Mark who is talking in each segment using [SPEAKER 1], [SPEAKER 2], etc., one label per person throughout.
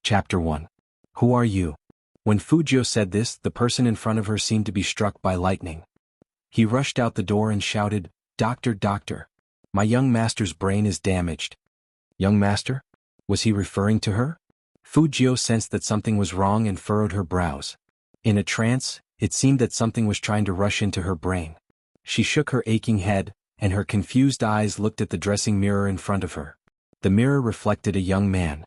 [SPEAKER 1] Chapter 1. Who are you? When Fujio said this, the person in front of her seemed to be struck by lightning. He rushed out the door and shouted, "Doctor, doctor! My young master's brain is damaged." Young master? Was he referring to her? Fujio sensed that something was wrong and furrowed her brows. In a trance, it seemed that something was trying to rush into her brain. She shook her aching head, and her confused eyes looked at the dressing mirror in front of her. The mirror reflected a young man.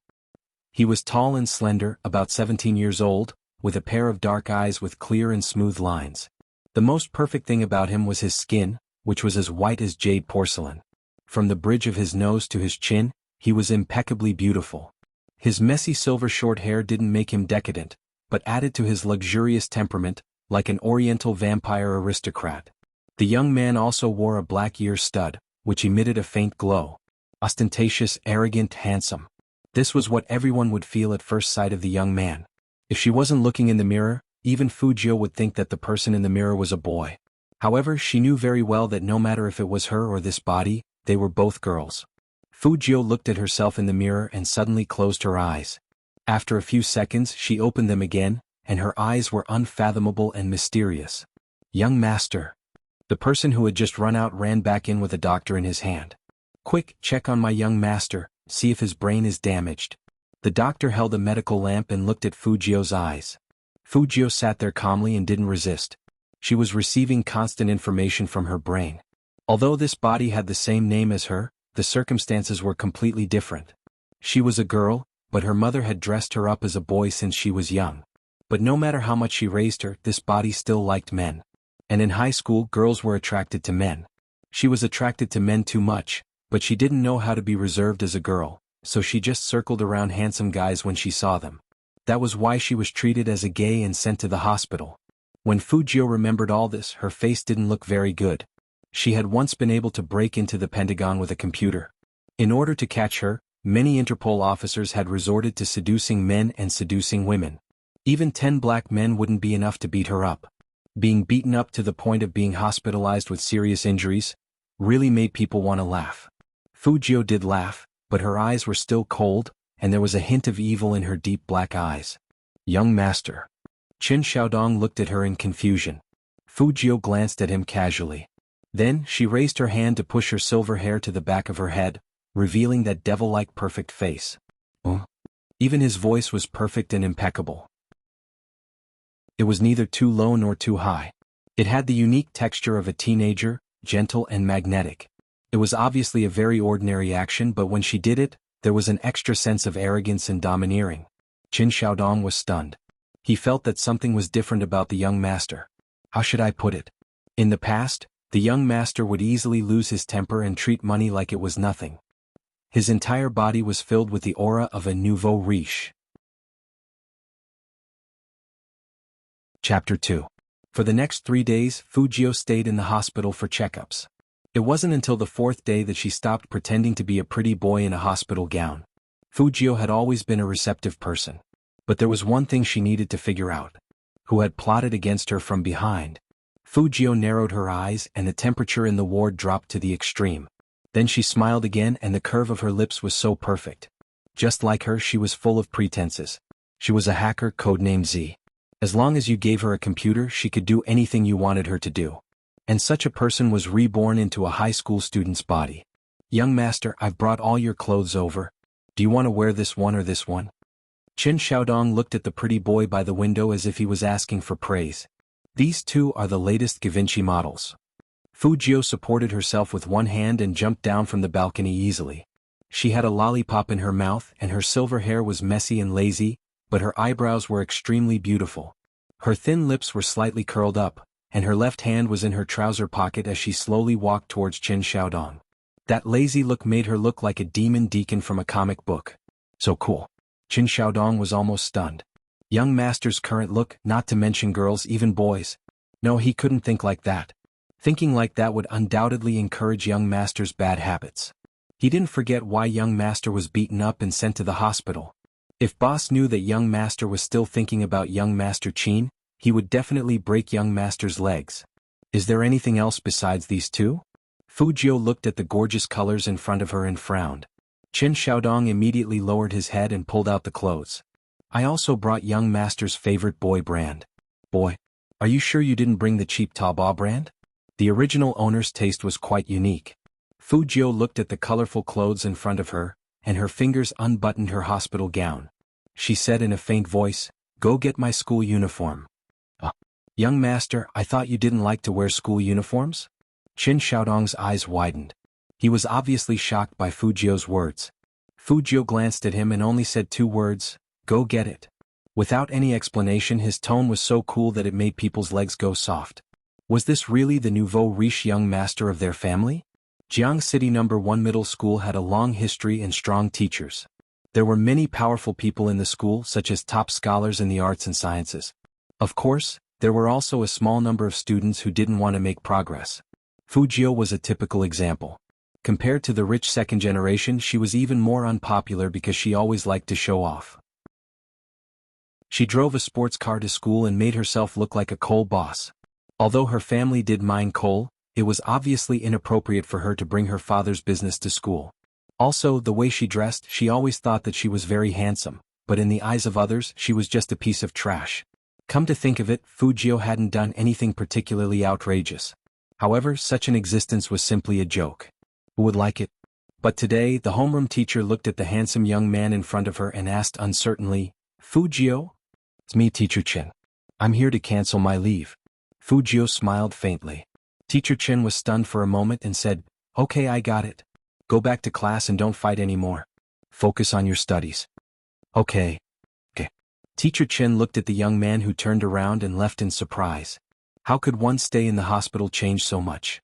[SPEAKER 1] He was tall and slender, about 17 years old, with a pair of dark eyes with clear and smooth lines. The most perfect thing about him was his skin, which was as white as jade porcelain. From the bridge of his nose to his chin, he was impeccably beautiful. His messy silver short hair didn't make him decadent, but added to his luxurious temperament, like an oriental vampire aristocrat. The young man also wore a black ear stud, which emitted a faint glow. Ostentatious, arrogant, handsome. This was what everyone would feel at first sight of the young man. If she wasn't looking in the mirror, even Fujio would think that the person in the mirror was a boy. However, she knew very well that no matter if it was her or this body, they were both girls. Fujio looked at herself in the mirror and suddenly closed her eyes. After a few seconds, she opened them again, and her eyes were unfathomable and mysterious. Young master. The person who had just run out ran back in with a doctor in his hand. Quick, check on my young master, see if his brain is damaged. The doctor held a medical lamp and looked at Fujio's eyes. Fujio sat there calmly and didn't resist. She was receiving constant information from her brain. Although this body had the same name as her, the circumstances were completely different. She was a girl, but her mother had dressed her up as a boy since she was young. But no matter how much she raised her, this body still liked men. And in high school, girls were attracted to men. She was attracted to men too much, but she didn't know how to be reserved as a girl, so she just circled around handsome guys when she saw them. That was why she was treated as a gay and sent to the hospital. When Fujio remembered all this, her face didn't look very good. She had once been able to break into the Pentagon with a computer. In order to catch her, many Interpol officers had resorted to seducing men and seducing women. Even 10 black men wouldn't be enough to beat her up. Being beaten up to the point of being hospitalized with serious injuries really made people want to laugh. Fujio did laugh, but her eyes were still cold, and there was a hint of evil in her deep black eyes. Young master. Qin Xiaodong looked at her in confusion. Fujio glanced at him casually. Then, she raised her hand to push her silver hair to the back of her head, revealing that devil-like perfect face. Even his voice was perfect and impeccable. It was neither too low nor too high. It had the unique texture of a teenager, gentle and magnetic. It was obviously a very ordinary action, but when she did it, there was an extra sense of arrogance and domineering. Qin Xiaodong was stunned. He felt that something was different about the young master. How should I put it? In the past, the young master would easily lose his temper and treat money like it was nothing. His entire body was filled with the aura of a nouveau riche. Chapter 2. For the next 3 days, Fujio stayed in the hospital for checkups. It wasn't until the 4th day that she stopped pretending to be a pretty boy in a hospital gown. Fujio had always been a receptive person. But there was one thing she needed to figure out. Who had plotted against her from behind? Fujio narrowed her eyes and the temperature in the ward dropped to the extreme. Then she smiled again and the curve of her lips was so perfect. Just like her, she was full of pretenses. She was a hacker codenamed Z. As long as you gave her a computer, she could do anything you wanted her to do. And such a person was reborn into a high school student's body. Young master, I've brought all your clothes over. Do you want to wear this one or this one? Qin Xiaodong looked at the pretty boy by the window as if he was asking for praise. These two are the latest Da Vinci models. Fujio supported herself with one hand and jumped down from the balcony easily. She had a lollipop in her mouth and her silver hair was messy and lazy, but her eyebrows were extremely beautiful. Her thin lips were slightly curled up, and her left hand was in her trouser pocket as she slowly walked towards Qin Xiaodong. That lazy look made her look like a demon deacon from a comic book. So cool. Qin Xiaodong was almost stunned. Young master's current look, not to mention girls, even boys. No, he couldn't think like that. Thinking like that would undoubtedly encourage young master's bad habits. He didn't forget why young master was beaten up and sent to the hospital. If boss knew that young master was still thinking about young master Qin, he would definitely break young master's legs. Is there anything else besides these two? Fujio looked at the gorgeous colors in front of her and frowned. Qin Xiaodong immediately lowered his head and pulled out the clothes. I also brought young master's favorite boy brand. Boy, are you sure you didn't bring the cheap Taobao brand? The original owner's taste was quite unique. Fu Jiu looked at the colorful clothes in front of her, and her fingers unbuttoned her hospital gown. She said in a faint voice, "Go get my school uniform." Young master, I thought you didn't like to wear school uniforms? Qin Xiaodong's eyes widened. He was obviously shocked by Fu Jiu's words. Fu Jiu glanced at him and only said two words, "Go get it." Without any explanation, his tone was so cool that it made people's legs go soft. Was this really the nouveau riche young master of their family? Jiang City No. 1 Middle School had a long history and strong teachers. There were many powerful people in the school, such as top scholars in the arts and sciences. Of course, there were also a small number of students who didn't want to make progress. Fu Jiu was a typical example. Compared to the rich second generation, she was even more unpopular because she always liked to show off. She drove a sports car to school and made herself look like a coal boss. Although her family did mine coal, it was obviously inappropriate for her to bring her father's business to school. Also, the way she dressed, she always thought that she was very handsome, but in the eyes of others, she was just a piece of trash. Come to think of it, Fu Jiu hadn't done anything particularly outrageous. However, such an existence was simply a joke. Who would like it? But today, the homeroom teacher looked at the handsome young man in front of her and asked uncertainly, "Fu Jiu?" "It's me, Teacher Chen. I'm here to cancel my leave." Fu Jiu smiled faintly. Teacher Chen was stunned for a moment and said, "Okay, I got it. Go back to class and don't fight anymore. Focus on your studies." Okay. Teacher Chen looked at the young man who turned around and left in surprise. How could one stay in the hospital change so much?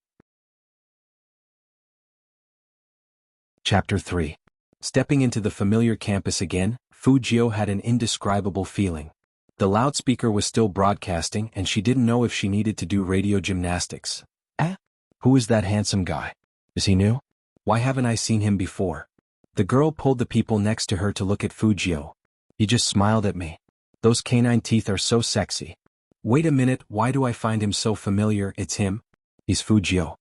[SPEAKER 1] Chapter 3. Stepping into the familiar campus again, Fu Jiu had an indescribable feeling. The loudspeaker was still broadcasting and she didn't know if she needed to do radio gymnastics. Who is that handsome guy? Is he new? Why haven't I seen him before? The girl pulled the people next to her to look at Fu Jiu. He just smiled at me. Those canine teeth are so sexy. Wait a minute, why do I find him so familiar? It's him. He's Fu Jiu.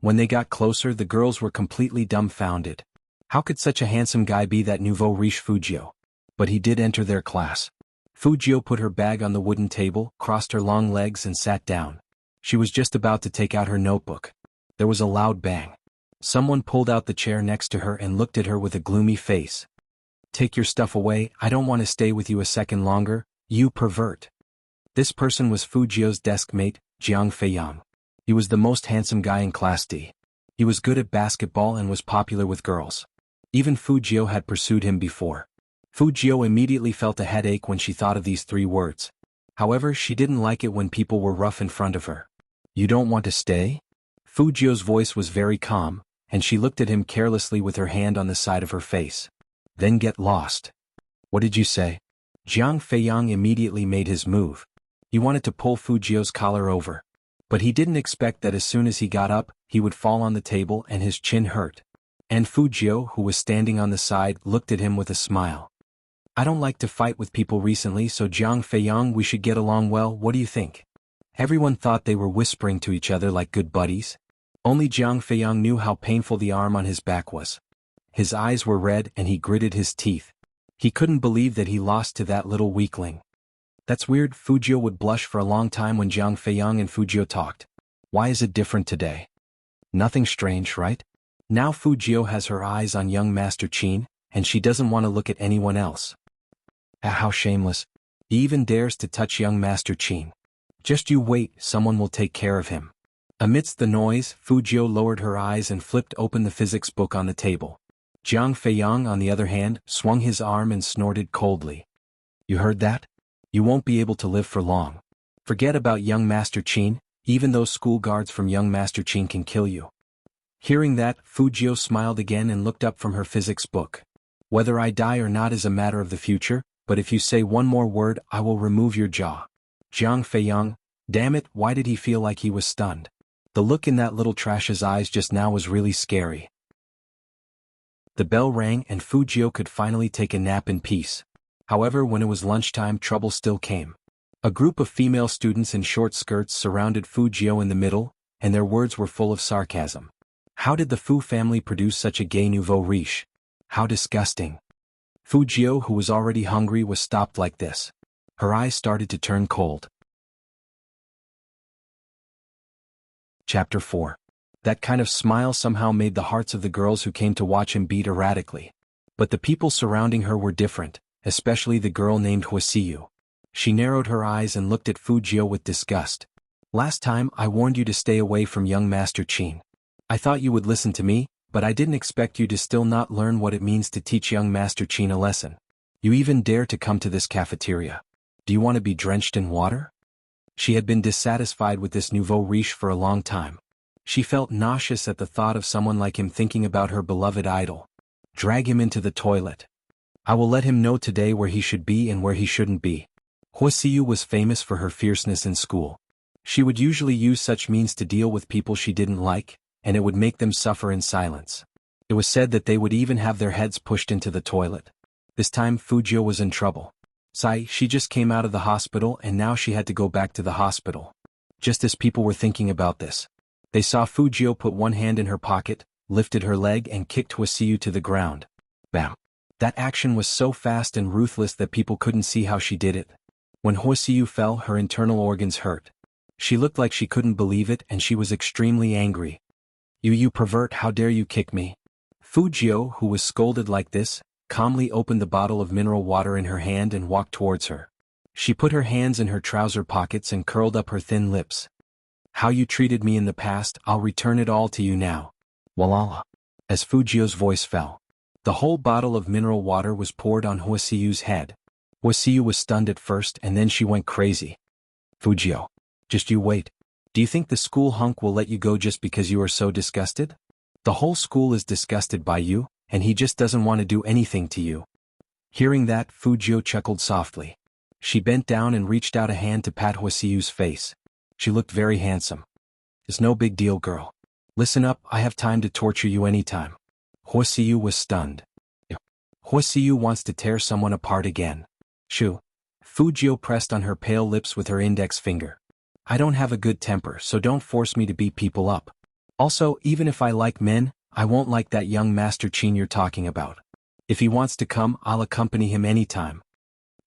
[SPEAKER 1] When they got closer, the girls were completely dumbfounded. How could such a handsome guy be that nouveau riche Fu Jiu? But he did enter their class. Fu Jiu put her bag on the wooden table, crossed her long legs and sat down. She was just about to take out her notebook. There was a loud bang. Someone pulled out the chair next to her and looked at her with a gloomy face. "Take your stuff away, I don't want to stay with you a second longer, you pervert." This person was Fu Jiu's desk mate, Jiang Feiyang. He was the most handsome guy in Class D. He was good at basketball and was popular with girls. Even Fu Jiu had pursued him before. Fu Jiu immediately felt a headache when she thought of these three words. However, she didn't like it when people were rough in front of her. "You don't want to stay?" Fu Jiu's voice was very calm, and she looked at him carelessly with her hand on the side of her face. "Then get lost." "What did you say?" Jiang Feiyang immediately made his move. He wanted to pull Fu Jiu's collar over. But he didn't expect that as soon as he got up, he would fall on the table and his chin hurt. And Fu Jiu, who was standing on the side, looked at him with a smile. "I don't like to fight with people recently, so Jiang Feiyang, we should get along well, what do you think?" Everyone thought they were whispering to each other like good buddies. Only Jiang Feiyang knew how painful the arm on his back was. His eyes were red and he gritted his teeth. He couldn't believe that he lost to that little weakling. That's weird, Fu Jiu would blush for a long time when Jiang Feiyang and Fu Jiu talked. Why is it different today? Nothing strange, right? Now Fu Jiu has her eyes on young Master Qin, and she doesn't want to look at anyone else. How shameless. He even dares to touch young Master Qin. Just you wait, someone will take care of him. Amidst the noise, Fu Jiu lowered her eyes and flipped open the physics book on the table. Jiang Feiyang, on the other hand, swung his arm and snorted coldly. You heard that? You won't be able to live for long. Forget about young Master Qin, even those school guards from young Master Qin can kill you. Hearing that, Fu Jiu smiled again and looked up from her physics book. Whether I die or not is a matter of the future, but if you say one more word, I will remove your jaw. Jiang Feiyang, damn it, why did he feel like he was stunned? The look in that little trash's eyes just now was really scary. The bell rang and Fu Jiu could finally take a nap in peace. However, when it was lunchtime, trouble still came. A group of female students in short skirts surrounded Fu Jiu in the middle, and their words were full of sarcasm. How did the Fu family produce such a gay nouveau riche? How disgusting. Fujio, who was already hungry, was stopped like this. Her eyes started to turn cold. Chapter 4. That kind of smile somehow made the hearts of the girls who came to watch him beat erratically. But the people surrounding her were different, especially the girl named Wuxia. She narrowed her eyes and looked at Fujio with disgust. Last time I warned you to stay away from young Master Qin. I thought you would listen to me, but I didn't expect you to still not learn what it means to teach young Master Qin a lesson. You even dare to come to this cafeteria. Do you want to be drenched in water? She had been dissatisfied with this nouveau riche for a long time. She felt nauseous at the thought of someone like him thinking about her beloved idol. Drag him into the toilet. I will let him know today where he should be and where he shouldn't be. Wuxia was famous for her fierceness in school. She would usually use such means to deal with people she didn't like, and it would make them suffer in silence. It was said that they would even have their heads pushed into the toilet. This time Fujio was in trouble. She just came out of the hospital and now she had to go back to the hospital. Just as people were thinking about this, they saw Fujio put one hand in her pocket, lifted her leg and kicked Wuxia to the ground. Bam! That action was so fast and ruthless that people couldn't see how she did it. When Wuxia fell, her internal organs hurt. She looked like she couldn't believe it and she was extremely angry. You pervert, how dare you kick me? Fujio, who was scolded like this, calmly opened the bottle of mineral water in her hand and walked towards her. She put her hands in her trouser pockets and curled up her thin lips. How you treated me in the past, I'll return it all to you now. Walala. As Fujio's voice fell, the whole bottle of mineral water was poured on Wuxia's head. Wuxia was stunned at first and then she went crazy. Fujio. Just you wait. Do you think the school hunk will let you go just because you are so disgusted? The whole school is disgusted by you, and he just doesn't want to do anything to you. Hearing that, Fujio chuckled softly. She bent down and reached out a hand to pat Wuxia's face. She looked very handsome. It's no big deal, girl. Listen up, I have time to torture you anytime. Wuxia was stunned. Wuxia wants to tear someone apart again. Shoo. Fujio pressed on her pale lips with her index finger. I don't have a good temper, so don't force me to beat people up. Also, even if I like men, I won't like that young Master Qin you're talking about. If he wants to come, I'll accompany him anytime.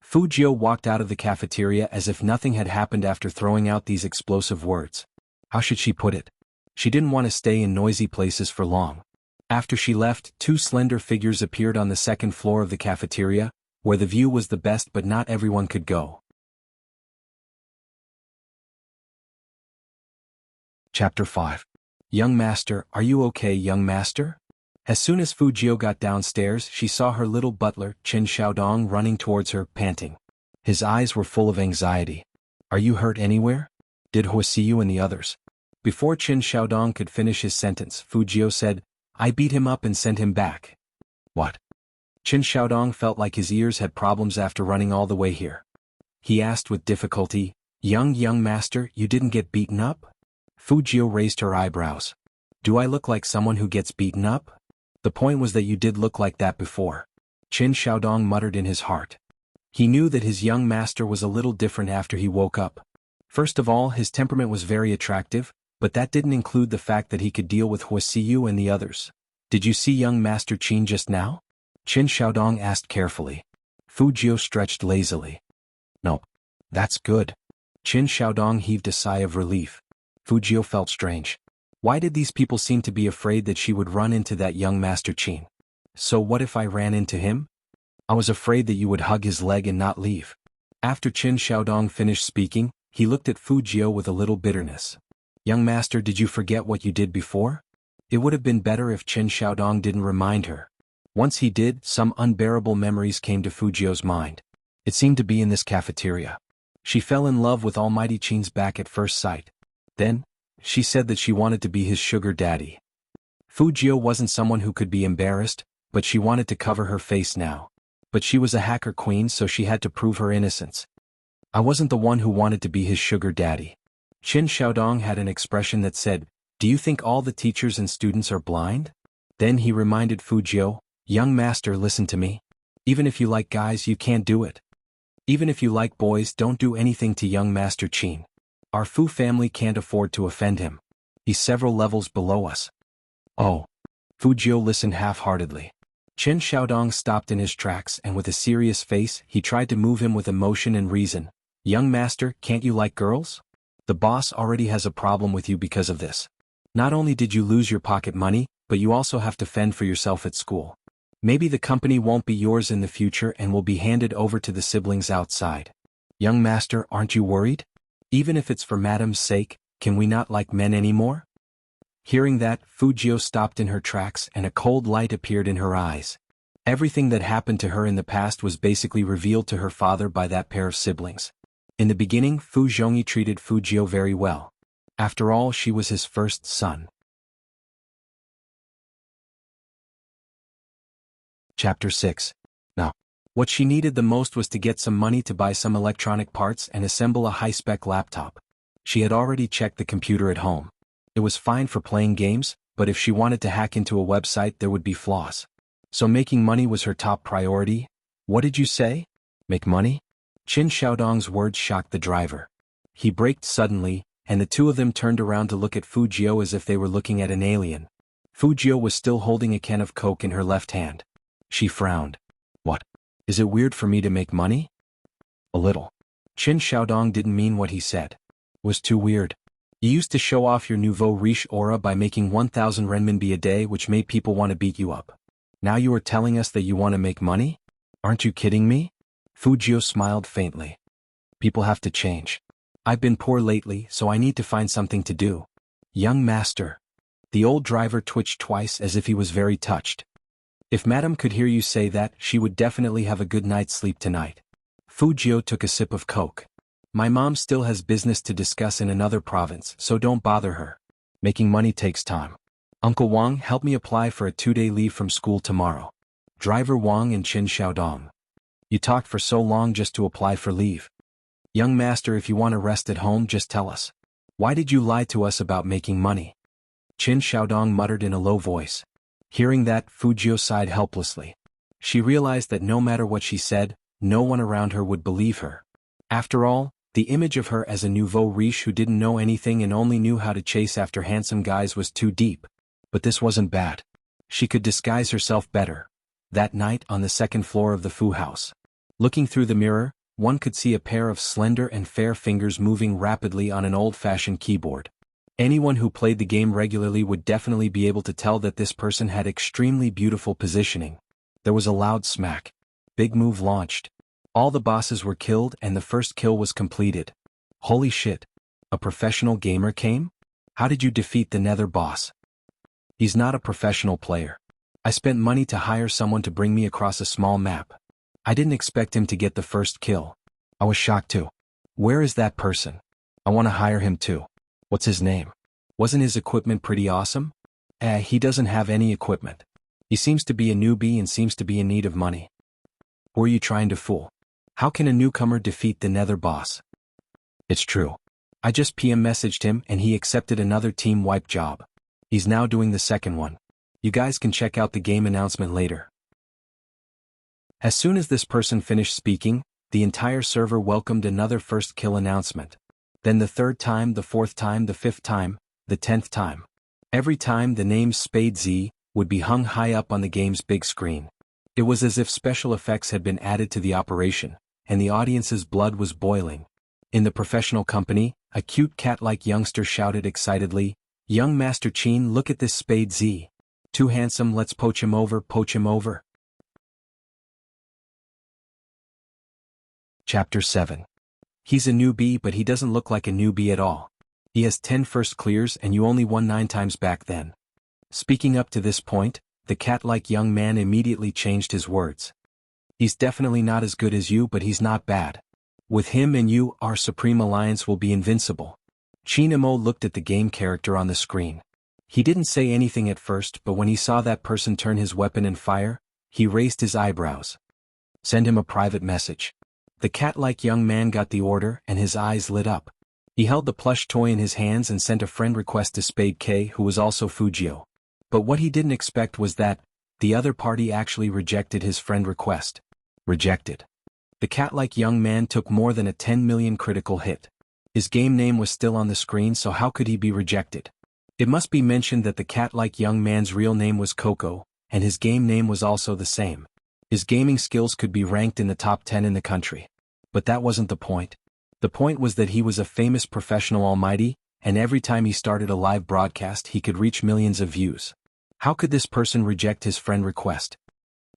[SPEAKER 1] Fujio walked out of the cafeteria as if nothing had happened after throwing out these explosive words. How should she put it? She didn't want to stay in noisy places for long. After she left, two slender figures appeared on the second floor of the cafeteria, where the view was the best but not everyone could go. Chapter 5. Young Master, are you okay, young Master? As soon as Fujio got downstairs, she saw her little butler, Qin Xiaodong, running towards her, panting. His eyes were full of anxiety. Are you hurt anywhere? Did Wuxia and the others? Before Qin Xiaodong could finish his sentence, Fujio said, I beat him up and sent him back. What? Qin Xiaodong felt like his ears had problems after running all the way here. He asked with difficulty, Young Master, you didn't get beaten up? Fujio raised her eyebrows. Do I look like someone who gets beaten up? The point was that you did look like that before. Qin Xiaodong muttered in his heart. He knew that his young master was a little different after he woke up. First of all, his temperament was very attractive, but that didn't include the fact that he could deal with Wuxia and the others. Did you see young Master Qin just now? Qin Xiaodong asked carefully. Fujio stretched lazily. No. That's good. Qin Xiaodong heaved a sigh of relief. Fujio felt strange. Why did these people seem to be afraid that she would run into that young Master Qin? So what if I ran into him? I was afraid that you would hug his leg and not leave. After Qin Xiaodong finished speaking, he looked at Fujio with a little bitterness. Young Master, did you forget what you did before? It would have been better if Qin Xiaodong didn't remind her. Once he did, some unbearable memories came to Fujio's mind. It seemed to be in this cafeteria. She fell in love with Almighty Qin's back at first sight. Then, she said that she wanted to be his sugar daddy. Fujio wasn't someone who could be embarrassed, but she wanted to cover her face now. But she was a hacker queen, so she had to prove her innocence. I wasn't the one who wanted to be his sugar daddy. Qin Xiaodong had an expression that said, Do you think all the teachers and students are blind? Then he reminded Fujio, Young Master, listen to me. Even if you like guys, you can't do it. Even if you like boys, don't do anything to young Master Qin. Our Fu family can't afford to offend him. He's several levels below us. Oh. Fujio listened half-heartedly. Chen Xiaodong stopped in his tracks and with a serious face he tried to move him with emotion and reason. Young master, can't you like girls? The boss already has a problem with you because of this. Not only did you lose your pocket money, but you also have to fend for yourself at school. Maybe the company won't be yours in the future and will be handed over to the siblings outside. Young master, aren't you worried? Even if it's for madam's sake, can we not like men anymore? Hearing that, Fujio stopped in her tracks and a cold light appeared in her eyes. Everything that happened to her in the past was basically revealed to her father by that pair of siblings. In the beginning, Fu Zhongyi treated Fujio very well. After all, she was his first son. Chapter 6. Now, what she needed the most was to get some money to buy some electronic parts and assemble a high-spec laptop. She had already checked the computer at home. It was fine for playing games, but if she wanted to hack into a website there would be flaws. So making money was her top priority. What did you say? Make money? Qin Xiaodong's words shocked the driver. He braked suddenly, and the two of them turned around to look at Fujio as if they were looking at an alien. Fujio was still holding a can of Coke in her left hand. She frowned. What? Is it weird for me to make money? A little. Qin Xiaodong didn't mean what he said. It was too weird. You used to show off your nouveau riche aura by making 1,000 renminbi a day, which made people want to beat you up. Now you are telling us that you want to make money? Aren't you kidding me? Fujio smiled faintly. People have to change. I've been poor lately, so I need to find something to do. Young master. The old driver twitched twice as if he was very touched. If madam could hear you say that, she would definitely have a good night's sleep tonight. Fujio took a sip of Coke. My mom still has business to discuss in another province, so don't bother her. Making money takes time. Uncle Wang, help me apply for a 2-day leave from school tomorrow. Driver Wang and Qin Xiaodong. You talked for so long just to apply for leave. Young master, if you want to rest at home, just tell us. Why did you lie to us about making money? Qin Xiaodong muttered in a low voice. Hearing that, Fujio sighed helplessly. She realized that no matter what she said, no one around her would believe her. After all, the image of her as a nouveau riche who didn't know anything and only knew how to chase after handsome guys was too deep. But this wasn't bad. She could disguise herself better. That night on the second floor of the Fu house. Looking through the mirror, one could see a pair of slender and fair fingers moving rapidly on an old-fashioned keyboard. Anyone who played the game regularly would definitely be able to tell that this person had extremely beautiful positioning. There was a loud smack. Big move launched. All the bosses were killed and the first kill was completed. Holy shit. A professional gamer came? How did you defeat the nether boss? He's not a professional player. I spent money to hire someone to bring me across a small map. I didn't expect him to get the first kill. I was shocked too. Where is that person? I want to hire him too. What's his name? Wasn't his equipment pretty awesome? He doesn't have any equipment. He seems to be a newbie and seems to be in need of money. Who are you trying to fool? How can a newcomer defeat the nether boss? It's true. I just PM messaged him and he accepted another team wipe job. He's now doing the second one. You guys can check out the game announcement later. As soon as this person finished speaking, the entire server welcomed another first kill announcement. Then the third time, the fourth time, the fifth time, the 10th time. Every time the name Spade Z would be hung high up on the game's big screen. It was as if special effects had been added to the operation, and the audience's blood was boiling. In the professional company, a cute cat-like youngster shouted excitedly, "Young Master Qin, look at this Spade Z. Too handsome, let's poach him over, poach him over." Chapter 7. He's a newbie, but he doesn't look like a newbie at all. He has 10 first clears and you only won 9 times back then. Speaking up to this point, the cat-like young man immediately changed his words. He's definitely not as good as you, but he's not bad. With him and you, our Supreme Alliance will be invincible. Chinamo looked at the game character on the screen. He didn't say anything at first, but when he saw that person turn his weapon and fire, he raised his eyebrows. Send him a private message. The cat-like young man got the order and his eyes lit up. He held the plush toy in his hands and sent a friend request to Spade K, who was also Fujio. But what he didn't expect was that the other party actually rejected his friend request. Rejected. The cat-like young man took more than a 10 million critical hit. His game name was still on the screen, so how could he be rejected? It must be mentioned that the cat-like young man's real name was Coco, and his game name was also the same. His gaming skills could be ranked in the top 10 in the country. But that wasn't the point. The point was that he was a famous professional almighty, and every time he started a live broadcast he could reach millions of views. How could this person reject his friend request?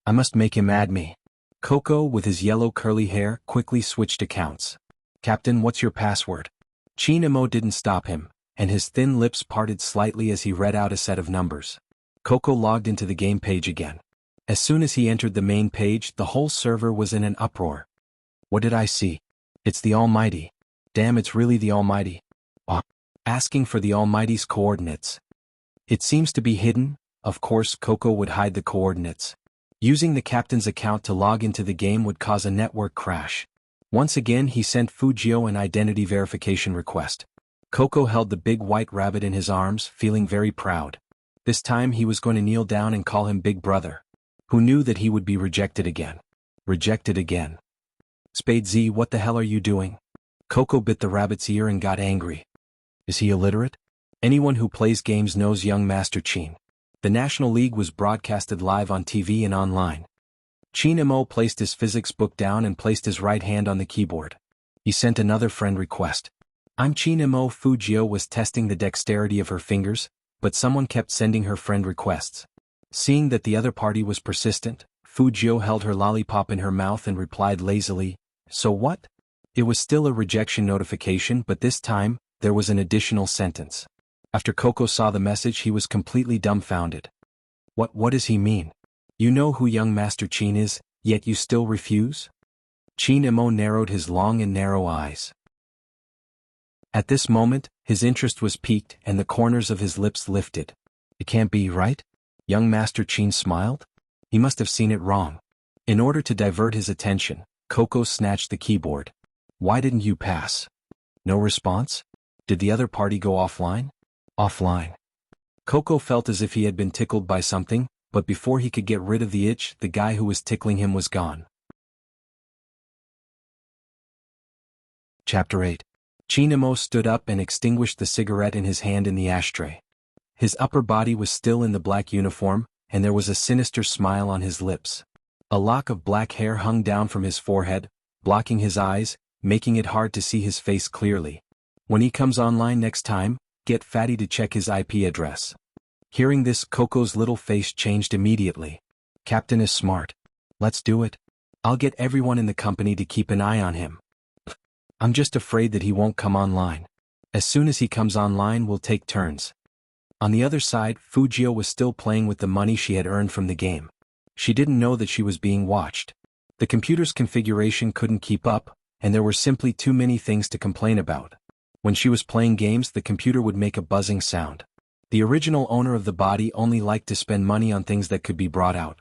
[SPEAKER 1] I must make him add me. Coco, with his yellow curly hair, quickly switched accounts. Captain, what's your password? Chinamo didn't stop him, and his thin lips parted slightly as he read out a set of numbers. Coco logged into the game page again. As soon as he entered the main page, the whole server was in an uproar. What did I see? It's the Almighty. Damn, it's really the Almighty. Asking for the Almighty's coordinates. It seems to be hidden. Of course, Coco would hide the coordinates. Using the captain's account to log into the game would cause a network crash. Once again he sent Fujio an identity verification request. Coco held the big white rabbit in his arms, feeling very proud. This time he was going to kneel down and call him Big Brother. Who knew that he would be rejected again? Rejected again. Spade Z, what the hell are you doing? Coco bit the rabbit's ear and got angry. Is he illiterate? Anyone who plays games knows young Master Chin. The National League was broadcasted live on TV and online. Chinamo placed his physics book down and placed his right hand on the keyboard. He sent another friend request. I'm Chinamo. Fujio was testing the dexterity of her fingers, but someone kept sending her friend requests. Seeing that the other party was persistent, Fujio held her lollipop in her mouth and replied lazily, "So what?" It was still a rejection notification, but this time, there was an additional sentence. After Coco saw the message, he was completely dumbfounded. What does he mean? You know who young Master Chin is, yet you still refuse? Chinamo narrowed his long and narrow eyes. At this moment, his interest was piqued and the corners of his lips lifted. It can't be, right? Young Master Chin smiled. He must have seen it wrong. In order to divert his attention, Coco snatched the keyboard. Why didn't you pass? No response? Did the other party go offline? Offline. Coco felt as if he had been tickled by something, but before he could get rid of the itch, the guy who was tickling him was gone. Chapter 8. Chinamo stood up and extinguished the cigarette in his hand in the ashtray. His upper body was still in the black uniform, and there was a sinister smile on his lips. A lock of black hair hung down from his forehead, blocking his eyes, making it hard to see his face clearly. When he comes online next time, get Fatty to check his IP address. Hearing this, Coco's little face changed immediately. Captain is smart. Let's do it. I'll get everyone in the company to keep an eye on him. I'm just afraid that he won't come online. As soon as he comes online, we'll take turns. On the other side, Fujio was still playing with the money she had earned from the game. She didn't know that she was being watched. The computer's configuration couldn't keep up, and there were simply too many things to complain about. When she was playing games, the computer would make a buzzing sound. The original owner of the body only liked to spend money on things that could be brought out.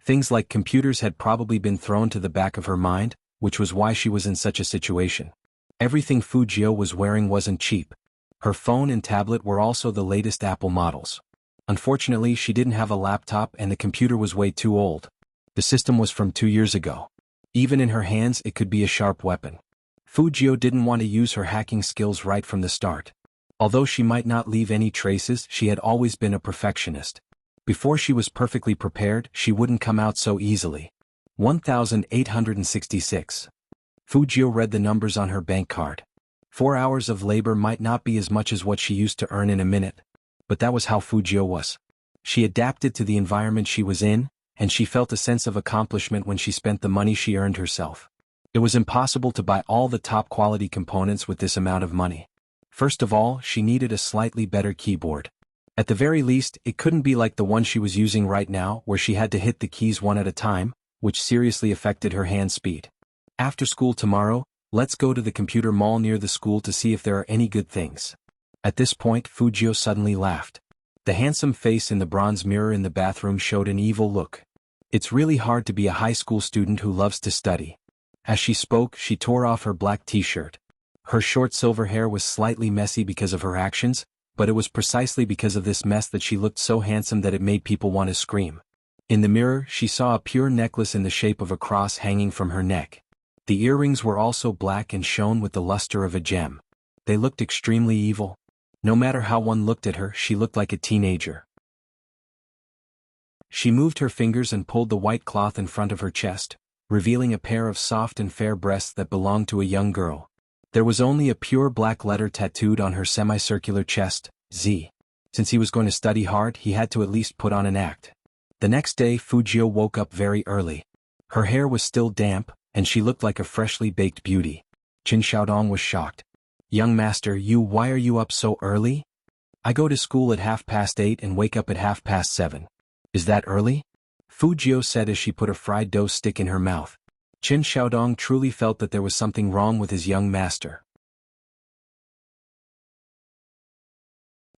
[SPEAKER 1] Things like computers had probably been thrown to the back of her mind, which was why she was in such a situation. Everything Fujio was wearing wasn't cheap. Her phone and tablet were also the latest Apple models. Unfortunately, she didn't have a laptop and the computer was way too old. The system was from 2 years ago. Even in her hands, it could be a sharp weapon. Fujio didn't want to use her hacking skills right from the start. Although she might not leave any traces, she had always been a perfectionist. Before she was perfectly prepared, she wouldn't come out so easily. 1,866. Fujio read the numbers on her bank card. 4 hours of labor might not be as much as what she used to earn in a minute. But that was how Fujio was. She adapted to the environment she was in, and she felt a sense of accomplishment when she spent the money she earned herself. It was impossible to buy all the top quality components with this amount of money. First of all, she needed a slightly better keyboard. At the very least, it couldn't be like the one she was using right now, where she had to hit the keys one at a time, which seriously affected her hand speed. After school tomorrow, let's go to the computer mall near the school to see if there are any good things. At this point, Fujio suddenly laughed. The handsome face in the bronze mirror in the bathroom showed an evil look. It's really hard to be a high school student who loves to study. As she spoke, she tore off her black t-shirt. Her short silver hair was slightly messy because of her actions, but it was precisely because of this mess that she looked so handsome that it made people want to scream. In the mirror, she saw a pure necklace in the shape of a cross hanging from her neck. The earrings were also black and shone with the luster of a gem. They looked extremely evil. No matter how one looked at her, she looked like a teenager. She moved her fingers and pulled the white cloth in front of her chest, revealing a pair of soft and fair breasts that belonged to a young girl. There was only a pure black letter tattooed on her semicircular chest, Z. Since he was going to study hard, he had to at least put on an act. The next day, Fujio woke up very early. Her hair was still damp, and she looked like a freshly baked beauty. Qin Xiaodong was shocked. "Young master, why are you up so early?" "I go to school at 8:30 and wake up at 7:30. "Is that early?" Fujio said as she put a fried dough stick in her mouth. Qin Xiaodong truly felt that there was something wrong with his young master.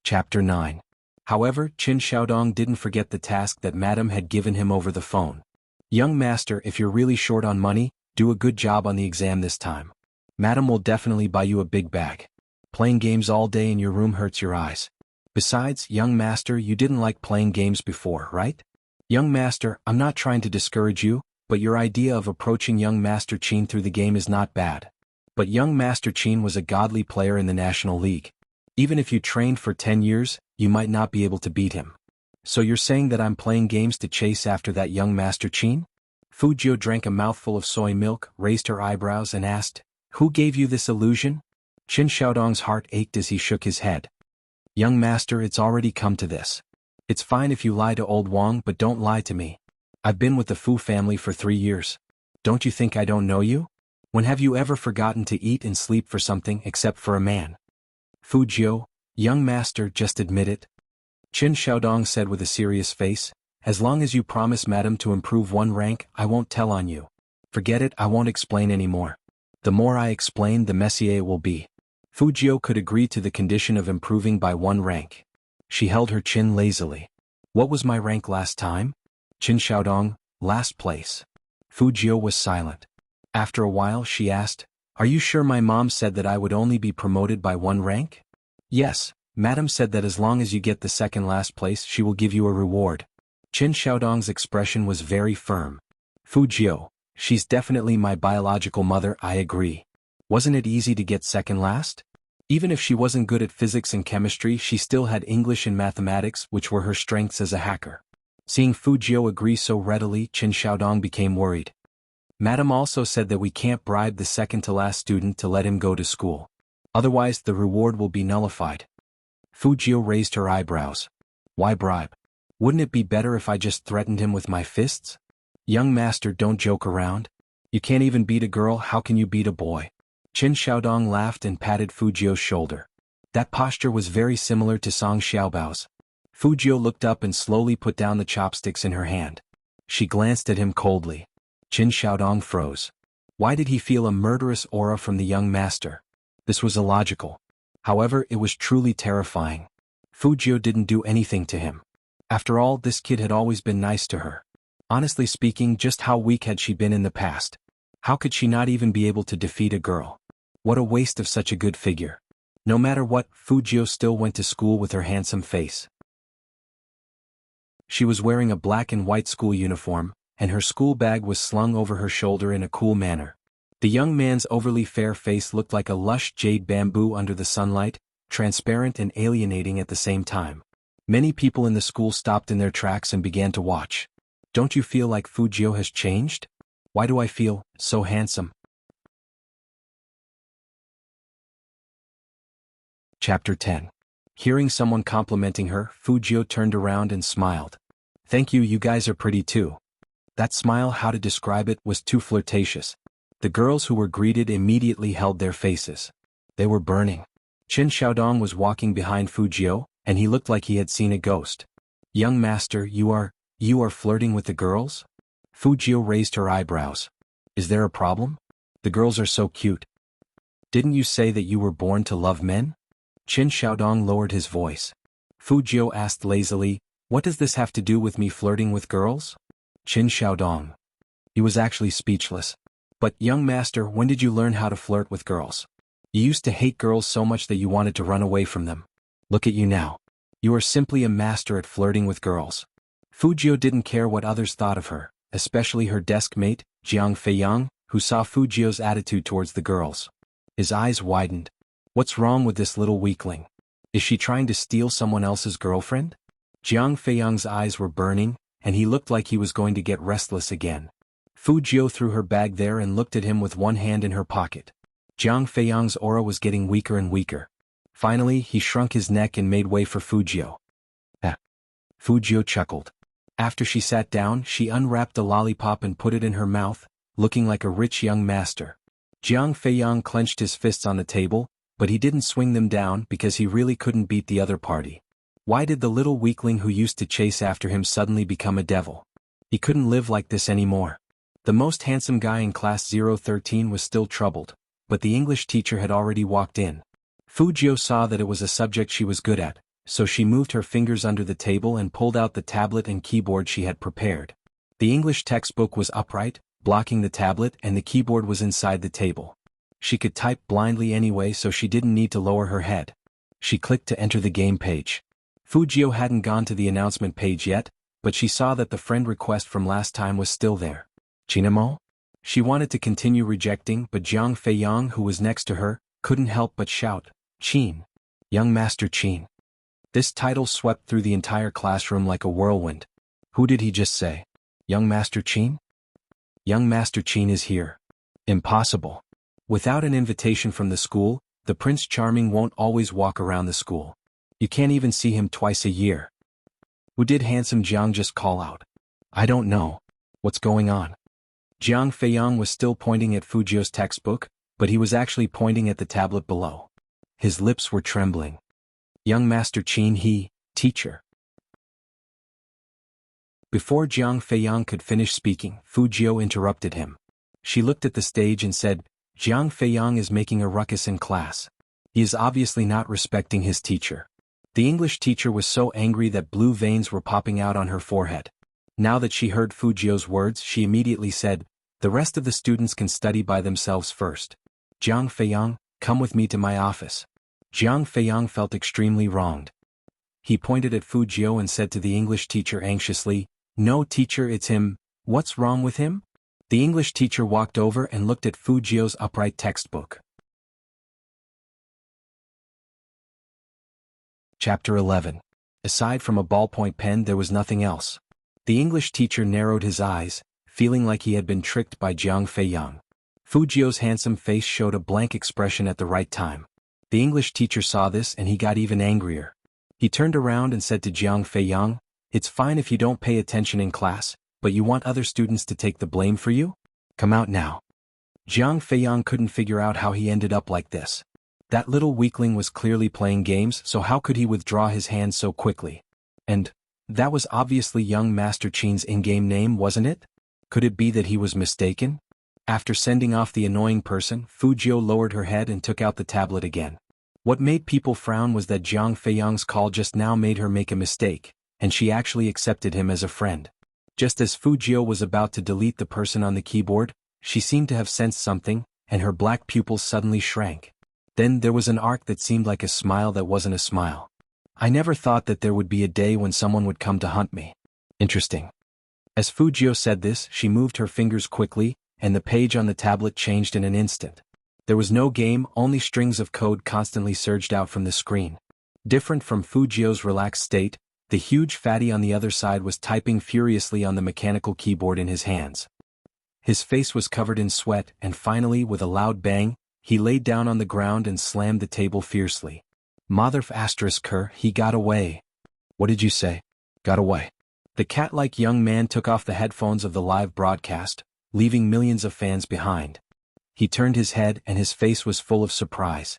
[SPEAKER 1] Chapter 9. However, Qin Xiaodong didn't forget the task that Madame had given him over the phone. "Young master, if you're really short on money, do a good job on the exam this time. Madame will definitely buy you a big bag. Playing games all day in your room hurts your eyes. Besides, young master, you didn't like playing games before, right?" "Young master, I'm not trying to discourage you, but your idea of approaching young Master Qin through the game is not bad. But young Master Qin was a godly player in the National League. Even if you trained for 10 years, you might not be able to beat him. So you're saying that I'm playing games to chase after that young Master Qin?" Fujio drank a mouthful of soy milk, raised her eyebrows and asked, "Who gave you this illusion?" Qin Xiaodong's heart ached as he shook his head. "Young master, it's already come to this. It's fine if you lie to old Wang, but don't lie to me. I've been with the Fu family for 3 years. Don't you think I don't know you? When have you ever forgotten to eat and sleep for something except for a man?" "Fujio, young master, just admit it," Qin Xiaodong said with a serious face. "As long as you promise Madame to improve 1 rank, I won't tell on you. Forget it, I won't explain anymore. The more I explain, the messier it will be." Fujio could agree to the condition of improving by 1 rank. She held her chin lazily. "What was my rank last time?" Qin Xiaodong, "Last place." Fujio was silent. After a while she asked, "Are you sure my mom said that I would only be promoted by 1 rank?" "Yes, Madame said that as long as you get the second last place she will give you a reward." Qin Xiaodong's expression was very firm. "Fujio, she's definitely my biological mother, I agree. Wasn't it easy to get second last? Even if she wasn't good at physics and chemistry, she still had English and mathematics, which were her strengths as a hacker." Seeing Fujio agree so readily, Qin Xiaodong became worried. "Madame also said that we can't bribe the second-to-last student to let him go to school. Otherwise the reward will be nullified." Fujio raised her eyebrows. "Why bribe? Wouldn't it be better if I just threatened him with my fists?" "Young master, don't joke around. You can't even beat a girl, how can you beat a boy?" Qin Xiaodong laughed and patted Fujio's shoulder. That posture was very similar to Song Xiaobao's. Fujio looked up and slowly put down the chopsticks in her hand. She glanced at him coldly. Qin Xiaodong froze. Why did he feel a murderous aura from the young master? This was illogical. However, it was truly terrifying. Fujio didn't do anything to him. After all, this kid had always been nice to her. Honestly speaking, just how weak had she been in the past? How could she not even be able to defeat a girl? What a waste of such a good figure. No matter what, Fujio still went to school with her handsome face. She was wearing a black and white school uniform, and her school bag was slung over her shoulder in a cool manner. The young man's overly fair face looked like a lush jade bamboo under the sunlight, transparent and alienating at the same time. Many people in the school stopped in their tracks and began to watch. "Don't you feel like Fujio has changed? Why do I feel so handsome?" Chapter 10. Hearing someone complimenting her, Fujio turned around and smiled. "Thank you, you guys are pretty too." That smile, how to describe it, was too flirtatious. The girls who were greeted immediately held their faces. They were burning. Qin Xiaodong was walking behind Fujio, and he looked like he had seen a ghost. "Young master, you are flirting with the girls?" Fujio raised her eyebrows. "Is there a problem? The girls are so cute." "Didn't you say that you were born to love men?" Qin Xiaodong lowered his voice. Fujio asked lazily, "What does this have to do with me flirting with girls?" Qin Xiaodong. He was actually speechless. "But, young master, when did you learn how to flirt with girls? You used to hate girls so much that you wanted to run away from them. Look at you now. You are simply a master at flirting with girls." Fujio didn't care what others thought of her, especially her desk mate, Jiang Feiyang, who saw Fujio's attitude towards the girls. His eyes widened. What's wrong with this little weakling? Is she trying to steal someone else's girlfriend? Jiang Feiyang's eyes were burning, and he looked like he was going to get restless again. Fu Jiu threw her bag there and looked at him with one hand in her pocket. Jiang Feiyang's aura was getting weaker and weaker. Finally, he shrunk his neck and made way for Fu Jiu. Fu Jiu chuckled. After she sat down, she unwrapped a lollipop and put it in her mouth, looking like a rich young master. Jiang Feiyang clenched his fists on the table, but he didn't swing them down because he really couldn't beat the other party. Why did the little weakling who used to chase after him suddenly become a devil? He couldn't live like this anymore. The most handsome guy in class 013 was still troubled, but the English teacher had already walked in. Fu Jiu saw that it was a subject she was good at, so she moved her fingers under the table and pulled out the tablet and keyboard she had prepared. The English textbook was upright, blocking the tablet, and the keyboard was inside the table. She could type blindly anyway, so she didn't need to lower her head. She clicked to enter the game page. Fu Jiu hadn't gone to the announcement page yet, but she saw that the friend request from last time was still there. Chinamo? She wanted to continue rejecting, but Jiang Feiyang, who was next to her, couldn't help but shout, "Qin! Young Master Qin!" This title swept through the entire classroom like a whirlwind. Who did he just say? Young Master Qin? Young Master Qin is here. Impossible. Without an invitation from the school, the Prince Charming won't always walk around the school. You can't even see him twice a year. Who did handsome Jiang just call out? I don't know. What's going on? Jiang Feiyang was still pointing at Fu Jiu's textbook, but he was actually pointing at the tablet below. His lips were trembling. Young Master Qin, teacher. Before Jiang Feiyang could finish speaking, Fu Jiu interrupted him. She looked at the stage and said, Jiang Feiyang is making a ruckus in class. He is obviously not respecting his teacher. The English teacher was so angry that blue veins were popping out on her forehead. Now that she heard Fu Jiu's words, she immediately said, the rest of the students can study by themselves first. Jiang Feiyang, come with me to my office. Jiang Feiyang felt extremely wronged. He pointed at Fu Jiu and said to the English teacher anxiously, no teacher, it's him. What's wrong with him? The English teacher walked over and looked at Fu Jiu's upright textbook. Chapter 11. Aside from a ballpoint pen, there was nothing else. The English teacher narrowed his eyes, feeling like he had been tricked by Jiang Feiyang. Fu Jiu's handsome face showed a blank expression at the right time. The English teacher saw this and he got even angrier. He turned around and said to Jiang Feiyang, it's fine if you don't pay attention in class, but you want other students to take the blame for you? Come out now. Jiang Feiyang couldn't figure out how he ended up like this. That little weakling was clearly playing games, so how could he withdraw his hand so quickly? And that was obviously young Master Qin's in-game name, wasn't it? Could it be that he was mistaken? After sending off the annoying person, Fu Jiu lowered her head and took out the tablet again. What made people frown was that Jiang Feiyang's call just now made her make a mistake, and she actually accepted him as a friend. Just as Fu Jiu was about to delete the person on the keyboard, she seemed to have sensed something, and her black pupils suddenly shrank. Then there was an arc that seemed like a smile that wasn't a smile. I never thought that there would be a day when someone would come to hunt me. Interesting. As Fu Jiu said this, she moved her fingers quickly, and the page on the tablet changed in an instant. There was no game, only strings of code constantly surged out from the screen. Different from Fu Jiu's relaxed state, the huge fatty on the other side was typing furiously on the mechanical keyboard in his hands. His face was covered in sweat, and finally, with a loud bang, he laid down on the ground and slammed the table fiercely. Motherf asterisk her, he got away. What did you say? Got away. The cat-like young man took off the headphones of the live broadcast, leaving millions of fans behind. He turned his head and his face was full of surprise.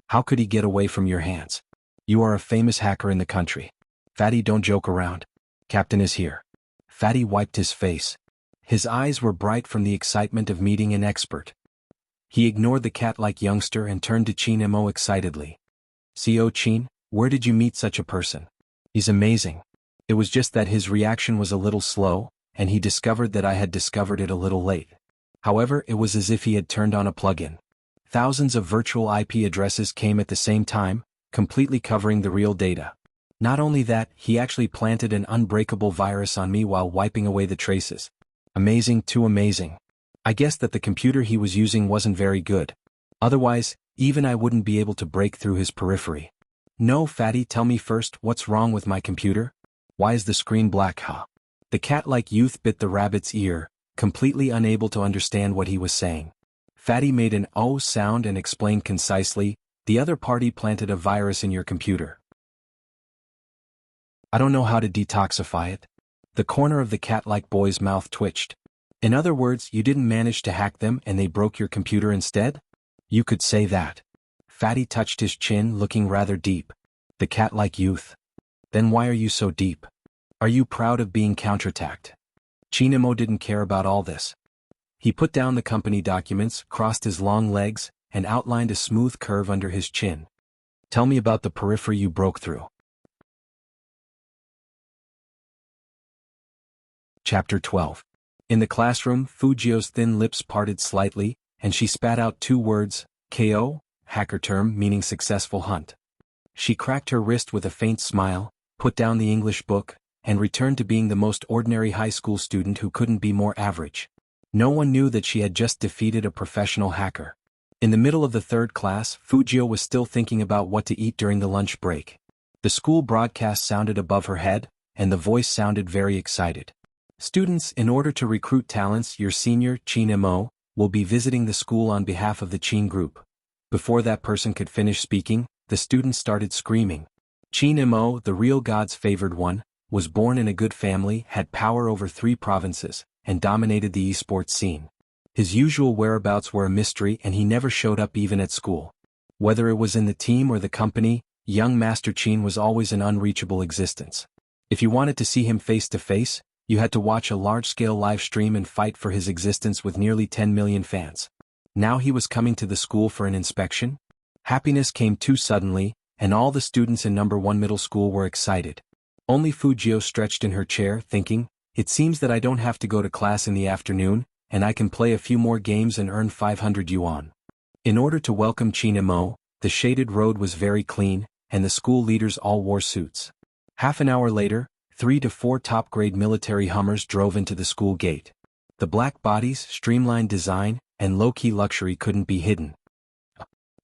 [SPEAKER 1] How could he get away from your hands? You are a famous hacker in the country. Fatty, don't joke around. Captain is here. Fatty wiped his face. His eyes were bright from the excitement of meeting an expert. He ignored the cat-like youngster and turned to Qin Mo excitedly. Co Qin, where did you meet such a person? He's amazing. It was just that his reaction was a little slow, and he discovered that I had discovered it a little late. However, it was as if he had turned on a plug-in. Thousands of virtual IP addresses came at the same time, completely covering the real data. Not only that, he actually planted an unbreakable virus on me while wiping away the traces. Amazing, too amazing. I guess that the computer he was using wasn't very good. Otherwise, even I wouldn't be able to break through his periphery. No, Fatty, tell me first, what's wrong with my computer? Why is the screen black, huh? The cat-like youth bit the rabbit's ear, completely unable to understand what he was saying. Fatty made an "oh" sound and explained concisely, "The other party planted a virus in your computer. I don't know how to detoxify it." The corner of the cat-like boy's mouth twitched. "In other words, you didn't manage to hack them and they broke your computer instead? You could say that." Fatty touched his chin, looking rather deep. The cat-like youth. "Then why are you so deep? Are you proud of being counterattacked?" Chinamo didn't care about all this. He put down the company documents, crossed his long legs, and outlined a smooth curve under his chin. "Tell me about the periphery you broke through." Chapter 12. In the classroom, Fujio's thin lips parted slightly, and she spat out 2 words, KO, hacker term meaning successful hunt. She cracked her wrist with a faint smile, put down the English book, and returned to being the most ordinary high school student who couldn't be more average. No one knew that she had just defeated a professional hacker. In the middle of the 3rd class, Fujio was still thinking about what to eat during the lunch break. The school broadcast sounded above her head, and the voice sounded very excited. "Students, in order to recruit talents, your senior, Chin Mo, will be visiting the school on behalf of the Chin group." Before that person could finish speaking, the students started screaming. Chin Mo, the real God's favored one, was born in a good family, had power over 3 provinces, and dominated the esports scene. His usual whereabouts were a mystery and he never showed up even at school. Whether it was in the team or the company, young Master Chin was always an unreachable existence. If you wanted to see him face to face, you had to watch a large-scale live stream and fight for his existence with nearly 10 million fans. Now he was coming to the school for an inspection? Happiness came too suddenly, and all the students in number 1 middle school were excited. Only Fujio stretched in her chair, thinking, "It seems that I don't have to go to class in the afternoon, and I can play a few more games and earn 500 yuan. In order to welcome Chin Mo, the shaded road was very clean, and the school leaders all wore suits. Half an hour later, 3 to 4 top-grade military Hummers drove into the school gate. The black bodies, streamlined design, and low-key luxury couldn't be hidden.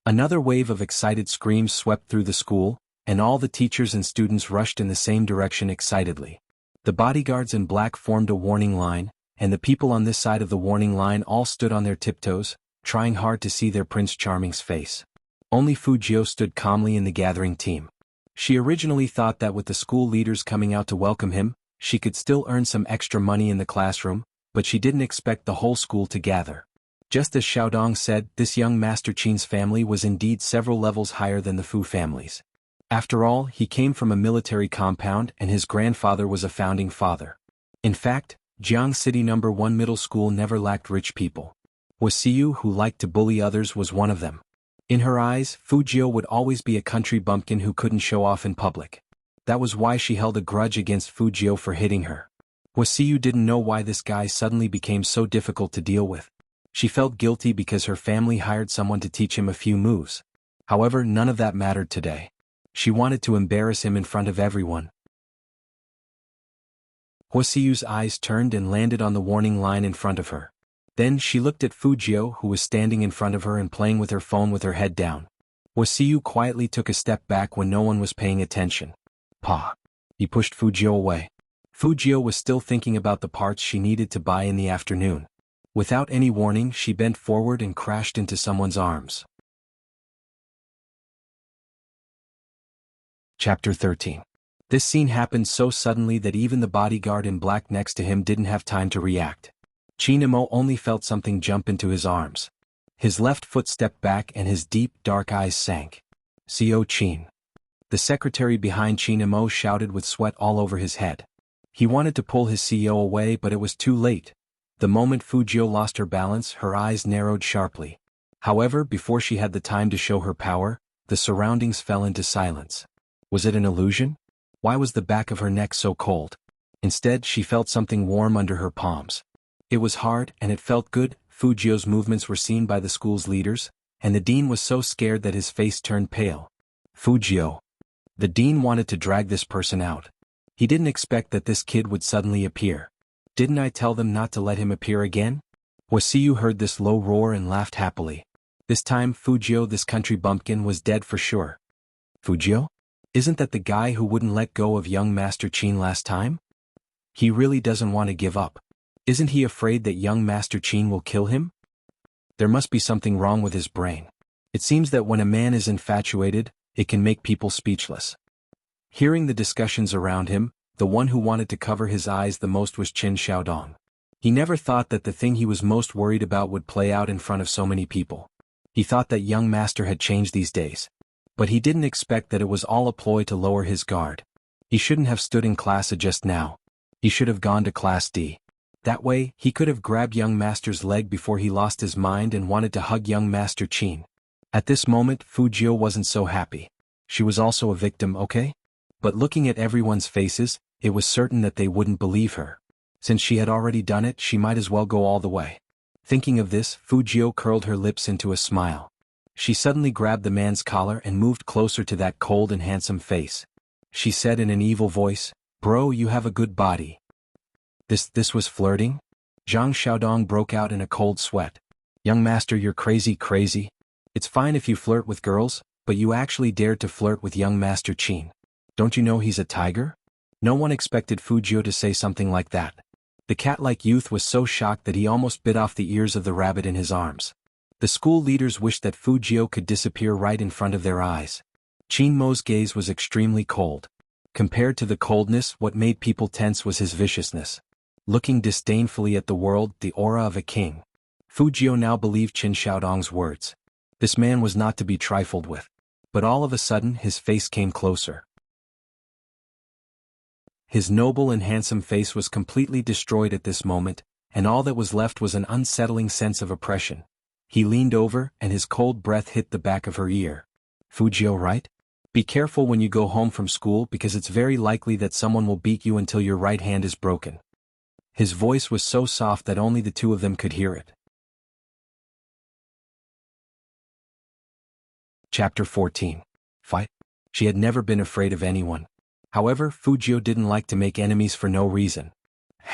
[SPEAKER 1] Another wave of excited screams swept through the school, and all the teachers and students rushed in the same direction excitedly. The bodyguards in black formed a warning line, and the people on this side of the warning line all stood on their tiptoes, trying hard to see their Prince Charming's face. Only Fujio stood calmly in the gathering team. She originally thought that with the school leaders coming out to welcome him, she could still earn some extra money in the classroom, but she didn't expect the whole school to gather. Just as Xiaodong said, this young Master Qin's family was indeed several levels higher than the Fu families. After all, he came from a military compound and his grandfather was a founding father. In fact, Jiang City No. 1 middle school never lacked rich people. Wuxia, who liked to bully others, was one of them. In her eyes, Fujio would always be a country bumpkin who couldn't show off in public. That was why she held a grudge against Fujio for hitting her. Wuxia didn't know why this guy suddenly became so difficult to deal with. She felt guilty because her family hired someone to teach him a few moves. However, none of that mattered today. She wanted to embarrass him in front of everyone. Wuxia's eyes turned and landed on the warning line in front of her. Then she looked at Fujio, who was standing in front of her and playing with her phone with her head down. Wuxia quietly took a step back when no one was paying attention. "Pa." He pushed Fujio away. Fujio was still thinking about the parts she needed to buy in the afternoon. Without any warning, she bent forward and crashed into someone's arms. Chapter 13. This scene happened so suddenly that even the bodyguard in black next to him didn't have time to react. Chinamo only felt something jump into his arms. His left foot stepped back and his deep, dark eyes sank. "Co Chin." The secretary behind Chinamo shouted with sweat all over his head. He wanted to pull his CO away, but it was too late. The moment Fujio lost her balance, her eyes narrowed sharply. However, before she had the time to show her power, the surroundings fell into silence. Was it an illusion? Why was the back of her neck so cold? Instead, she felt something warm under her palms. It was hard, and it felt good. Fujio's movements were seen by the school's leaders, and the dean was so scared that his face turned pale. Fujio. The dean wanted to drag this person out. He didn't expect that this kid would suddenly appear. "Didn't I tell them not to let him appear again?" Wuxiu heard this low roar and laughed happily. This time Fujio, this country bumpkin, was dead for sure. "Fujio? Isn't that the guy who wouldn't let go of young Master Qin last time?" He really doesn't want to give up. Isn't he afraid that young Master Qin will kill him? There must be something wrong with his brain. It seems that when a man is infatuated, it can make people speechless. Hearing the discussions around him, the one who wanted to cover his eyes the most was Qin Xiaodong. He never thought that the thing he was most worried about would play out in front of so many people. He thought that young master had changed these days. But he didn't expect that it was all a ploy to lower his guard. He shouldn't have stood in class A just now. He should have gone to class D. That way, he could have grabbed young master's leg before he lost his mind and wanted to hug young master Qin. At this moment, Fu Jiu wasn't so happy. She was also a victim, okay? But looking at everyone's faces, it was certain that they wouldn't believe her. Since she had already done it, she might as well go all the way. Thinking of this, Fu Jiu curled her lips into a smile. She suddenly grabbed the man's collar and moved closer to that cold and handsome face. She said in an evil voice, "Bro, you have a good body." This was flirting? Zhang Xiaodong broke out in a cold sweat. "Young master, you're crazy. It's fine if you flirt with girls, but you actually dared to flirt with young master Qin. Don't you know he's a tiger?" No one expected Fu Jiu to say something like that. The cat-like youth was so shocked that he almost bit off the ears of the rabbit in his arms. The school leaders wished that Fu Jiu could disappear right in front of their eyes. Qin Mo's gaze was extremely cold. Compared to the coldness, what made people tense was his viciousness. Looking disdainfully at the world, the aura of a king. Fu Jiu now believed Qin Xiaodong's words. This man was not to be trifled with. But all of a sudden, his face came closer. His noble and handsome face was completely destroyed at this moment, and all that was left was an unsettling sense of oppression. He leaned over, and his cold breath hit the back of her ear. "Fu Jiu, right? Be careful when you go home from school because it's very likely that someone will beat you until your right hand is broken." His voice was so soft that only the two of them could hear it. Chapter 14. Fight. She had never been afraid of anyone. However, Fu Jiu didn't like to make enemies for no reason.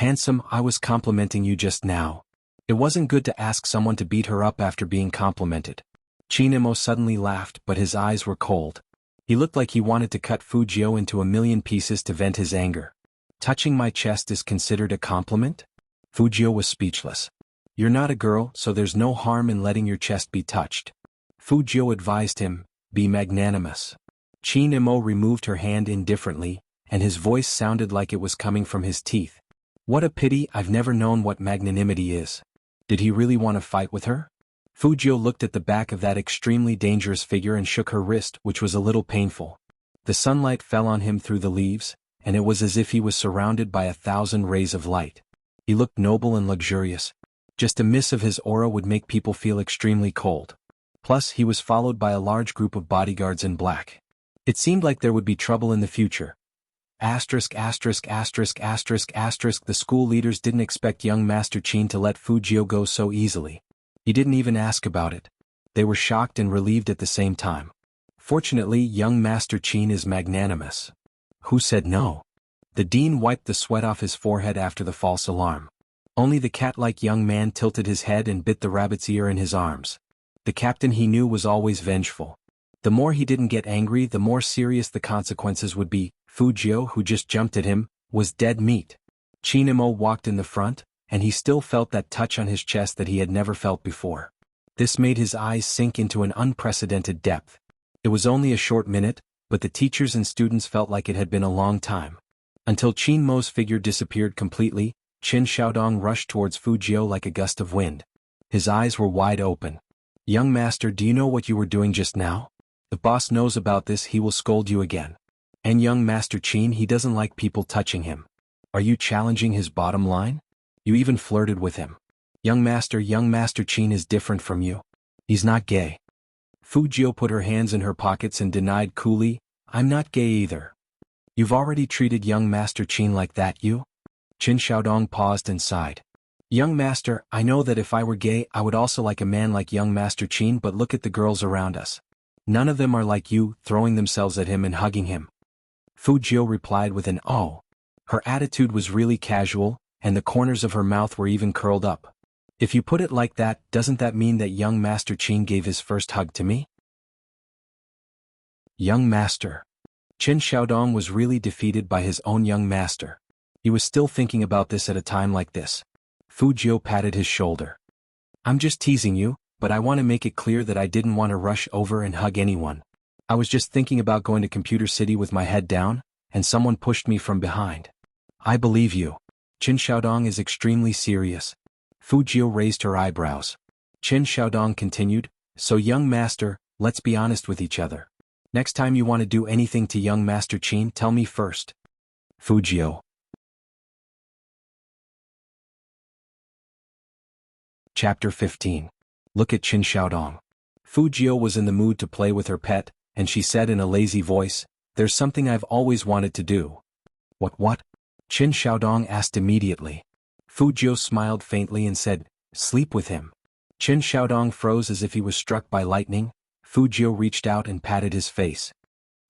[SPEAKER 1] "Handsome, I was complimenting you just now." It wasn't good to ask someone to beat her up after being complimented. Qin Mo suddenly laughed, but his eyes were cold. He looked like he wanted to cut Fu Jiu into a million pieces to vent his anger. "Touching my chest is considered a compliment?" Fu Jiu was speechless. "You're not a girl, so there's no harm in letting your chest be touched." Fu Jiu advised him, "Be magnanimous." Qin Mo removed her hand indifferently, and his voice sounded like it was coming from his teeth. "What a pity, I've never known what magnanimity is." Did he really want to fight with her? Fu Jiu looked at the back of that extremely dangerous figure and shook her wrist, which was a little painful. The sunlight fell on him through the leaves, and it was as if he was surrounded by 1,000 rays of light. He looked noble and luxurious. Just a miss of his aura would make people feel extremely cold. Plus, he was followed by a large group of bodyguards in black. It seemed like there would be trouble in the future. The school leaders didn't expect young Master Qin to let Fu Jiu go so easily. He didn't even ask about it. They were shocked and relieved at the same time. Fortunately, young Master Qin is magnanimous. Who said no? The dean wiped the sweat off his forehead after the false alarm. Only the cat-like young man tilted his head and bit the rabbit's ear in his arms. The captain he knew was always vengeful. The more he didn't get angry, the more serious the consequences would be. Fu Jiu, who just jumped at him, was dead meat. Qin Mo walked in the front, and he still felt that touch on his chest that he had never felt before. This made his eyes sink into an unprecedented depth. It was only a short minute, but the teachers and students felt like it had been a long time. Until Qin Mo's figure disappeared completely, Qin Xiaodong rushed towards Fu Jiu like a gust of wind. His eyes were wide open. "Young master, do you know what you were doing just now? If boss knows about this, he will scold you again. And young Master Qin, he doesn't like people touching him. Are you challenging his bottom line? You even flirted with him. Young Master Qin is different from you. He's not gay." Fu Jiu put her hands in her pockets and denied coolly, "I'm not gay either." "You've already treated young Master Qin like that, you?" Qin Xiaodong paused and sighed. "Young Master, I know that if I were gay, I would also like a man like young Master Qin, but look at the girls around us. None of them are like you, throwing themselves at him and hugging him." Fu Jiu replied with an "oh." Her attitude was really casual, and the corners of her mouth were even curled up. "If you put it like that, doesn't that mean that young Master Qin gave his first hug to me?" Young Master. Qin Xiaodong was really defeated by his own young master. He was still thinking about this at a time like this. Fujio patted his shoulder. I'm just teasing you, but I want to make it clear that I didn't want to rush over and hug anyone. I was just thinking about going to Computer City with my head down, and someone pushed me from behind. I believe you. Qin Xiaodong is extremely serious. Fujio raised her eyebrows. Qin Xiaodong continued, so young master, let's be honest with each other. Next time you want to do anything to young master Qin, tell me first. Fujio. Chapter 15. Look at Qin Xiaodong. Fujio was in the mood to play with her pet, and she said in a lazy voice, there's something I've always wanted to do. What? Qin Xiaodong asked immediately. Fujio smiled faintly and said, sleep with him. Qin Xiaodong froze as if he was struck by lightning. Fujio reached out and patted his face.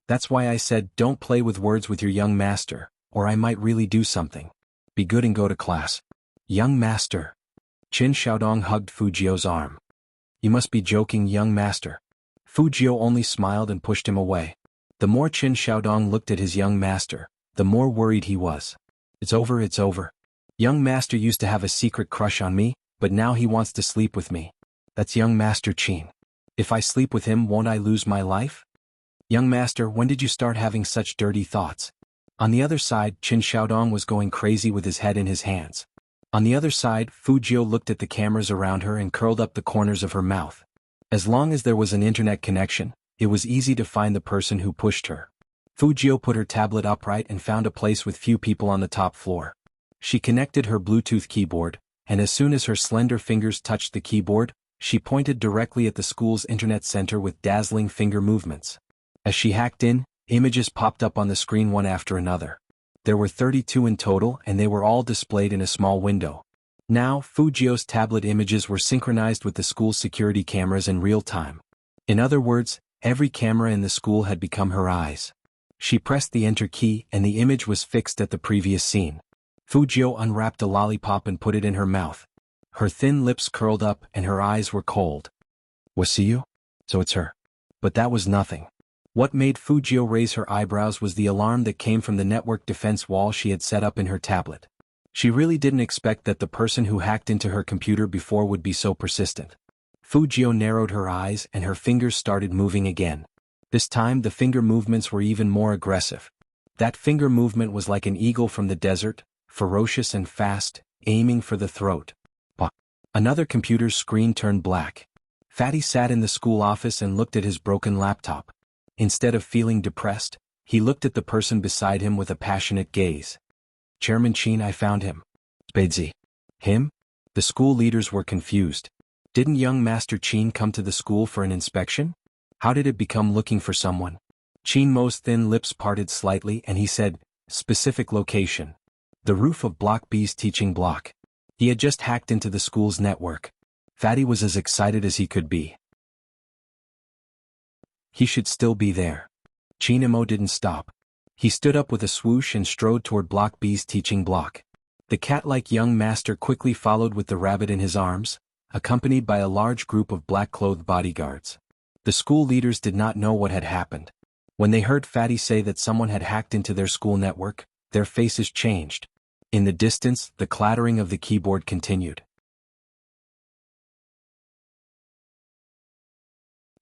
[SPEAKER 1] That's why I said don't play with words with your young master, or I might really do something. Be good and go to class. Young master. Qin Xiaodong hugged Fujio's arm. You must be joking, young master. Fujio only smiled and pushed him away. The more Qin Xiaodong looked at his young master, the more worried he was. It's over. Young master used to have a secret crush on me, but now he wants to sleep with me. That's young master Qin. If I sleep with him, won't I lose my life? Young master, when did you start having such dirty thoughts? On the other side, Qin Xiaodong was going crazy with his head in his hands. On the other side, Fujio looked at the cameras around her and curled up the corners of her mouth. As long as there was an internet connection, it was easy to find the person who pushed her. Fujio put her tablet upright and found a place with few people on the top floor. She connected her Bluetooth keyboard, and as soon as her slender fingers touched the keyboard, she pointed directly at the school's internet center with dazzling finger movements. As she hacked in, images popped up on the screen one after another. There were 32 in total and they were all displayed in a small window. Now, Fujio's tablet images were synchronized with the school's security cameras in real time. In other words, every camera in the school had become her eyes. She pressed the enter key and the image was fixed at the previous scene. Fujio unwrapped a lollipop and put it in her mouth. Her thin lips curled up and her eyes were cold. Wuxia? So it's her. But that was nothing. What made Fujio raise her eyebrows was the alarm that came from the network defense wall she had set up in her tablet. She really didn't expect that the person who hacked into her computer before would be so persistent. Fujio narrowed her eyes and her fingers started moving again. This time the finger movements were even more aggressive. That finger movement was like an eagle from the desert, ferocious and fast, aiming for the throat. Another computer's screen turned black. Fatty sat in the school office and looked at his broken laptop. Instead of feeling depressed, he looked at the person beside him with a passionate gaze. Chairman Qin, I found him. Spadesy. Him? The school leaders were confused. Didn't young Master Qin come to the school for an inspection? How did it become looking for someone? Qin Mo's thin lips parted slightly and he said, specific location. The roof of Block B's teaching block. He had just hacked into the school's network. Fatty was as excited as he could be. He should still be there. Qin Mo didn't stop. He stood up with a swoosh and strode toward Block B's teaching block. The cat-like young master quickly followed with the rabbit in his arms, accompanied by a large group of black-clothed bodyguards. The school leaders did not know what had happened. When they heard Fatty say that someone had hacked into their school network, their faces changed. In the distance, the clattering of the keyboard continued.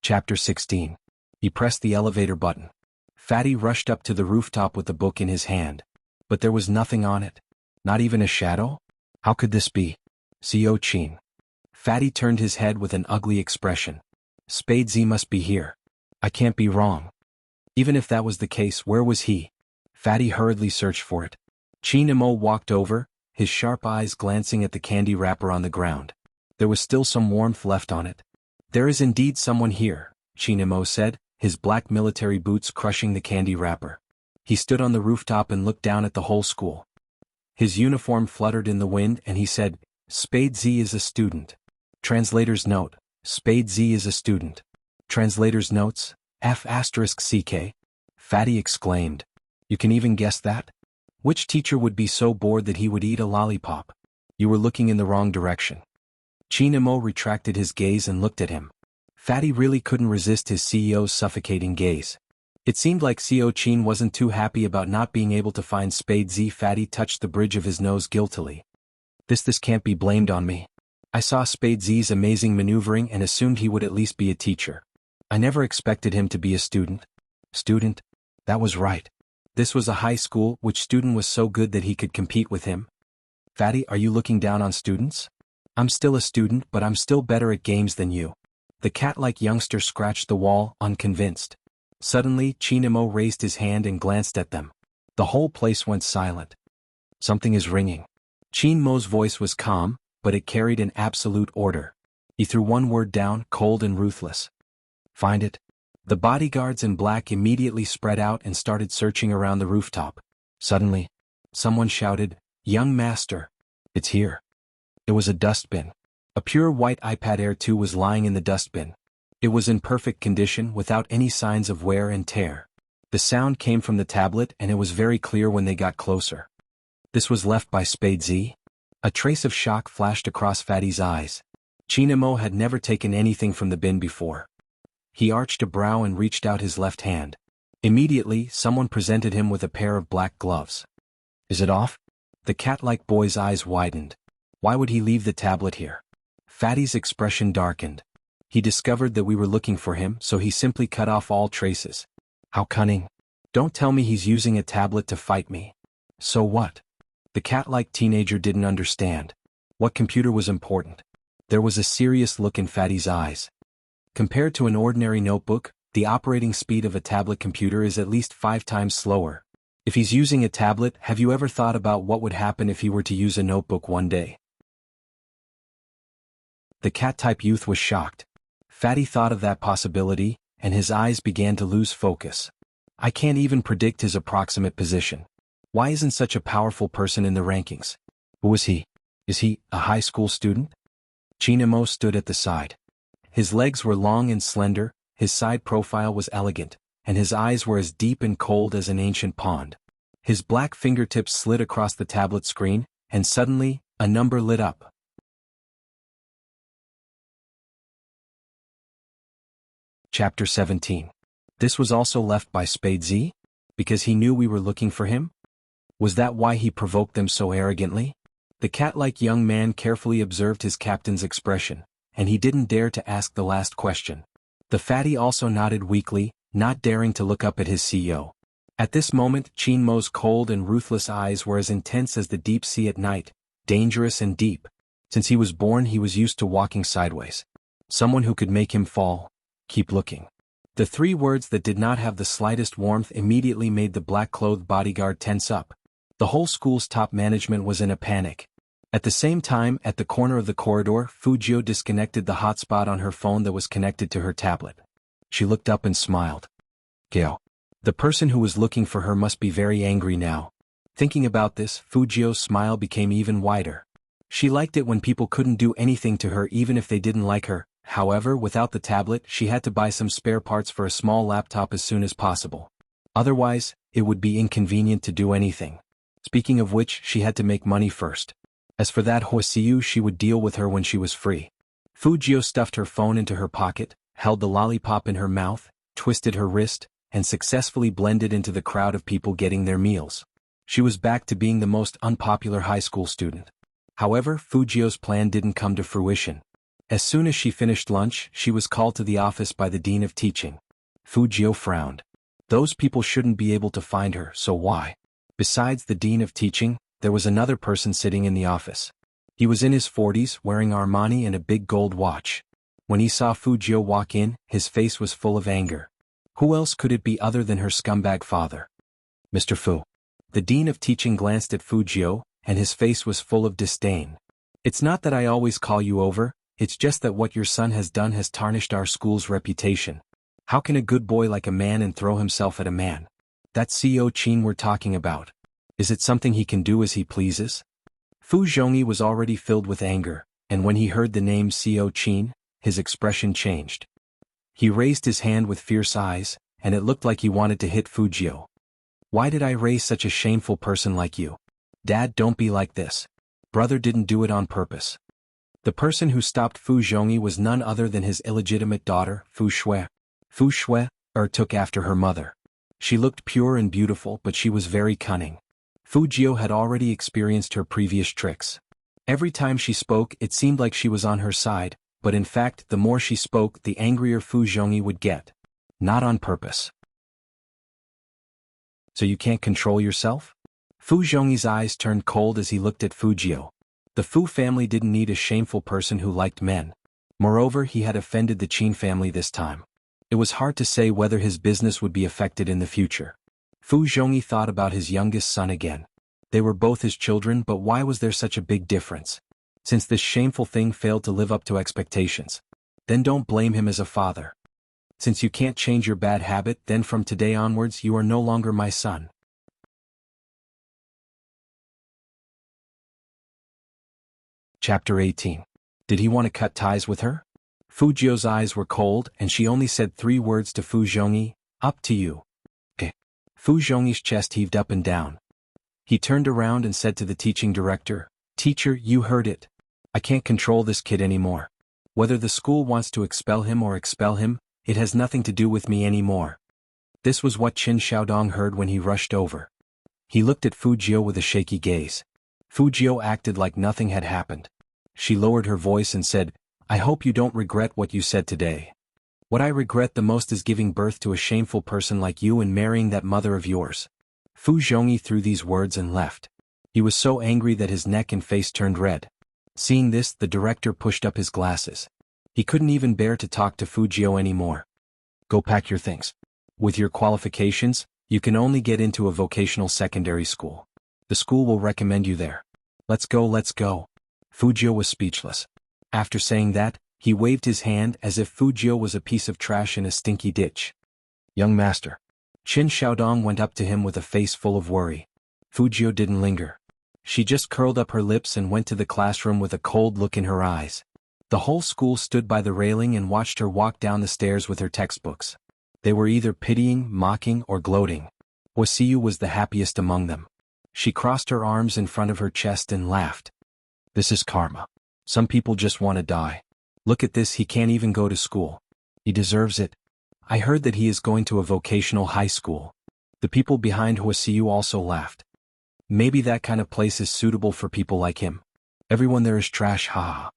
[SPEAKER 1] Chapter 16. He pressed the elevator button. Fatty rushed up to the rooftop with the book in his hand. But there was nothing on it. Not even a shadow? How could this be? CO Qin. Fatty turned his head with an ugly expression. Spadesy must be here. I can't be wrong. Even if that was the case, where was he? Fatty hurriedly searched for it. Qin Mo walked over, his sharp eyes glancing at the candy wrapper on the ground. There was still some warmth left on it. There is indeed someone here, Qin Mo said, his black military boots crushing the candy wrapper. He stood on the rooftop and looked down at the whole school. His uniform fluttered in the wind and he said, Spadesy is a student. Translator's note, Spadesy is a student. Translator's notes, F***CK. Fatty exclaimed. You can even guess that? Which teacher would be so bored that he would eat a lollipop? You were looking in the wrong direction. Qin Mo retracted his gaze and looked at him. Fatty really couldn't resist his CEO's suffocating gaze. It seemed like Co Chin wasn't too happy about not being able to find Spade Z. Fatty touched the bridge of his nose guiltily. This can't be blamed on me. I saw Spade Z's amazing maneuvering and assumed he would at least be a teacher. I never expected him to be a student. Student? That was right. This was a high school, which student was so good that he could compete with him? Fatty, are you looking down on students? I'm still a student, but I'm still better at games than you. The cat-like youngster scratched the wall, unconvinced. Suddenly, Chinamo raised his hand and glanced at them. The whole place went silent. Something is ringing. Chinmo's voice was calm, but it carried an absolute order. He threw one word down, cold and ruthless. Find it. The bodyguards in black immediately spread out and started searching around the rooftop. Suddenly, someone shouted, "Young master! It's here." It was a dustbin. A pure white iPad Air 2 was lying in the dustbin. It was in perfect condition without any signs of wear and tear. The sound came from the tablet and it was very clear when they got closer. This was left by Spade Z? A trace of shock flashed across Fatty's eyes. Chinamo had never taken anything from the bin before. He arched a brow and reached out his left hand. Immediately, someone presented him with a pair of black gloves. Is it off? The cat-like boy's eyes widened. Why would he leave the tablet here? Fatty's expression darkened. He discovered that we were looking for him, so he simply cut off all traces. How cunning. Don't tell me he's using a tablet to fight me. So what? The cat-like teenager didn't understand. What computer was important? There was a serious look in Fatty's eyes. Compared to an ordinary notebook, the operating speed of a tablet computer is at least 5 times slower. If he's using a tablet, have you ever thought about what would happen if he were to use a notebook one day? The cat-type youth was shocked. Fatty thought of that possibility, and his eyes began to lose focus. I can't even predict his approximate position. Why isn't such a powerful person in the rankings? Who is he? Is he a high school student? Chinamo stood at the side. His legs were long and slender, his side profile was elegant, and his eyes were as deep and cold as an ancient pond. His black fingertips slid across the tablet screen, and suddenly, a number lit up. Chapter 17. This was also left by Spade Z? Because he knew we were looking for him? Was that why he provoked them so arrogantly? The cat-like young man carefully observed his captain's expression, and he didn't dare to ask the last question. The fatty also nodded weakly, not daring to look up at his CEO. At this moment, Chinmo's cold and ruthless eyes were as intense as the deep sea at night, dangerous and deep. Since he was born, he was used to walking sideways. Someone who could make him fall. Keep looking. The 3 words that did not have the slightest warmth immediately made the black-clothed bodyguard tense up. The whole school's top management was in a panic. At the same time, at the corner of the corridor, Fujio disconnected the hotspot on her phone that was connected to her tablet. She looked up and smiled. Gyo. The person who was looking for her must be very angry now. Thinking about this, Fujio's smile became even wider. She liked it when people couldn't do anything to her even if they didn't like her. However, without the tablet, she had to buy some spare parts for a small laptop as soon as possible. Otherwise, it would be inconvenient to do anything. Speaking of which, she had to make money first. As for that Hoisiu, she would deal with her when she was free. Fujio stuffed her phone into her pocket, held the lollipop in her mouth, twisted her wrist, and successfully blended into the crowd of people getting their meals. She was back to being the most unpopular high school student. However, Fujio's plan didn't come to fruition. As soon as she finished lunch, she was called to the office by the dean of teaching. Fujio frowned. Those people shouldn't be able to find her, so why? Besides the dean of teaching, there was another person sitting in the office. He was in his 40s, wearing Armani and a big gold watch. When he saw Fujio walk in, his face was full of anger. Who else could it be other than her scumbag father? Mr. Fu. The dean of teaching glanced at Fujio, and his face was full of disdain. It's not that I always call you over. It's just that what your son has done has tarnished our school's reputation. How can a good boy like a man and throw himself at a man? That's Co Chin we're talking about. Is it something he can do as he pleases? Fu Zhongyi was already filled with anger, and when he heard the name Co Chin, his expression changed. He raised his hand with fierce eyes, and it looked like he wanted to hit Fujio. Why did I raise such a shameful person like you? Dad, don't be like this. Brother didn't do it on purpose. The person who stopped Fu Zhongyi was none other than his illegitimate daughter, Fu Shui. Fu Shui took after her mother. She looked pure and beautiful, but she was very cunning. Fu Jiu had already experienced her previous tricks. Every time she spoke, it seemed like she was on her side, but in fact, the more she spoke, the angrier Fu Zhongyi would get. Not on purpose. So you can't control yourself? Fu Zhongyi's eyes turned cold as he looked at Fu Jiu. The Fu family didn't need a shameful person who liked men. Moreover, he had offended the Qin family this time. It was hard to say whether his business would be affected in the future. Fu Zhongyi thought about his youngest son again. They were both his children, but why was there such a big difference? Since this shameful thing failed to live up to expectations, then don't blame him as a father. Since you can't change your bad habit, then from today onwards you are no longer my son. Chapter 18. Did he want to cut ties with her? Fu Jiu's eyes were cold, and she only said 3 words to Fu Zhongyi, "Up to you." Okay. Fu Zhongyi's chest heaved up and down. He turned around and said to the teaching director, "Teacher, you heard it. I can't control this kid anymore. Whether the school wants to expel him or expel him, it has nothing to do with me anymore." This was what Qin Xiaodong heard when he rushed over. He looked at Fu Jiu with a shaky gaze. Fu Jiu acted like nothing had happened. She lowered her voice and said, "I hope you don't regret what you said today. What I regret the most is giving birth to a shameful person like you and marrying that mother of yours." Fu Zhongyi threw these words and left. He was so angry that his neck and face turned red. Seeing this, the director pushed up his glasses. He couldn't even bear to talk to Fu Jiu anymore. "Go pack your things. With your qualifications, you can only get into a vocational secondary school. The school will recommend you there. Let's go, let's go." Fu Jiu was speechless. After saying that, he waved his hand as if Fu Jiu was a piece of trash in a stinky ditch. "Young master." Qin Xiaodong went up to him with a face full of worry. Fu Jiu didn't linger. She just curled up her lips and went to the classroom with a cold look in her eyes. The whole school stood by the railing and watched her walk down the stairs with her textbooks. They were either pitying, mocking, or gloating. Wuxia was the happiest among them. She crossed her arms in front of her chest and laughed. "This is karma. Some people just want to die. Look at this, he can't even go to school. He deserves it. I heard that he is going to a vocational high school." The people behind Wuxia also laughed. "Maybe that kind of place is suitable for people like him. Everyone there is trash, ha."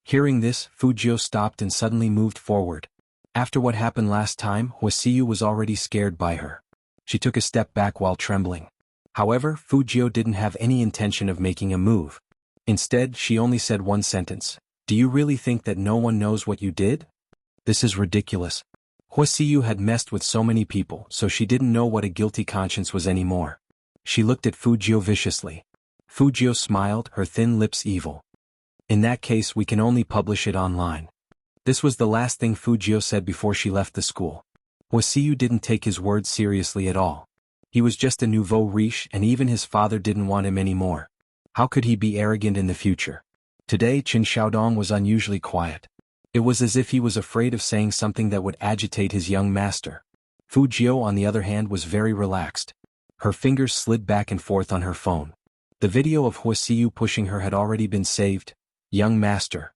[SPEAKER 1] Hearing this, Fu Jiu stopped and suddenly moved forward. After what happened last time, Wuxia was already scared by her. She took a step back while trembling. However, Fu Jiu didn't have any intention of making a move. Instead, she only said one sentence. "Do you really think that no one knows what you did? This is ridiculous." Wuxia had messed with so many people, so she didn't know what a guilty conscience was anymore. She looked at Fu Jiu viciously. Fu Jiu smiled, her thin lips evil. "In that case, we can only publish it online." This was the last thing Fu Jiu said before she left the school. Wuxia didn't take his words seriously at all. He was just a nouveau riche, and even his father didn't want him anymore. How could he be arrogant in the future? Today Qin Xiaodong was unusually quiet. It was as if he was afraid of saying something that would agitate his young master. Fu Jiu, on the other hand, was very relaxed. Her fingers slid back and forth on her phone. The video of Wuxia pushing her had already been saved. "Young master."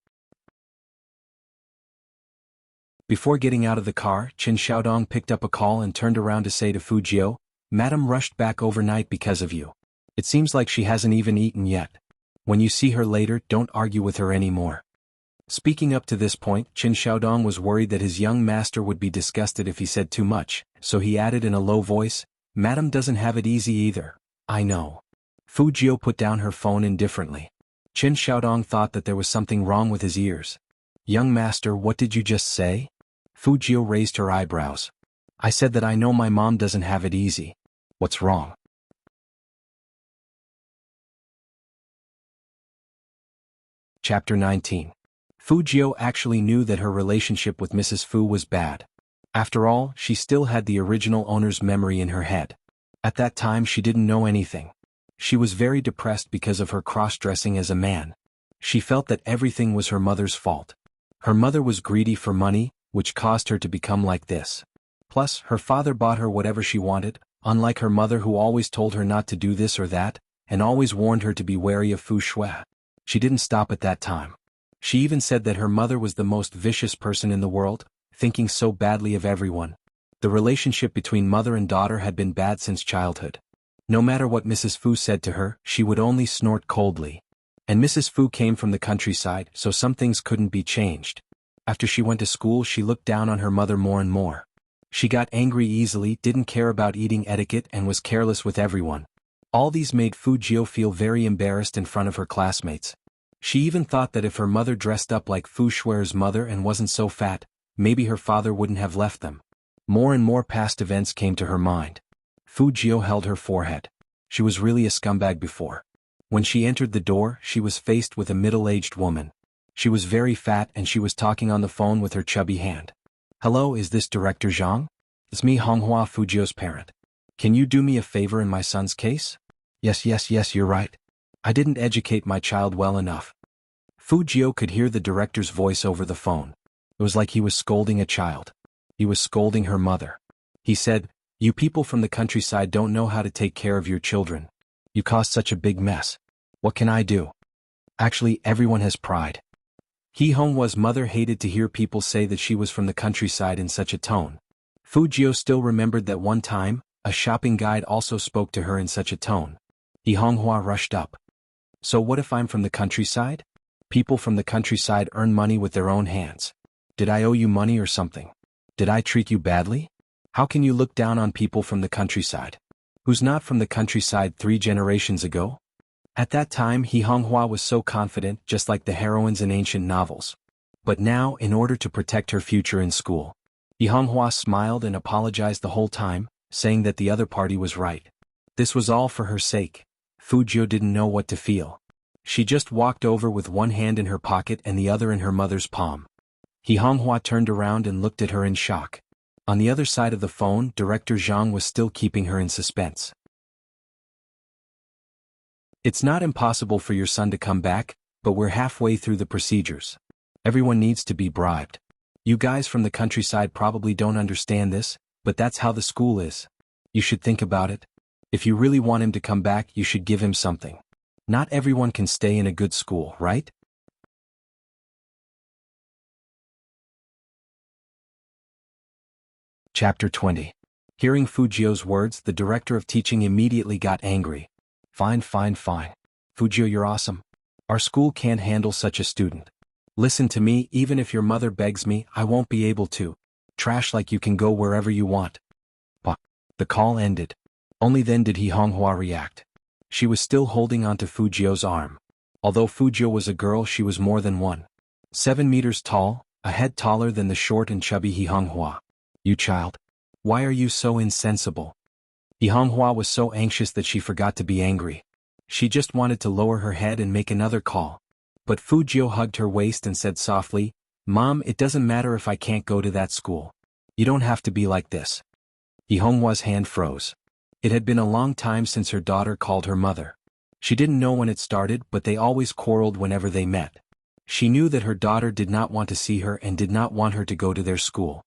[SPEAKER 1] Before getting out of the car, Qin Xiaodong picked up a call and turned around to say to Fu Jiu, "Madam rushed back overnight because of you. It seems like she hasn't even eaten yet. When you see her later, don't argue with her anymore." Speaking up to this point, Qin Xiaodong was worried that his young master would be disgusted if he said too much, so he added in a low voice, "Madam doesn't have it easy either. I know." Fu Jiu put down her phone indifferently. Qin Xiaodong thought that there was something wrong with his ears. "Young master, what did you just say?" Fu Jiu raised her eyebrows. "I said that I know my mom doesn't have it easy. What's wrong?" Chapter 19. Fu Jiu actually knew that her relationship with Mrs. Fu was bad. After all, she still had the original owner's memory in her head. At that time she didn't know anything. She was very depressed because of her cross-dressing as a man. She felt that everything was her mother's fault. Her mother was greedy for money, which caused her to become like this. Plus, her father bought her whatever she wanted, unlike her mother who always told her not to do this or that, and always warned her to be wary of Fu Shui. She didn't stop at that time. She even said that her mother was the most vicious person in the world, thinking so badly of everyone. The relationship between mother and daughter had been bad since childhood. No matter what Mrs. Fu said to her, she would only snort coldly. And Mrs. Fu came from the countryside, so some things couldn't be changed. After she went to school, she looked down on her mother more and more. She got angry easily, didn't care about eating etiquette, and was careless with everyone. All these made Fu Jiu feel very embarrassed in front of her classmates. She even thought that if her mother dressed up like Fu Shuer's mother and wasn't so fat, maybe her father wouldn't have left them. More and more past events came to her mind. Fu Jiu held her forehead. She was really a scumbag before. When she entered the door, she was faced with a middle-aged woman. She was very fat and she was talking on the phone with her chubby hand. "Hello, is this Director Zhang? It's me, Honghua, Fu Jiu's parent. Can you do me a favor in my son's case?" Yes, you're right. I didn't educate my child well enough." Fu Jiu could hear the director's voice over the phone. It was like he was scolding a child. He was scolding her mother. He said, "You people from the countryside don't know how to take care of your children. You caused such a big mess. What can I do? Actually, everyone has pride." He Honghua's mother hated to hear people say that she was from the countryside in such a tone. Fu Jiu still remembered that one time, a shopping guide also spoke to her in such a tone. He Honghua rushed up. "So what if I'm from the countryside? People from the countryside earn money with their own hands. Did I owe you money or something? Did I treat you badly? How can you look down on people from the countryside? Who's not from the countryside 3 generations ago?" At that time, He Honghua was so confident, just like the heroines in ancient novels. But now, in order to protect her future in school, He Honghua smiled and apologized the whole time, saying that the other party was right. This was all for her sake. Fu Jiu didn't know what to feel. She just walked over with one hand in her pocket and the other in her mother's palm. He Honghua turned around and looked at her in shock. On the other side of the phone, Director Zhang was still keeping her in suspense. "It's not impossible for your son to come back, but we're halfway through the procedures. Everyone needs to be bribed. You guys from the countryside probably don't understand this, but that's how the school is. You should think about it. If you really want him to come back, you should give him something. Not everyone can stay in a good school, right?" Chapter 20. Hearing Fu Jiu's words, the director of teaching immediately got angry. Fine. Fu Jiu, you're awesome. Our school can't handle such a student. Listen to me, even if your mother begs me, I won't be able to. Trash like you can go wherever you want. But the call ended. Only then did He Honghua react. She was still holding onto Fu Jiu's arm. Although Fu Jiu was a girl, she was more than 1.7 meters tall, a head taller than the short and chubby He Honghua. "You child. Why are you so insensible?" He Honghua was so anxious that she forgot to be angry. She just wanted to lower her head and make another call. But Fu Jiu hugged her waist and said softly, "Mom, it doesn't matter if I can't go to that school. You don't have to be like this." He Honghua's hand froze. It had been a long time since her daughter called her mother. She didn't know when it started, but they always quarreled whenever they met. She knew that her daughter did not want to see her and did not want her to go to their school.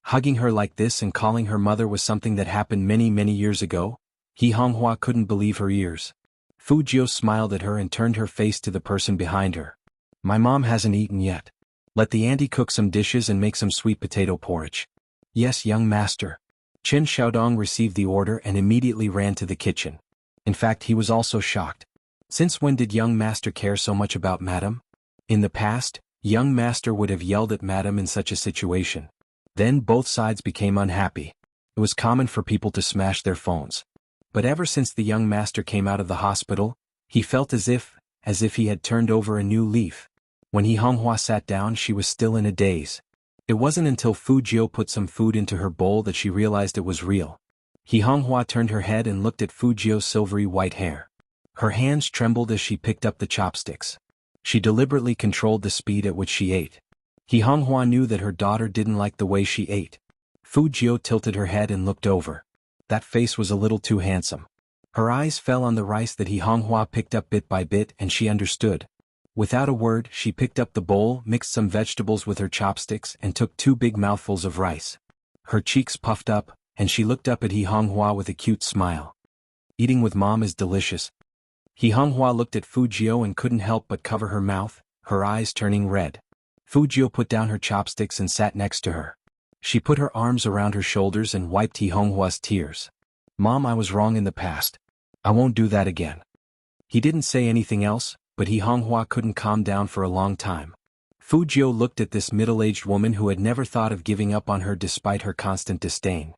[SPEAKER 1] Hugging her like this and calling her mother was something that happened many years ago. He Honghua couldn't believe her ears. Fu Jiu smiled at her and turned her face to the person behind her. "My mom hasn't eaten yet. Let the auntie cook some dishes and make some sweet potato porridge." "Yes, young master." Chen Xiaodong received the order and immediately ran to the kitchen. In fact, he was also shocked. Since when did young master care so much about madam? In the past, young master would have yelled at madam in such a situation. Then both sides became unhappy. It was common for people to smash their phones. But ever since the young master came out of the hospital, he felt as if he had turned over a new leaf. When He Honghua sat down, she was still in a daze. It wasn't until Fu Jiu put some food into her bowl that she realized it was real. He Honghua turned her head and looked at Fu Jiu's silvery white hair. Her hands trembled as she picked up the chopsticks. She deliberately controlled the speed at which she ate. He Honghua knew that her daughter didn't like the way she ate. Fu Jiu tilted her head and looked over. That face was a little too handsome. Her eyes fell on the rice that He Honghua picked up bit by bit, and she understood. Without a word, she picked up the bowl, mixed some vegetables with her chopsticks, and took 2 big mouthfuls of rice. Her cheeks puffed up, and she looked up at He Honghua with a cute smile. "Eating with mom is delicious." He Honghua looked at Fu Jiu and couldn't help but cover her mouth, her eyes turning red. Fu Jiu put down her chopsticks and sat next to her. She put her arms around her shoulders and wiped He Honghua's tears. Mom, I was wrong in the past. I won't do that again. He didn't say anything else, but He Honghua couldn't calm down for a long time. Fu Jiu looked at this middle-aged woman who had never thought of giving up on her despite her constant disdain.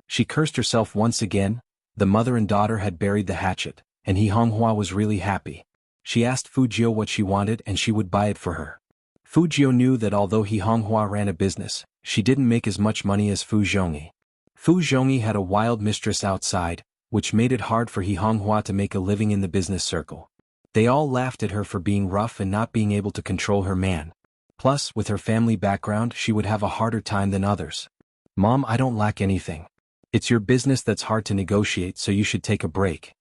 [SPEAKER 1] She cursed herself once again. The mother and daughter had buried the hatchet, and He Honghua was really happy. She asked Fu Jiu what she wanted and she would buy it for her. Fu Jiu knew that although He Honghua ran a business, she didn't make as much money as Fu Zhongyi. Fu Zhongyi had a wild mistress outside, which made it hard for He Honghua to make a living in the business circle. They all laughed at her for being rough and not being able to control her man. Plus, with her family background, she would have a harder time than others. Mom, I don't lack anything. It's your business that's hard to negotiate, so you should take a break.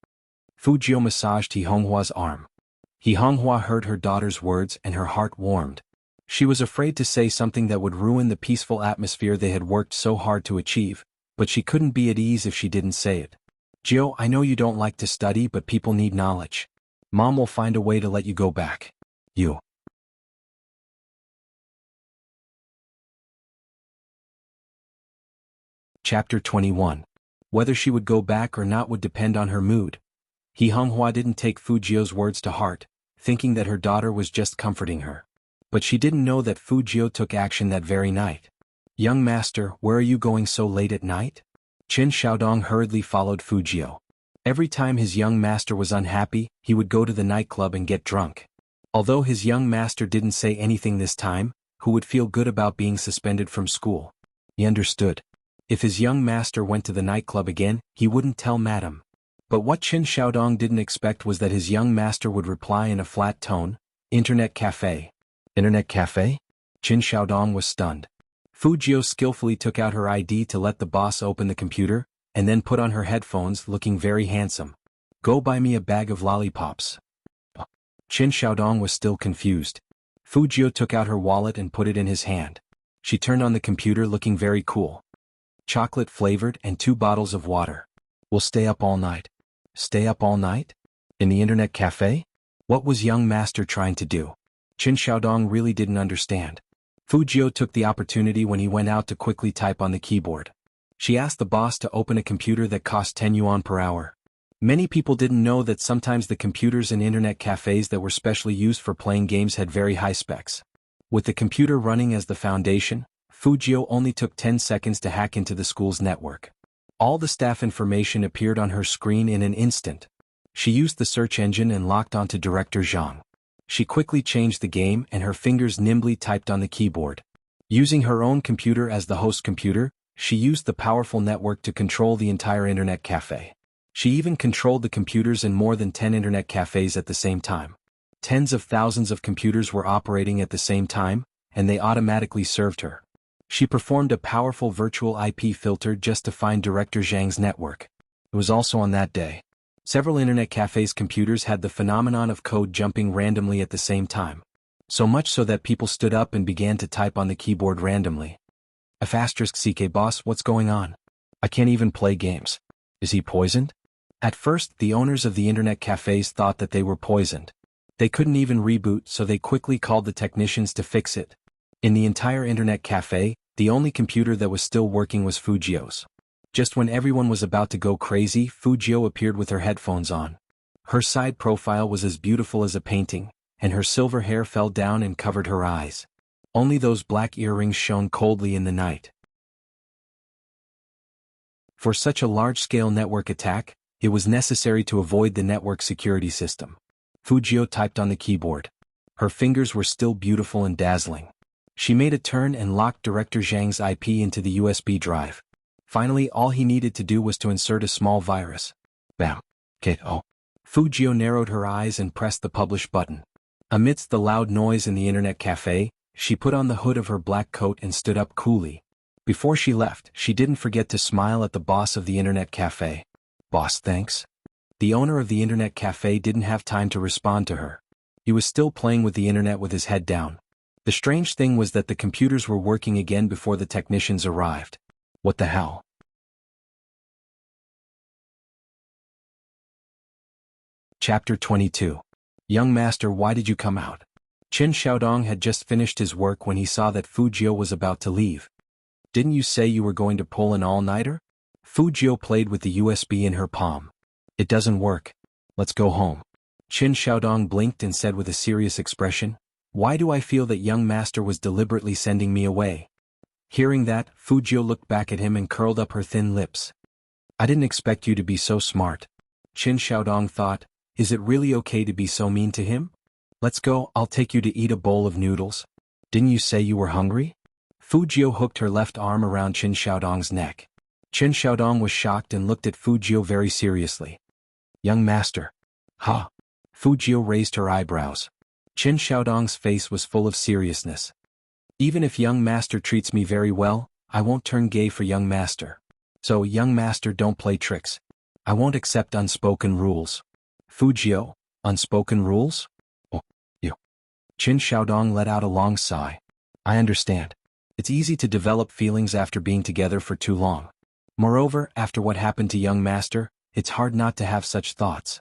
[SPEAKER 1] Fu Jiu massaged He Honghua's arm. He Honghua heard her daughter's words and her heart warmed. She was afraid to say something that would ruin the peaceful atmosphere they had worked so hard to achieve, but she couldn't be at ease if she didn't say it. Jiu, I know you don't like to study, but people need knowledge. Mom will find a way to let you go back. You. Chapter 21. Whether she would go back or not would depend on her mood. He Honghua didn't take Fu Jiu's words to heart, thinking that her daughter was just comforting her. But she didn't know that Fu Jiu took action that very night. Young master, where are you going so late at night? Qin Xiaodong hurriedly followed Fu Jiu. Every time his young master was unhappy, he would go to the nightclub and get drunk. Although his young master didn't say anything this time, who would feel good about being suspended from school? He understood. If his young master went to the nightclub again, he wouldn't tell madam. But what Qin Xiaodong didn't expect was that his young master would reply in a flat tone, "Internet cafe." Internet cafe? Qin Xiaodong was stunned. Fu Jiu skillfully took out her ID to let the boss open the computer, and then put on her headphones, looking very handsome. Go buy me a bag of lollipops. Qin Xiaodong was still confused. Fu Jiu took out her wallet and put it in his hand. She turned on the computer looking very cool. Chocolate flavored and 2 bottles of water. We'll stay up all night. Stay up all night? In the internet cafe? What was young master trying to do? Qin Xiaodong really didn't understand. Fu Jiu took the opportunity when he went out to quickly type on the keyboard. She asked the boss to open a computer that cost 10 yuan per hour. Many people didn't know that sometimes the computers in internet cafes that were specially used for playing games had very high specs. With the computer running as the foundation, Fu Jiu only took 10 seconds to hack into the school's network. All the staff information appeared on her screen in an instant. She used the search engine and locked onto Director Zhang. She quickly changed the game and her fingers nimbly typed on the keyboard. Using her own computer as the host computer, she used the powerful network to control the entire internet cafe. She even controlled the computers in more than 10 internet cafes at the same time. Tens of thousands of computers were operating at the same time, and they automatically served her. She performed a powerful virtual IP filter just to find Director Zhang's network. It was also on that day. Several internet cafes' computers had the phenomenon of code jumping randomly at the same time. So much so that people stood up and began to type on the keyboard randomly. *CK boss, what's going on? I can't even play games. Is he poisoned? At first, the owners of the internet cafes thought that they were poisoned. They couldn't even reboot, so they quickly called the technicians to fix it. In the entire internet cafe, the only computer that was still working was Fu Jiu's. Just when everyone was about to go crazy, Fu Jiu appeared with her headphones on. Her side profile was as beautiful as a painting, and her silver hair fell down and covered her eyes. Only those black earrings shone coldly in the night. For such a large-scale network attack, it was necessary to avoid the network security system. Fu Jiu typed on the keyboard. Her fingers were still beautiful and dazzling. She made a turn and locked Director Zhang's IP into the USB drive. Finally, all he needed to do was to insert a small virus. Bam. KO. Fu Jiu narrowed her eyes and pressed the publish button. Amidst the loud noise in the internet cafe, she put on the hood of her black coat and stood up coolly. Before she left, she didn't forget to smile at the boss of the internet cafe. Boss, thanks. The owner of the internet cafe didn't have time to respond to her. He was still playing with the internet with his head down. The strange thing was that the computers were working again before the technicians arrived. What the hell? Chapter 22. Young master, why did you come out? Qin Xiaodong had just finished his work when he saw that Fu Jiu was about to leave. Didn't you say you were going to pull an all-nighter? Fu Jiu played with the USB in her palm. It doesn't work. Let's go home. Qin Xiaodong blinked and said with a serious expression, "Why do I feel that young master was deliberately sending me away?" Hearing that, Fu Jiu looked back at him and curled up her thin lips. "I didn't expect you to be so smart." Qin Xiaodong thought, is it really okay to be so mean to him? Let's go, I'll take you to eat a bowl of noodles. Didn't you say you were hungry? Fu Jiu hooked her left arm around Qin Xiaodong's neck. Qin Xiaodong was shocked and looked at Fu Jiu very seriously. Young master. Ha! Fu Jiu raised her eyebrows. Qin Xiaodong's face was full of seriousness. Even if young master treats me very well, I won't turn gay for young master. So, young master, don't play tricks. I won't accept unspoken rules. Fu Jiu, unspoken rules? Oh, you. Qin Xiaodong let out a long sigh. I understand. It's easy to develop feelings after being together for too long. Moreover, after what happened to young master, it's hard not to have such thoughts.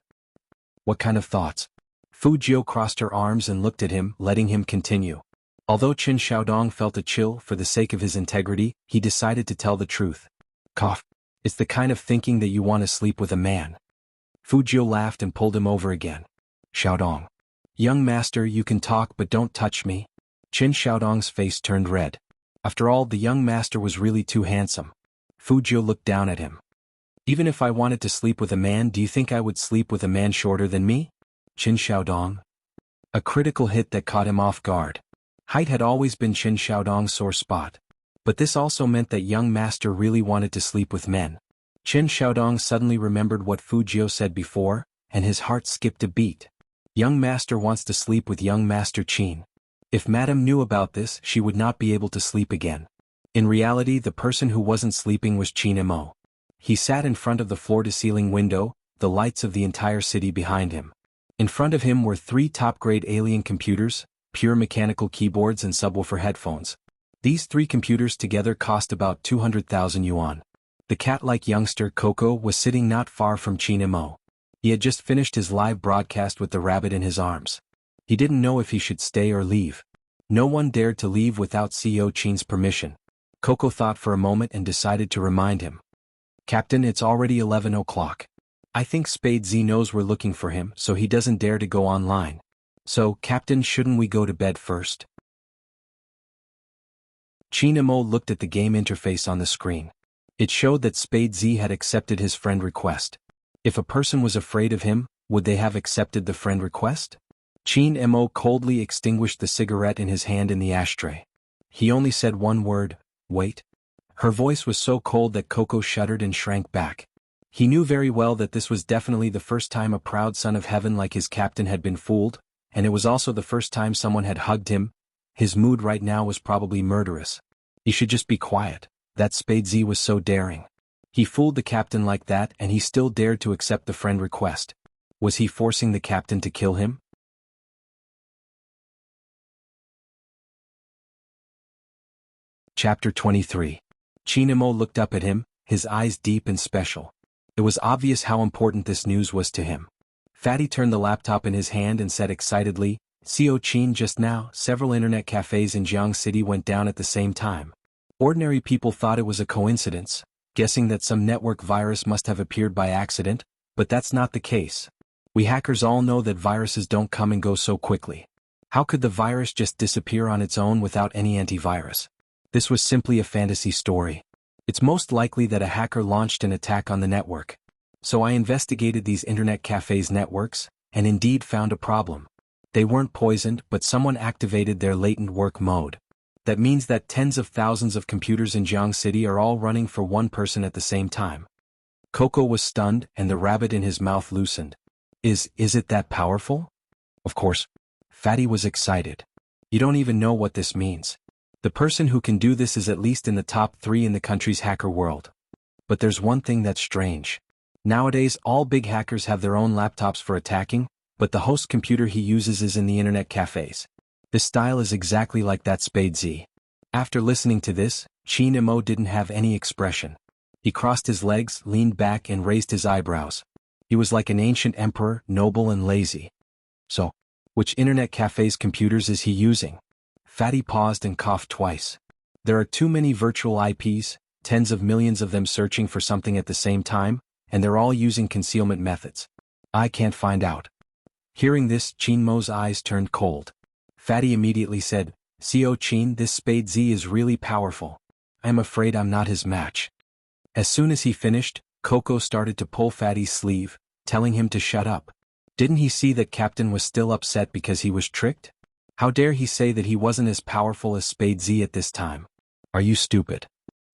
[SPEAKER 1] What kind of thoughts? Fu Jiu crossed her arms and looked at him, letting him continue. Although Qin Xiaodong felt a chill for the sake of his integrity, he decided to tell the truth. Cough. It's the kind of thinking that you want to sleep with a man. Fu Jiu laughed and pulled him over again. Xiaodong. Young master, you can talk but don't touch me. Qin Xiaodong's face turned red. After all, the young master was really too handsome. Fu Jiu looked down at him. Even if I wanted to sleep with a man, do you think I would sleep with a man shorter than me? Qin Xiaodong. A critical hit that caught him off guard. Height had always been Qin Xiaodong's sore spot. But this also meant that young master really wanted to sleep with men. Qin Xiaodong suddenly remembered what Fu Jiu said before, and his heart skipped a beat. Young master wants to sleep with young master Qin. If madam knew about this, she would not be able to sleep again. In reality, the person who wasn't sleeping was Qin Mo. He sat in front of the floor-to-ceiling window, the lights of the entire city behind him. In front of him were 3 top-grade alien computers, pure mechanical keyboards and subwoofer headphones. These 3 computers together cost about 200,000 yuan. The cat-like youngster Coco was sitting not far from Qin Mo. He had just finished his live broadcast with the rabbit in his arms. He didn't know if he should stay or leave. No one dared to leave without CEO Qin's permission. Coco thought for a moment and decided to remind him. Captain, it's already 11 o'clock. I think Spade Z knows we're looking for him, so he doesn't dare to go online. So, Captain, shouldn't we go to bed first? Qin Mo looked at the game interface on the screen. It showed that Spade Z had accepted his friend request. If a person was afraid of him, would they have accepted the friend request? Qin Mo coldly extinguished the cigarette in his hand in the ashtray. He only said one word, wait. Her voice was so cold that Coco shuddered and shrank back. He knew very well that this was definitely the first time a proud son of heaven like his captain had been fooled, and it was also the first time someone had hugged him. His mood right now was probably murderous. He should just be quiet. That Spade Z was so daring. He fooled the captain like that and he still dared to accept the friend request. Was he forcing the captain to kill him? Chapter 23. Qin Mo looked up at him, his eyes deep and special. It was obvious how important this news was to him. Fatty turned the laptop in his hand and said excitedly, "CO Qin, just now, several internet cafes in Jiang City went down at the same time. Ordinary people thought it was a coincidence, guessing that some network virus must have appeared by accident, but that's not the case. We hackers all know that viruses don't come and go so quickly. How could the virus just disappear on its own without any antivirus? This was simply a fantasy story. It's most likely that a hacker launched an attack on the network. So I investigated these internet cafes' networks, and indeed found a problem. They weren't poisoned, but someone activated their latent work mode. That means that tens of thousands of computers in Jiang City are all running for one person at the same time." Coco was stunned and the rabbit in his mouth loosened. Is it that powerful? Of course. Fatty was excited. You don't even know what this means. The person who can do this is at least in the top 3 in the country's hacker world. But there's one thing that's strange. Nowadays all big hackers have their own laptops for attacking, but the host computer he uses is in the internet cafes. This style is exactly like that Spade Z. After listening to this, Qin Mo didn't have any expression. He crossed his legs, leaned back and raised his eyebrows. He was like an ancient emperor, noble and lazy. So, Which internet cafe's computers is he using? Fatty paused and coughed twice. There are too many virtual IPs, tens of millions of them searching for something at the same time, and they're all using concealment methods. I can't find out. Hearing this, Qin Mo's eyes turned cold. Fatty immediately said, "Co Qin, this Spade Z is really powerful. I'm afraid I'm not his match." As soon as he finished, Coco started to pull Fatty's sleeve, telling him to shut up. Didn't he see that Captain was still upset because he was tricked? How dare he say that he wasn't as powerful as Spade Z at this time? Are you stupid?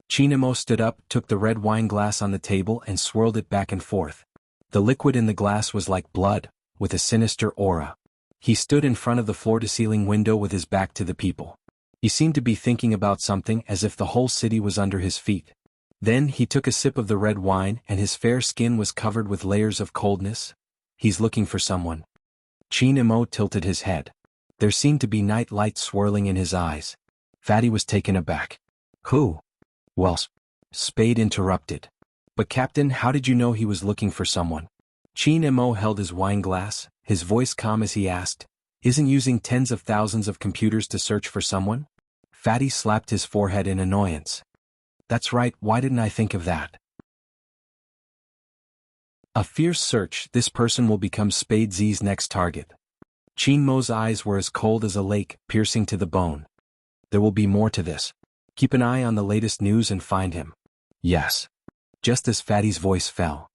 [SPEAKER 1] Qin Mo stood up, took the red wine glass on the table and swirled it back and forth. The liquid in the glass was like blood, with a sinister aura. He stood in front of the floor-to-ceiling window with his back to the people. He seemed to be thinking about something as if the whole city was under his feet. Then he took a sip of the red wine and his fair skin was covered with layers of coldness. He's looking for someone. Qin Mo tilted his head. There seemed to be night lights swirling in his eyes. Fatty was taken aback. Who? Well, Spade interrupted. But Captain, how did you know he was looking for someone? Qin Mo held his wine glass, his voice calm as he asked, "Isn't using tens of thousands of computers to search for someone?" Fatty slapped his forehead in annoyance. That's right, why didn't I think of that? A fierce search, this person will become Spade Z's next target. Qin Mo's eyes were as cold as a lake, piercing to the bone. There will be more to this. Keep an eye on the latest news and find him. Yes. Just as Fatty's voice fell.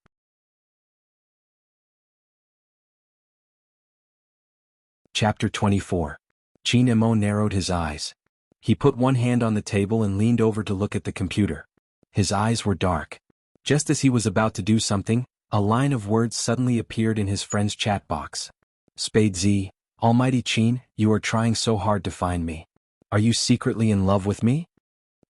[SPEAKER 1] Chapter 24. Qin Mo narrowed his eyes. He put one hand on the table and leaned over to look at the computer. His eyes were dark. Just as he was about to do something, a line of words suddenly appeared in his friend's chat box. Spade Z, Almighty Qin, you are trying so hard to find me. Are you secretly in love with me?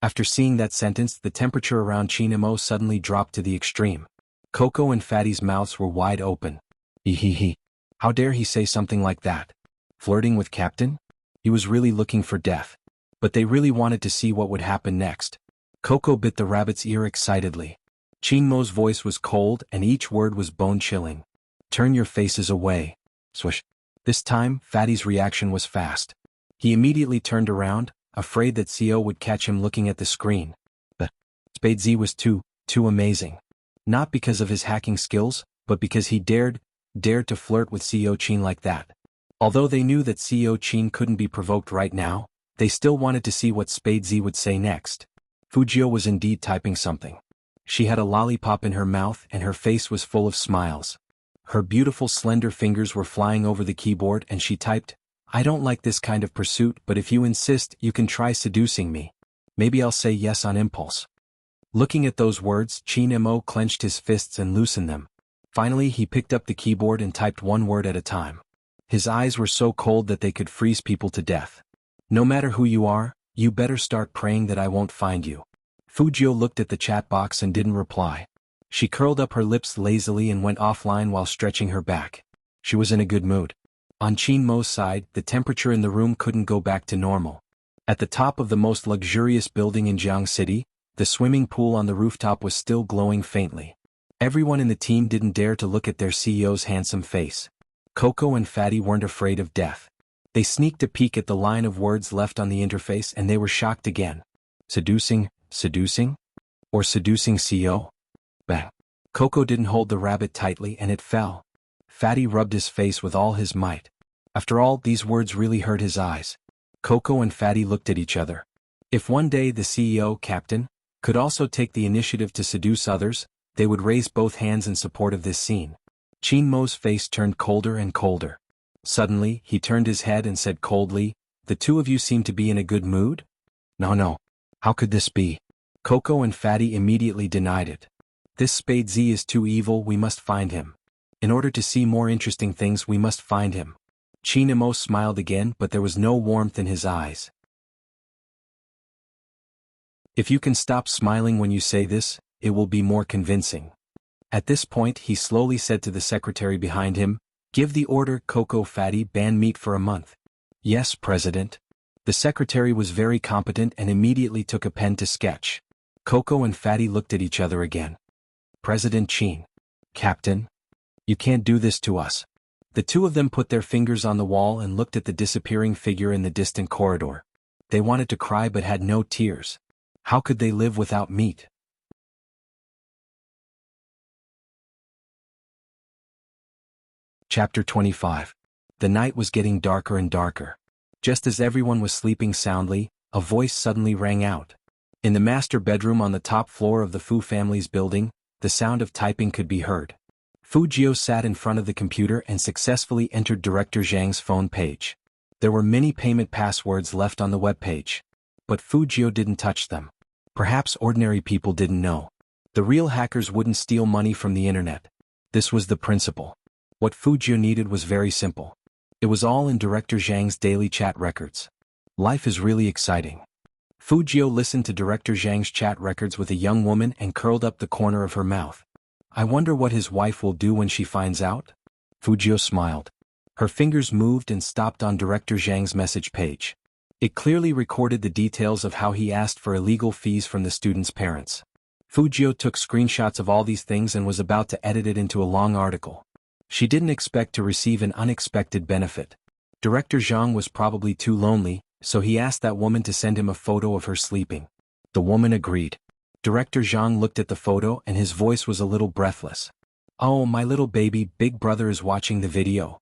[SPEAKER 1] After seeing that sentence, the temperature around Qin Mo suddenly dropped to the extreme. Coco and Fatty's mouths were wide open. He. How dare he say something like that? Flirting with Captain? He was really looking for death. But they really wanted to see what would happen next. Coco bit the rabbit's ear excitedly. Qin Mo's voice was cold and each word was bone-chilling. Turn your faces away. Swish. This time, Fatty's reaction was fast. He immediately turned around, afraid that CO would catch him looking at the screen. But Spade Z was too amazing. Not because of his hacking skills, but because he dared to flirt with CO Qin like that. Although they knew that CO Qin couldn't be provoked right now, they still wanted to see what Spade Z would say next. Fujio was indeed typing something. She had a lollipop in her mouth and her face was full of smiles. Her beautiful slender fingers were flying over the keyboard and she typed, "I don't like this kind of pursuit, but if you insist, you can try seducing me. Maybe I'll say yes on impulse." Looking at those words, Qin Mo clenched his fists and loosened them. Finally, he picked up the keyboard and typed one word at a time. His eyes were so cold that they could freeze people to death. No matter who you are, you better start praying that I won't find you. Fujio looked at the chat box and didn't reply. She curled up her lips lazily and went offline while stretching her back. She was in a good mood. On Qin Mo's side, the temperature in the room couldn't go back to normal. At the top of the most luxurious building in Jiang City, the swimming pool on the rooftop was still glowing faintly. Everyone in the team didn't dare to look at their CEO's handsome face. Coco and Fatty weren't afraid of death. They sneaked a peek at the line of words left on the interface and they were shocked again. Seducing? Or seducing CO? Bang. Coco didn't hold the rabbit tightly and it fell. Fatty rubbed his face with all his might. After all, these words really hurt his eyes. Coco and Fatty looked at each other. If one day the CEO, Captain, could also take the initiative to seduce others, they would raise both hands in support of this scene. Qin Mo's face turned colder and colder. Suddenly, he turned his head and said coldly, "The two of you seem to be in a good mood?" No. How could this be? Coco and Fatty immediately denied it. This Spade Z is too evil, we must find him. In order to see more interesting things, we must find him. Qin Mo smiled again, but there was no warmth in his eyes. If you can stop smiling when you say this, it will be more convincing. At this point, he slowly said to the secretary behind him, "Give the order, Coco Fatty, ban meat for a month." "Yes, President." The secretary was very competent and immediately took a pen to sketch. Coco and Fatty looked at each other again. "President Qin. Captain. You can't do this to us." The two of them put their fingers on the wall and looked at the disappearing figure in the distant corridor. They wanted to cry but had no tears. How could they live without meat? Chapter 25. The night was getting darker and darker. Just as everyone was sleeping soundly, a voice suddenly rang out. In the master bedroom on the top floor of the Fu family's building, the sound of typing could be heard. Fu Jiu sat in front of the computer and successfully entered Director Zhang's phone page. There were many payment passwords left on the web page. But Fu Jiu didn't touch them. Perhaps ordinary people didn't know. The real hackers wouldn't steal money from the internet. This was the principle. What Fu Jiu needed was very simple. It was all in Director Zhang's daily chat records. Life is really exciting. Fu Jiu listened to Director Zhang's chat records with a young woman and curled up the corner of her mouth. I wonder what his wife will do when she finds out? Fu Jiu smiled. Her fingers moved and stopped on Director Zhang's message page. It clearly recorded the details of how he asked for illegal fees from the students' parents. Fu Jiu took screenshots of all these things and was about to edit it into a long article. She didn't expect to receive an unexpected benefit. Director Zhang was probably too lonely, so he asked that woman to send him a photo of her sleeping. The woman agreed. Director Zhang looked at the photo and his voice was a little breathless. Oh, my little baby, big brother is watching the video.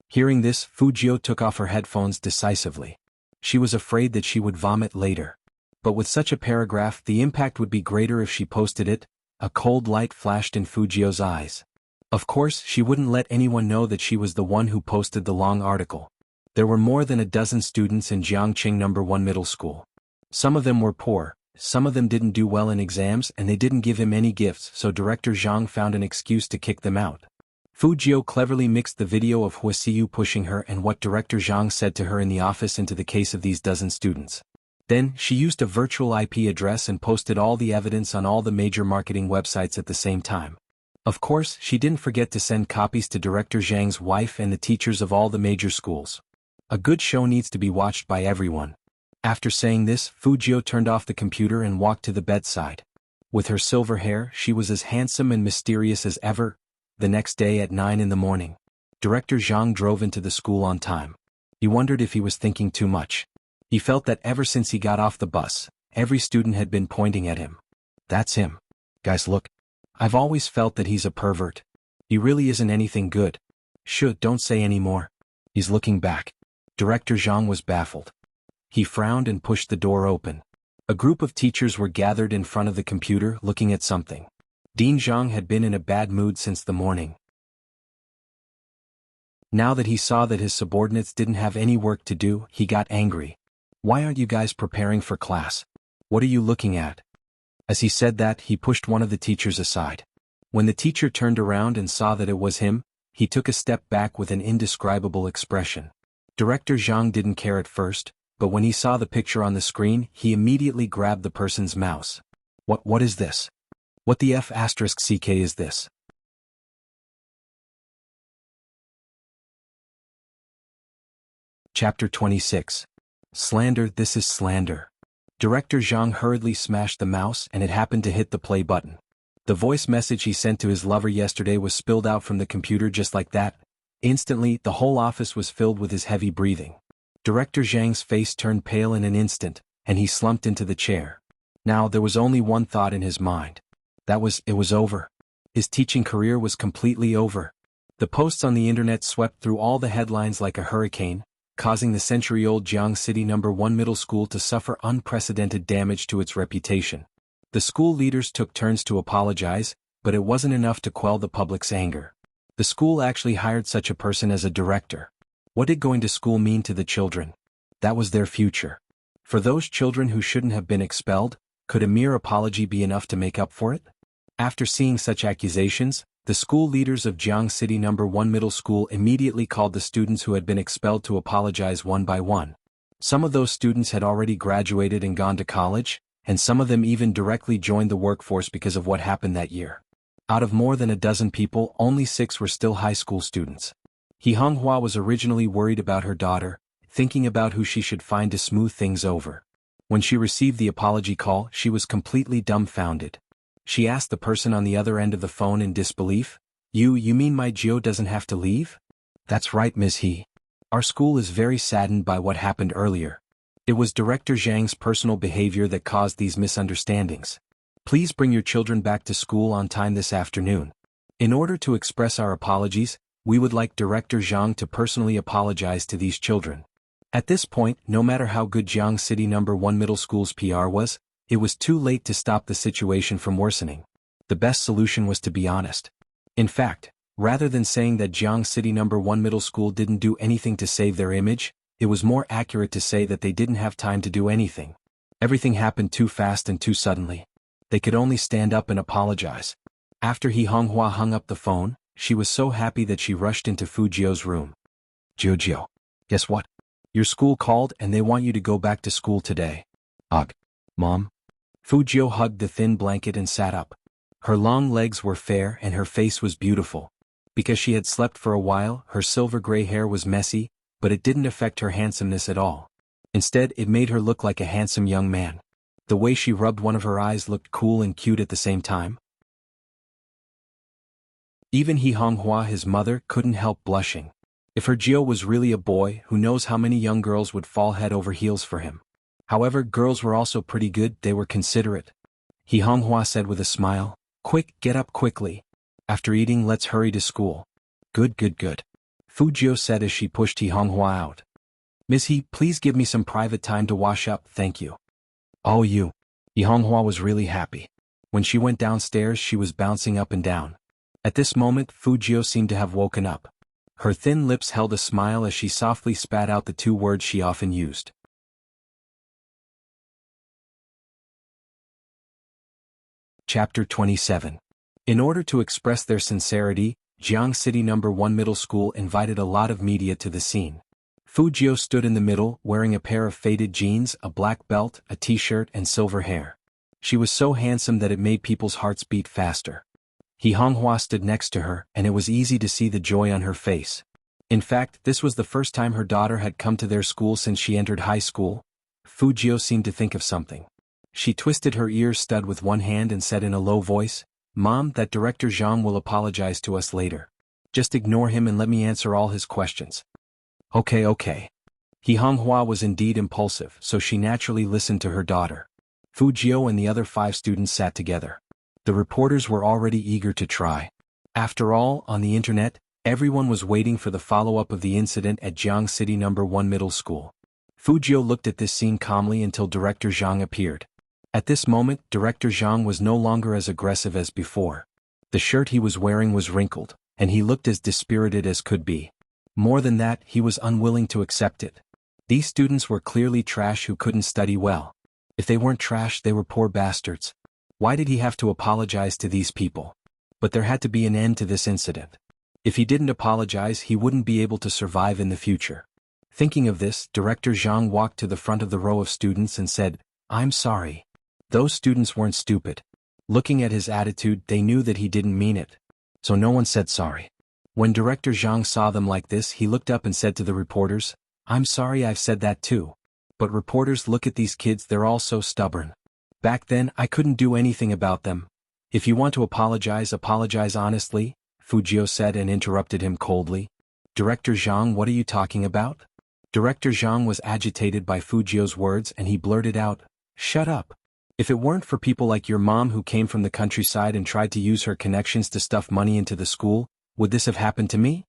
[SPEAKER 1] Hearing this, Fu Jiu took off her headphones decisively. She was afraid that she would vomit later. But with such a paragraph, the impact would be greater if she posted it. A cold light flashed in Fu Jiu's eyes. Of course, she wouldn't let anyone know that she was the one who posted the long article. There were more than a dozen students in Jiangqing No. 1 middle school. Some of them were poor, some of them didn't do well in exams and they didn't give him any gifts, so Director Zhang found an excuse to kick them out. Fu Jiu cleverly mixed the video of Huasiu pushing her and what Director Zhang said to her in the office into the case of these dozen students. Then, she used a virtual IP address and posted all the evidence on all the major marketing websites at the same time. Of course, she didn't forget to send copies to Director Zhang's wife and the teachers of all the major schools. A good show needs to be watched by everyone. After saying this, Fu Jiu turned off the computer and walked to the bedside. With her silver hair, she was as handsome and mysterious as ever. The next day at 9 in the morning, Director Zhang drove into the school on time. He wondered if he was thinking too much. He felt that ever since he got off the bus, every student had been pointing at him. That's him. Guys, look. I've always felt that he's a pervert. He really isn't anything good. Don't say any more. He's looking back. Director Zhang was baffled. He frowned and pushed the door open. A group of teachers were gathered in front of the computer looking at something. Dean Zhang had been in a bad mood since the morning. Now that he saw that his subordinates didn't have any work to do, he got angry. Why aren't you guys preparing for class? What are you looking at? As he said that, he pushed one of the teachers aside. When the teacher turned around and saw that it was him, he took a step back with an indescribable expression. Director Zhang didn't care at first, but when he saw the picture on the screen, he immediately grabbed the person's mouse. What is this? What the F***ck is this? Chapter 26. Slander. This is slander. Director Zhang hurriedly smashed the mouse and it happened to hit the play button. The voice message he sent to his lover yesterday was spilled out from the computer just like that. Instantly, the whole office was filled with his heavy breathing. Director Zhang's face turned pale in an instant, and he slumped into the chair. Now there was only one thought in his mind. It was over. His teaching career was completely over. The posts on the internet swept through all the headlines like a hurricane, causing the century-old Jiang City No. 1 middle school to suffer unprecedented damage to its reputation. The school leaders took turns to apologize, but it wasn't enough to quell the public's anger. The school actually hired such a person as a director. What did going to school mean to the children? That was their future. For those children who shouldn't have been expelled, could a mere apology be enough to make up for it? After seeing such accusations, the school leaders of Jiang City No. 1 middle school immediately called the students who had been expelled to apologize one by one. Some of those students had already graduated and gone to college, and some of them even directly joined the workforce because of what happened that year. Out of more than a dozen people, only 6 were still high school students. He Honghua was originally worried about her daughter, thinking about who she should find to smooth things over. When she received the apology call, she was completely dumbfounded. She asked the person on the other end of the phone in disbelief, You mean my Gio doesn't have to leave? That's right, Ms. He. Our school is very saddened by what happened earlier. It was Director Zhang's personal behavior that caused these misunderstandings. Please bring your children back to school on time this afternoon. In order to express our apologies, we would like Director Zhang to personally apologize to these children. At this point, no matter how good Jiang City No. 1 Middle School's PR was, it was too late to stop the situation from worsening. The best solution was to be honest. In fact, rather than saying that Jiang City No. 1 Middle School didn't do anything to save their image, it was more accurate to say that they didn't have time to do anything. Everything happened too fast and too suddenly. They could only stand up and apologize. After He Honghua hung up the phone, she was so happy that she rushed into Fu Jio's room. Jiu, guess what? Your school called and they want you to go back to school today. Ugh. Mom? Fu Jio hugged the thin blanket and sat up. Her long legs were fair and her face was beautiful. Because she had slept for a while, her silver-gray hair was messy, but it didn't affect her handsomeness at all. Instead, it made her look like a handsome young man. The way she rubbed one of her eyes looked cool and cute at the same time. Even He Honghua, his mother, couldn't help blushing. If her Jio was really a boy, who knows how many young girls would fall head over heels for him. However, girls were also pretty good, they were considerate. He Honghua said with a smile, "Quick, get up quickly. After eating, let's hurry to school." Good. Fu Jio said as she pushed He Honghua out. "Miss He, please give me some private time to wash up, thank you." "Oh you." He Honghua was really happy. When she went downstairs, she was bouncing up and down. At this moment, Fu Jio seemed to have woken up. Her thin lips held a smile as she softly spat out the two words she often used. Chapter 27. In order to express their sincerity, Jiang City No. 1 Middle School invited a lot of media to the scene. Fu Jio stood in the middle, wearing a pair of faded jeans, a black belt, a t-shirt and silver hair. She was so handsome that it made people's hearts beat faster. He Honghua stood next to her, and it was easy to see the joy on her face. In fact, this was the first time her daughter had come to their school since she entered high school. Fu Jio seemed to think of something. She twisted her ear stud with one hand and said in a low voice, "Mom, that Director Zhang will apologize to us later. Just ignore him and let me answer all his questions." Okay. He Honghua was indeed impulsive, so she naturally listened to her daughter. Fu Jio and the other 5 students sat together. The reporters were already eager to try. After all, on the internet, everyone was waiting for the follow-up of the incident at Jiang City No. 1 Middle School. Fu Jio looked at this scene calmly until Director Zhang appeared. At this moment, Director Zhang was no longer as aggressive as before. The shirt he was wearing was wrinkled, and he looked as dispirited as could be. More than that, he was unwilling to accept it. These students were clearly trash who couldn't study well. If they weren't trash, they were poor bastards. Why did he have to apologize to these people? But there had to be an end to this incident. If he didn't apologize, he wouldn't be able to survive in the future. Thinking of this, Director Zhang walked to the front of the row of students and said, "I'm sorry." Those students weren't stupid. Looking at his attitude, they knew that he didn't mean it. So no one said sorry. When Director Zhang saw them like this, he looked up and said to the reporters, "I'm sorry, I've said that too. But reporters, look at these kids, they're all so stubborn. Back then, I couldn't do anything about them. If you want to apologize, apologize honestly," Fu Jio said and interrupted him coldly. "Director Zhang, what are you talking about?" Director Zhang was agitated by Fu Jio's words and he blurted out, "Shut up. If it weren't for people like your mom who came from the countryside and tried to use her connections to stuff money into the school, would this have happened to me?"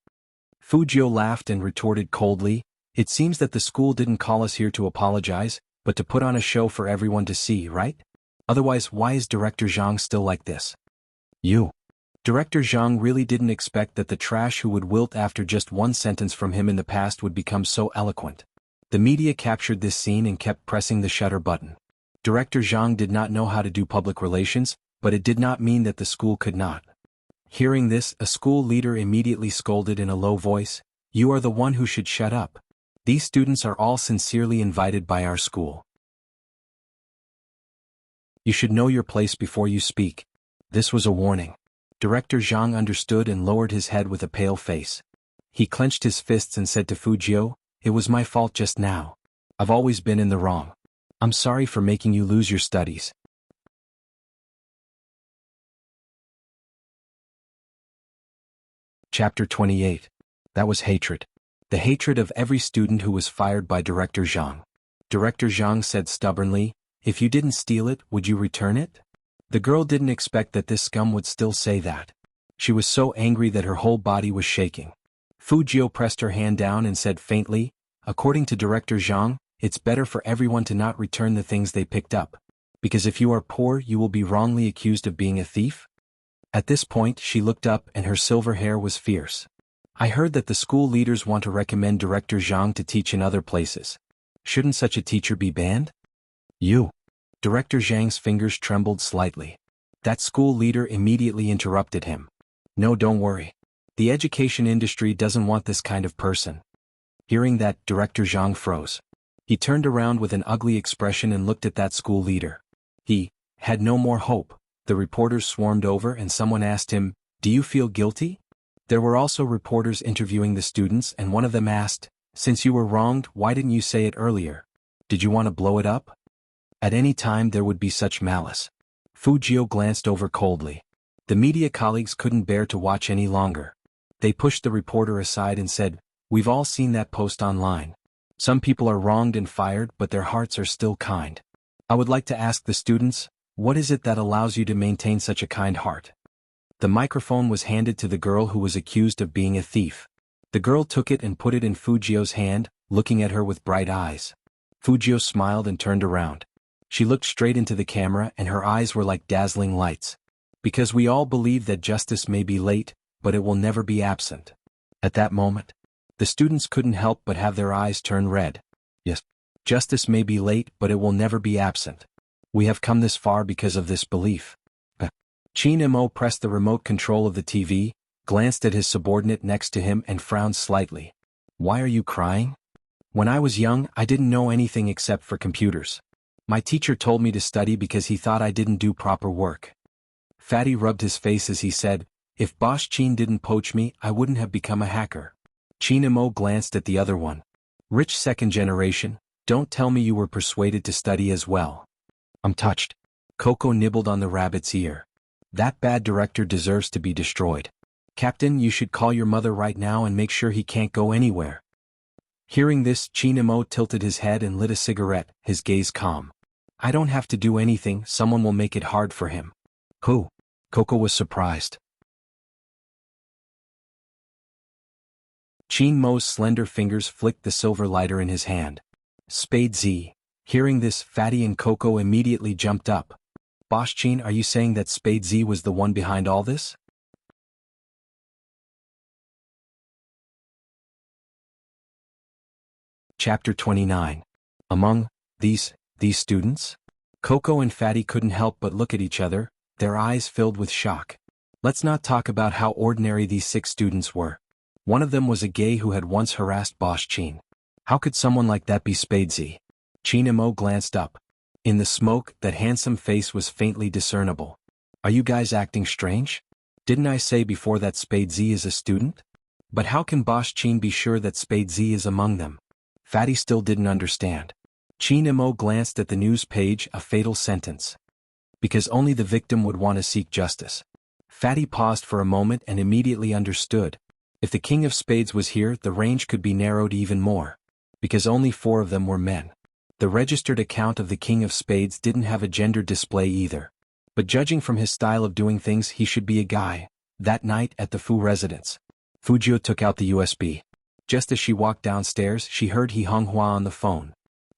[SPEAKER 1] Fu Jio laughed and retorted coldly, "It seems that the school didn't call us here to apologize, but to put on a show for everyone to see, right? Otherwise, why is Director Zhang still like this?" "You." Director Zhang really didn't expect that the trash who would wilt after just one sentence from him in the past would become so eloquent. The media captured this scene and kept pressing the shutter button. Director Zhang did not know how to do public relations, but it did not mean that the school could not. Hearing this, a school leader immediately scolded in a low voice, "You are the one who should shut up. These students are all sincerely invited by our school. You should know your place before you speak." This was a warning. Director Zhang understood and lowered his head with a pale face. He clenched his fists and said to Fu Jio, "It was my fault just now. I've always been in the wrong. I'm sorry for making you lose your studies." Chapter 28. That was hatred. The hatred of every student who was fired by Director Zhang. Director Zhang said stubbornly, "If you didn't steal it, would you return it?" The girl didn't expect that this scum would still say that. She was so angry that her whole body was shaking. Fu Jiu pressed her hand down and said faintly, "According to Director Zhang, it's better for everyone to not return the things they picked up. Because if you are poor, you will be wrongly accused of being a thief." At this point, she looked up and her silver hair was fierce. "I heard that the school leaders want to recommend Director Zhang to teach in other places. Shouldn't such a teacher be banned?" "You." Director Zhang's fingers trembled slightly. That school leader immediately interrupted him. "No, don't worry. The education industry doesn't want this kind of person." Hearing that, Director Zhang froze. He turned around with an ugly expression and looked at that school leader. He had no more hope. The reporters swarmed over and someone asked him, "Do you feel guilty?" There were also reporters interviewing the students and one of them asked, "Since you were wronged, why didn't you say it earlier? Did you want to blow it up?" At any time there would be such malice. Fu Jiu glanced over coldly. The media colleagues couldn't bear to watch any longer. They pushed the reporter aside and said, "We've all seen that post online. Some people are wronged and fired, but their hearts are still kind. I would like to ask the students, what is it that allows you to maintain such a kind heart?" The microphone was handed to the girl who was accused of being a thief. The girl took it and put it in Fu Jiu's hand, looking at her with bright eyes. Fu Jiu smiled and turned around. She looked straight into the camera and her eyes were like dazzling lights. "Because we all believe that justice may be late, but it will never be absent." At that moment, the students couldn't help but have their eyes turn red. Yes, justice may be late, but it will never be absent. We have come this far because of this belief. Qin Mo pressed the remote control of the TV, glanced at his subordinate next to him and frowned slightly. "Why are you crying?" "When I was young, I didn't know anything except for computers. My teacher told me to study because he thought I didn't do proper work." Fatty rubbed his face as he said, "If Boss Qin didn't poach me, I wouldn't have become a hacker." Qin Mo glanced at the other one. "Rich second generation, don't tell me you were persuaded to study as well." "I'm touched." Coco nibbled on the rabbit's ear. "That bad director deserves to be destroyed. Captain, you should call your mother right now and make sure he can't go anywhere." Hearing this, Qin Mo tilted his head and lit a cigarette, his gaze calm. "I don't have to do anything, someone will make it hard for him." "Who?" Coco was surprised. Qin Mo's slender fingers flicked the silver lighter in his hand. "Spade Z." Hearing this, Fatty and Coco immediately jumped up. "Boss Qin, are you saying that Spade Z was the one behind all this?" Chapter 29. Among these students? Coco and Fatty couldn't help but look at each other, their eyes filled with shock. Let's not talk about how ordinary these 6 students were. One of them was a gay who had once harassed Boss Qin. How could someone like that be Spadesy? Qin Mo glanced up. In the smoke, that handsome face was faintly discernible. "Are you guys acting strange? Didn't I say before that Spadesy is a student? But how can Boss Qin be sure that Spadesy is among them?" Fatty still didn't understand. Qin Mo glanced at the news page, a fatal sentence. "Because only the victim would want to seek justice." Fatty paused for a moment and immediately understood. If the King of Spades was here, the range could be narrowed even more. Because only 4 of them were men. The registered account of the King of Spades didn't have a gender display either. But judging from his style of doing things, he should be a guy. That night at the Fu residence, Fu Jiu took out the USB. Just as she walked downstairs, she heard He Honghua on the phone.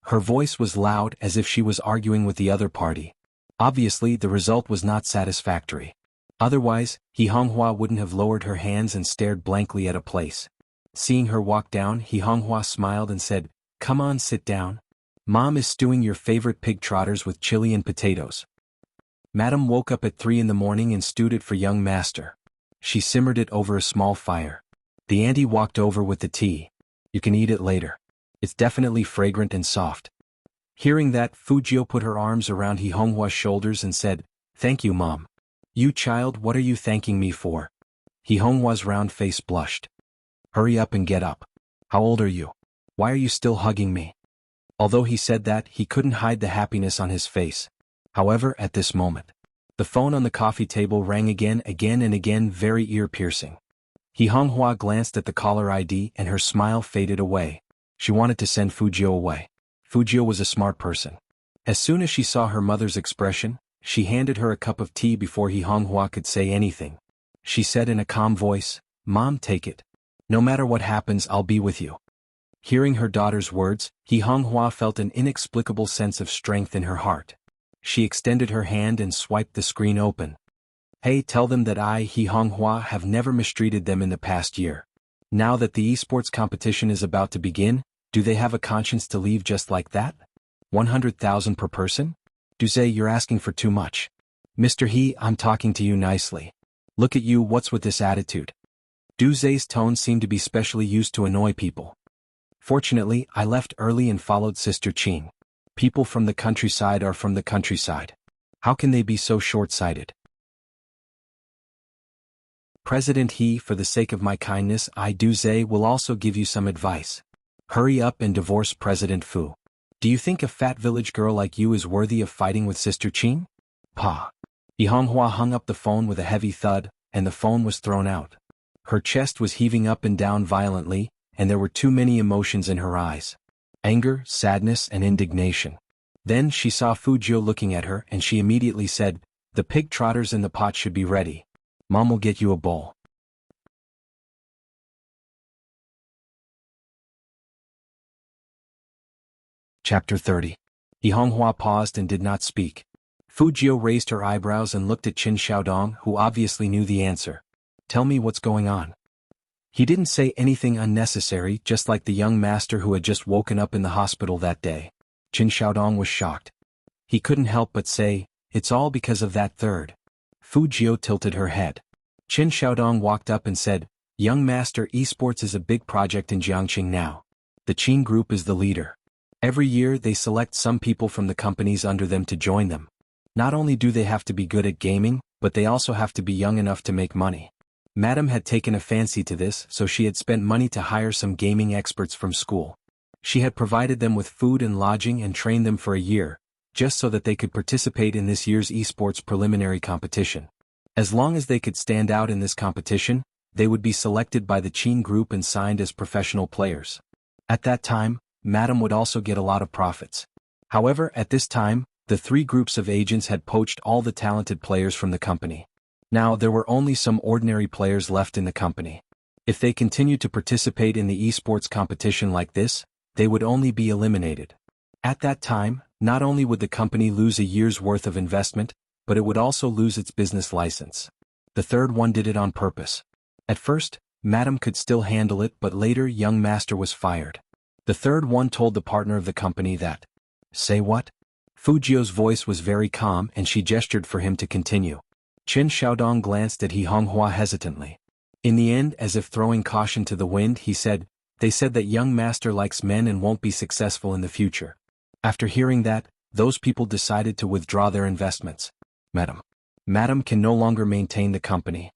[SPEAKER 1] Her voice was loud, as if she was arguing with the other party. Obviously, the result was not satisfactory. Otherwise, He Honghua wouldn't have lowered her hands and stared blankly at a place. Seeing her walk down, He Honghua smiled and said, "Come on, sit down. Mom is stewing your favorite pig trotters with chili and potatoes." Madam woke up at 3 in the morning and stewed it for young master. She simmered it over a small fire. The auntie walked over with the tea. "You can eat it later. It's definitely fragrant and soft." Hearing that, Fu Jiu put her arms around He Honghua's shoulders and said, "Thank you, Mom." "You child, what are you thanking me for?" He Honghua's round face blushed. "Hurry up and get up. How old are you? Why are you still hugging me?" Although he said that, he couldn't hide the happiness on his face. However, at this moment, the phone on the coffee table rang again and again, very ear-piercing. He Honghua glanced at the caller ID and her smile faded away. She wanted to send Fujio away. Fujio was a smart person. As soon as she saw her mother's expression, she handed her a cup of tea before He Honghua could say anything. She said in a calm voice, "Mom, take it. No matter what happens, I'll be with you." Hearing her daughter's words, He Honghua felt an inexplicable sense of strength in her heart. She extended her hand and swiped the screen open. "Hey, tell them that I, He Honghua, have never mistreated them in the past year. Now that the esports competition is about to begin, do they have a conscience to leave just like that? 100,000 per person? Duze, you're asking for too much. Mr. He, I'm talking to you nicely. Look at you, what's with this attitude?" Duze's tone seemed to be specially used to annoy people. "Fortunately, I left early and followed Sister Qing. People from the countryside are from the countryside. How can they be so short-sighted?" President He, for the sake of my kindness, I Duze will also give you some advice. Hurry up and divorce President Fu. Do you think a fat village girl like you is worthy of fighting with Sister Qing? Pa. He Honghua hung up the phone with a heavy thud, and the phone was thrown out. Her chest was heaving up and down violently, and there were too many emotions in her eyes. Anger, sadness, and indignation. Then she saw Fujio looking at her and she immediately said, "The pig trotters in the pot should be ready. Mom will get you a bowl." Chapter 30. He Honghua paused and did not speak. Fujio raised her eyebrows and looked at Qin Xiaodong, who obviously knew the answer. "Tell me what's going on." He didn't say anything unnecessary, just like the young master who had just woken up in the hospital that day. Qin Xiaodong was shocked. He couldn't help but say, "It's all because of that third." Fujio tilted her head. Qin Xiaodong walked up and said, "Young master, esports is a big project in Jiangqing now. The Qin group is the leader. Every year they select some people from the companies under them to join them. Not only do they have to be good at gaming, but they also have to be young enough to make money." Madam had taken a fancy to this, so she had spent money to hire some gaming experts from school. She had provided them with food and lodging and trained them for a year, just so that they could participate in this year's esports preliminary competition. As long as they could stand out in this competition, they would be selected by the Qin group and signed as professional players. At that time, Madam would also get a lot of profits. However, at this time, the three groups of agents had poached all the talented players from the company. Now there were only some ordinary players left in the company. If they continued to participate in the esports competition like this, they would only be eliminated. At that time, not only would the company lose a year's worth of investment, but it would also lose its business license. The third one did it on purpose. At first, Madam could still handle it, but later young master was fired. The third one told the partner of the company that, "Say what?" Fujio's voice was very calm and she gestured for him to continue. Qin Xiaodong glanced at He Honghua hesitantly. In the end, as if throwing caution to the wind, he said, "They said that young master likes men and won't be successful in the future." After hearing that, those people decided to withdraw their investments. Madam can no longer maintain the company.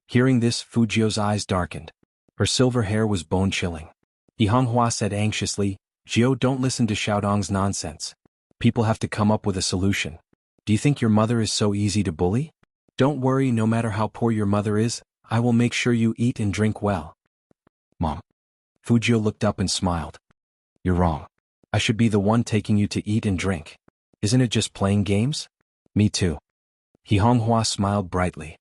[SPEAKER 1] Hearing this, Fujio's eyes darkened. Her silver hair was bone-chilling. He Honghua said anxiously, "Jiao, don't listen to Xiaodong's nonsense. People have to come up with a solution. Do you think your mother is so easy to bully? Don't worry, no matter how poor your mother is, I will make sure you eat and drink well." Mom. Fujio looked up and smiled. "You're wrong. I should be the one taking you to eat and drink. Isn't it just playing games?" "Me too." He Honghua smiled brightly.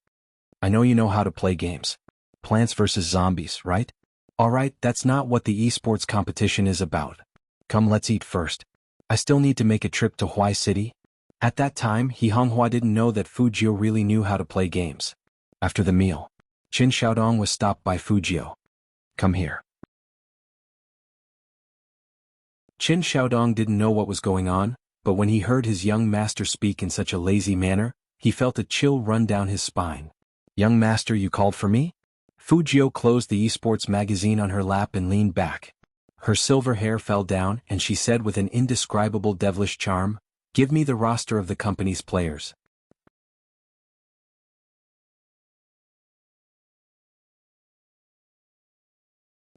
[SPEAKER 1] "I know you know how to play games. Plants vs. Zombies, right? Alright, that's not what the esports competition is about. Come, let's eat first. I still need to make a trip to Huai City." At that time, He Honghua didn't know that Fujio really knew how to play games. After the meal, Qin Xiaodong was stopped by Fujio. "Come here." Qin Xiaodong didn't know what was going on, but when he heard his young master speak in such a lazy manner, he felt a chill run down his spine. "Young master, you called for me?" Fujio closed the esports magazine on her lap and leaned back. Her silver hair fell down and she said with an indescribable devilish charm, "Give me the roster of the company's players."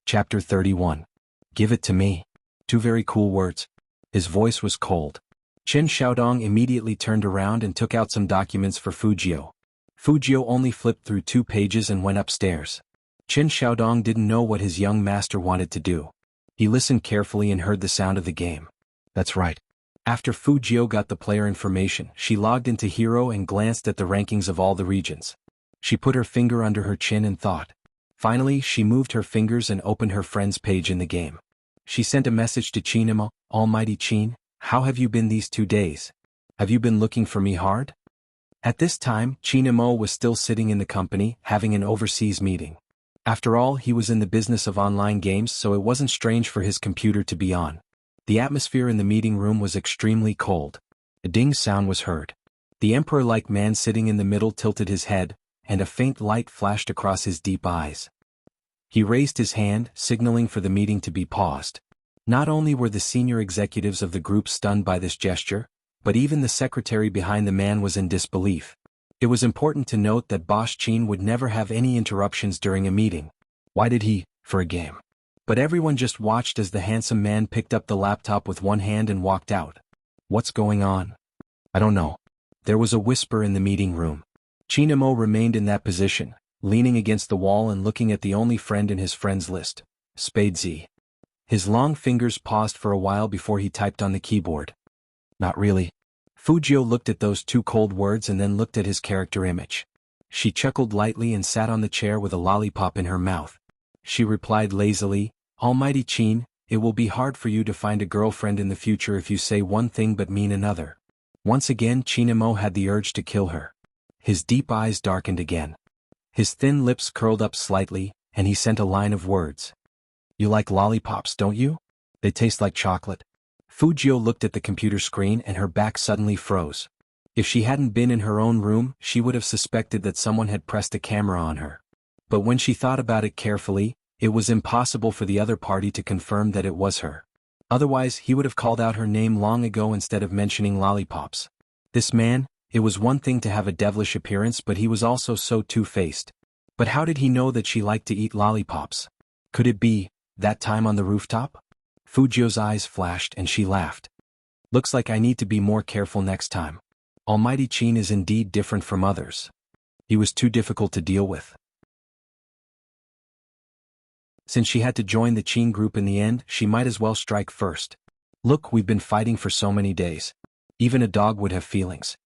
[SPEAKER 1] Chapter 31. Give it to me. Two very cool words. His voice was cold. Qin Xiaodong immediately turned around and took out some documents for Fujio. Fujio only flipped through 2 pages and went upstairs. Chen Xiaodong didn't know what his young master wanted to do. He listened carefully and heard the sound of the game. That's right. After Fu Jiu got the player information, she logged into Hero and glanced at the rankings of all the regions. She put her finger under her chin and thought. Finally, she moved her fingers and opened her friend's page in the game. She sent a message to Qinemo. Almighty Qin, how have you been these 2 days? Have you been looking for me hard? At this time, Qinemo was still sitting in the company, having an overseas meeting. After all, he was in the business of online games, so it wasn't strange for his computer to be on. The atmosphere in the meeting room was extremely cold. A ding sound was heard. The emperor-like man sitting in the middle tilted his head, and a faint light flashed across his deep eyes. He raised his hand, signaling for the meeting to be paused. Not only were the senior executives of the group stunned by this gesture, but even the secretary behind the man was in disbelief. It was important to note that Boss Qin would never have any interruptions during a meeting. Why did he, for a game? But everyone just watched as the handsome man picked up the laptop with one hand and walked out. What's going on? I don't know. There was a whisper in the meeting room. Qinemo remained in that position, leaning against the wall and looking at the only friend in his friends list, Spade Z. His long fingers paused for a while before he typed on the keyboard. Not really. Fujio looked at those 2 cold words and then looked at his character image. She chuckled lightly and sat on the chair with a lollipop in her mouth. She replied lazily, Almighty Qin, it will be hard for you to find a girlfriend in the future if you say one thing but mean another. Once again Qinemo had the urge to kill her. His deep eyes darkened again. His thin lips curled up slightly, and he sent a line of words. You like lollipops, don't you? They taste like chocolate. Fujio looked at the computer screen and her back suddenly froze. If she hadn't been in her own room, she would have suspected that someone had pressed a camera on her. But when she thought about it carefully, it was impossible for the other party to confirm that it was her. Otherwise, he would have called out her name long ago instead of mentioning lollipops. This man, it was one thing to have a devilish appearance, but he was also so two-faced. But how did he know that she liked to eat lollipops? Could it be that time on the rooftop? Fujio's eyes flashed and she laughed. Looks like I need to be more careful next time. Almighty Qin is indeed different from others. He was too difficult to deal with. Since she had to join the Qin group in the end, she might as well strike first. Look, we've been fighting for so many days. Even a dog would have feelings.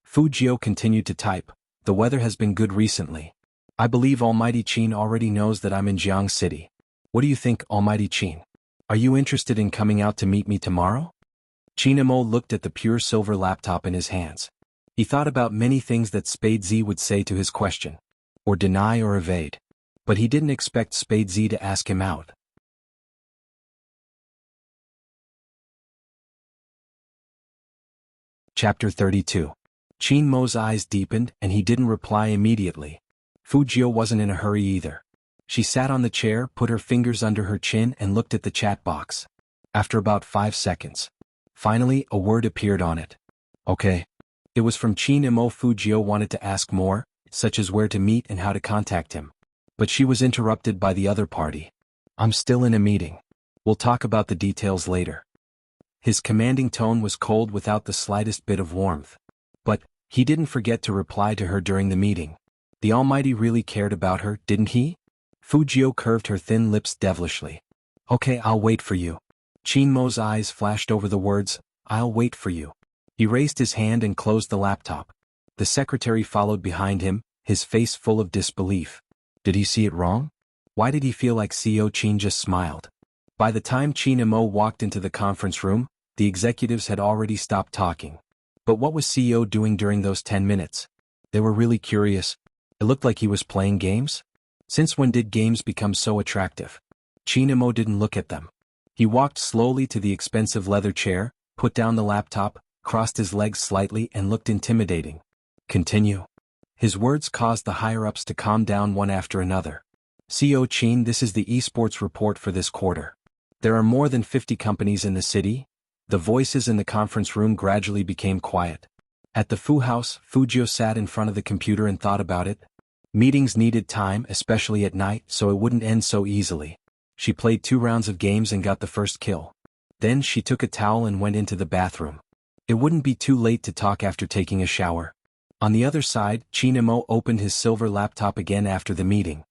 [SPEAKER 1] Fujio continued to type. The weather has been good recently. I believe Almighty Qin already knows that I'm in Jiang City. What do you think, Almighty Qin? Are you interested in coming out to meet me tomorrow? Qinemo looked at the pure silver laptop in his hands. He thought about many things that Spade Z would say to his question. Or deny or evade. But he didn't expect Spade Z to ask him out. Chapter 32. Qinmo's eyes deepened and he didn't reply immediately. Fujio wasn't in a hurry either. She sat on the chair, put her fingers under her chin and looked at the chat box. After about 5 seconds. Finally, a word appeared on it. Okay. It was from Qinemo. Fujio wanted to ask more, such as where to meet and how to contact him. But she was interrupted by the other party. I'm still in a meeting. We'll talk about the details later. His commanding tone was cold without the slightest bit of warmth. But he didn't forget to reply to her during the meeting. The Almighty really cared about her, didn't he? Fujio curved her thin lips devilishly. Okay, I'll wait for you. Qinmo's eyes flashed over the words, I'll wait for you. He raised his hand and closed the laptop. The secretary followed behind him, his face full of disbelief. Did he see it wrong? Why did he feel like CEO Qin just smiled? By the time Qinemo walked into the conference room, the executives had already stopped talking. But what was CEO doing during those 10 minutes? They were really curious. It looked like he was playing games. Since when did games become so attractive? Qinemo didn't look at them. He walked slowly to the expensive leather chair, put down the laptop, crossed his legs slightly and looked intimidating. Continue. His words caused the higher-ups to calm down one after another. CEO Qin, this is the esports report for this quarter. There are more than 50 companies in the city. The voices in the conference room gradually became quiet. At the Fu House, Fujio sat in front of the computer and thought about it. Meetings needed time, especially at night, so it wouldn't end so easily. She played 2 rounds of games and got the first kill. Then she took a towel and went into the bathroom. It wouldn't be too late to talk after taking a shower. On the other side, Qinemo opened his silver laptop again after the meeting.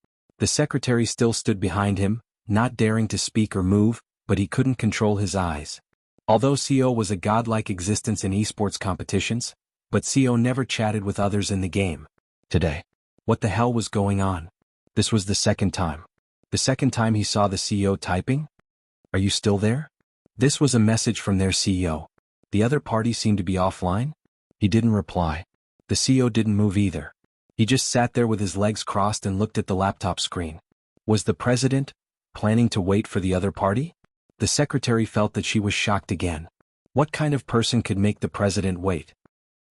[SPEAKER 1] The secretary still stood behind him, not daring to speak or move, but he couldn't control his eyes. Although CO was a godlike existence in esports competitions, but CO never chatted with others in the game. Today. What the hell was going on? This was the second time. The second time he saw the CEO typing? Are you still there? This was a message from their CEO. The other party seemed to be offline? He didn't reply. The CEO didn't move either. He just sat there with his legs crossed and looked at the laptop screen. Was the president planning to wait for the other party? The secretary felt that she was shocked again. What kind of person could make the president wait?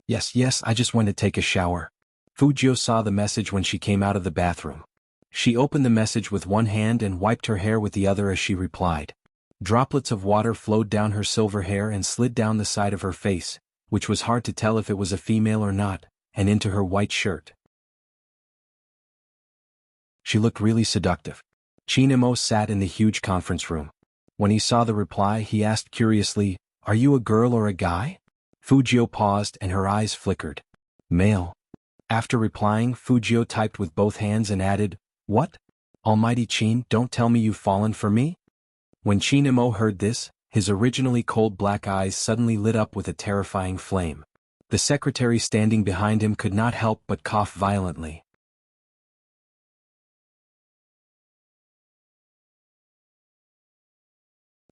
[SPEAKER 1] Yes, I just went to take a shower. Fujio saw the message when she came out of the bathroom. She opened the message with one hand and wiped her hair with the other as she replied. Droplets of water flowed down her silver hair and slid down the side of her face, which was hard to tell if it was a female or not, and into her white shirt. She looked really seductive. Chinemo sat in the huge conference room. When he saw the reply, he asked curiously, "Are you a girl or a guy?" Fujio paused and her eyes flickered. "Male." After replying, Fujio typed with both hands and added, "What? Almighty Chin, don't tell me you've fallen for me?" When Chinemo heard this, his originally cold black eyes suddenly lit up with a terrifying flame. The secretary standing behind him could not help but cough violently.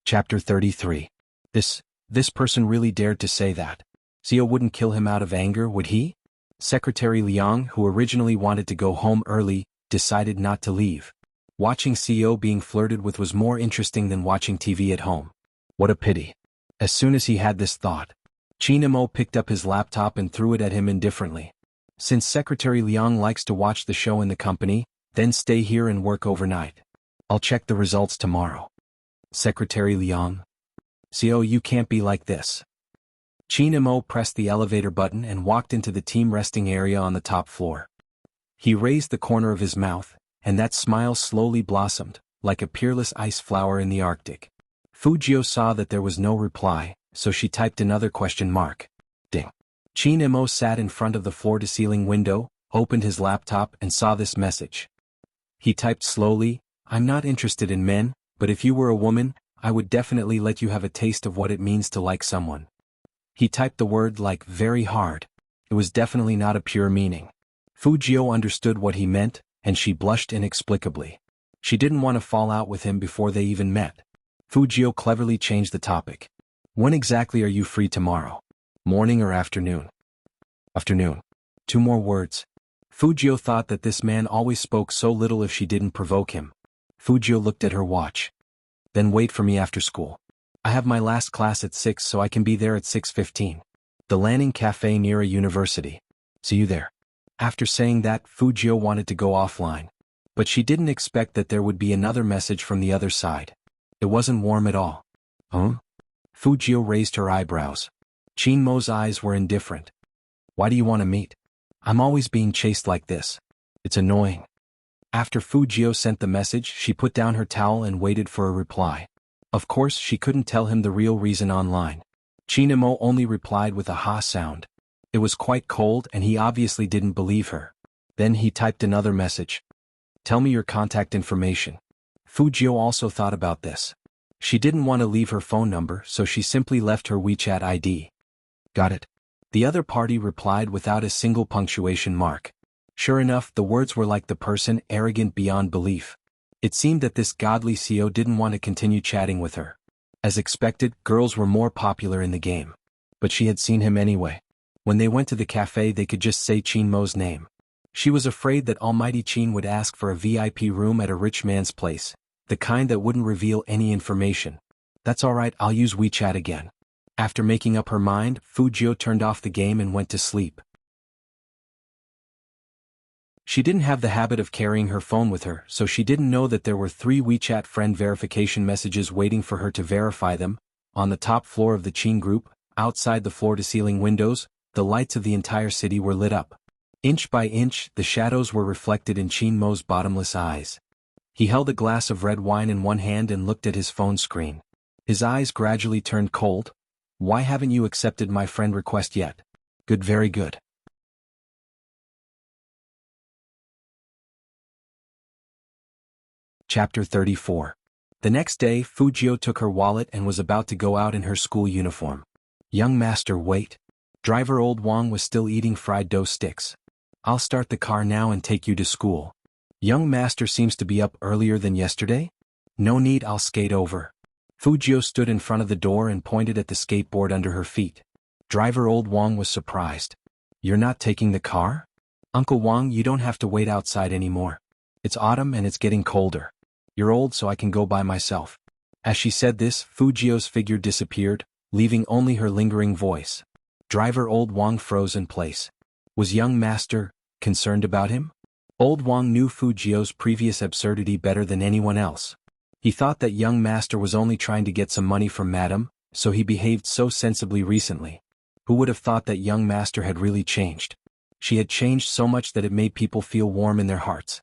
[SPEAKER 1] Chapter 33. This person really dared to say that. Xiao wouldn't kill him out of anger, would he? Secretary Liang, who originally wanted to go home early, decided not to leave. Watching Xiao being flirted with was more interesting than watching TV at home. What a pity. As soon as he had this thought, Chinemo picked up his laptop and threw it at him indifferently. Since Secretary Liang likes to watch the show in the company, then stay here and work overnight. I'll check the results tomorrow. Secretary Liang. Xiao, you can't be like this. Chinemo pressed the elevator button and walked into the team resting area on the top floor. He raised the corner of his mouth, and that smile slowly blossomed, like a peerless ice flower in the Arctic. Fujio saw that there was no reply, so she typed another question mark. Ding. Chinemo sat in front of the floor-to-ceiling window, opened his laptop and saw this message. He typed slowly, "I'm not interested in men, but if you were a woman, I would definitely let you have a taste of what it means to like someone." He typed the word like very hard. It was definitely not a pure meaning. Fujio understood what he meant, and she blushed inexplicably. She didn't want to fall out with him before they even met. Fujio cleverly changed the topic. "When exactly are you free tomorrow? Morning or afternoon?" "Afternoon." 2 more words. Fujio thought that this man always spoke so little if she didn't provoke him. Fujio looked at her watch. "Then wait for me after school. I have my last class at 6, so I can be there at 6:15. The Lanning Cafe near a university. See you there." After saying that, Fujio wanted to go offline. But she didn't expect that there would be another message from the other side. It wasn't warm at all. Huh? Fujio raised her eyebrows. Chinmo's eyes were indifferent. "Why do you want to meet? I'm always being chased like this. It's annoying." After Fujio sent the message, she put down her towel and waited for a reply. Of course, she couldn't tell him the real reason online. Chinemo only replied with a ha sound. It was quite cold and he obviously didn't believe her. Then he typed another message. "Tell me your contact information." Fujio also thought about this. She didn't want to leave her phone number, so she simply left her WeChat ID. "Got it." The other party replied without a single punctuation mark. Sure enough, the words were like the person, arrogant beyond belief. It seemed that this godly CEO didn't want to continue chatting with her. As expected, girls were more popular in the game. But she had seen him anyway. When they went to the cafe, they could just say Chinmo's name. She was afraid that Almighty Chin would ask for a VIP room at a rich man's place, the kind that wouldn't reveal any information. "That's alright, I'll use WeChat again." After making up her mind, Fujio turned off the game and went to sleep. She didn't have the habit of carrying her phone with her, so she didn't know that there were 3 WeChat friend verification messages waiting for her to verify them. On the top floor of the Chin group, outside the floor-to-ceiling windows, the lights of the entire city were lit up. Inch by inch, the shadows were reflected in Chinmo's bottomless eyes. He held a glass of red wine in one hand and looked at his phone screen. His eyes gradually turned cold. "Why haven't you accepted my friend request yet?" "Good, very good." Chapter 34. The next day, Fujio took her wallet and was about to go out in her school uniform. Young master, wait. Driver old Wang was still eating fried dough sticks. I'll start the car now and take you to school. Young master seems to be up earlier than yesterday? No need, I'll skate over. Fujio stood in front of the door and pointed at the skateboard under her feet. Driver old Wang was surprised. You're not taking the car? Uncle Wang, you don't have to wait outside anymore. It's autumn and it's getting colder. You're old, so I can go by myself. As she said this, Fujio's figure disappeared, leaving only her lingering voice. Driver old Wang froze in place. Was young master concerned about him? Old Wang knew Fujio's previous absurdity better than anyone else. He thought that young master was only trying to get some money from madam, so he behaved so sensibly recently. Who would have thought that young master had really changed? She had changed so much that it made people feel warm in their hearts.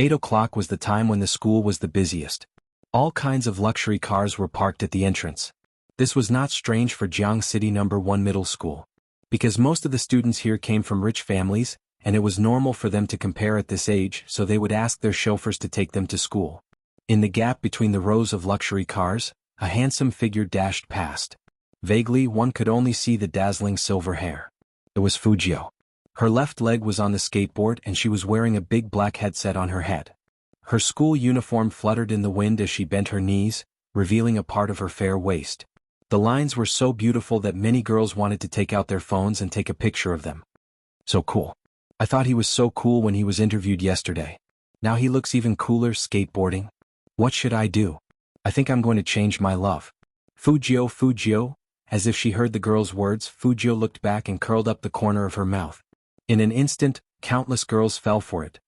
[SPEAKER 1] 8 o'clock was the time when the school was the busiest. All kinds of luxury cars were parked at the entrance. This was not strange for Jiang City No. 1 Middle School. Because most of the students here came from rich families, and it was normal for them to compare at this age, so they would ask their chauffeurs to take them to school. In the gap between the rows of luxury cars, a handsome figure dashed past. Vaguely, one could only see the dazzling silver hair. It was Fujio. Her left leg was on the skateboard and she was wearing a big black headset on her head. Her school uniform fluttered in the wind as she bent her knees, revealing a part of her fair waist. The lines were so beautiful that many girls wanted to take out their phones and take a picture of them. So cool. I thought he was so cool when he was interviewed yesterday. Now he looks even cooler skateboarding. What should I do? I think I'm going to change my love. Fujio. As if she heard the girl's words, Fujio looked back and curled up the corner of her mouth. In an instant, countless girls fell for it.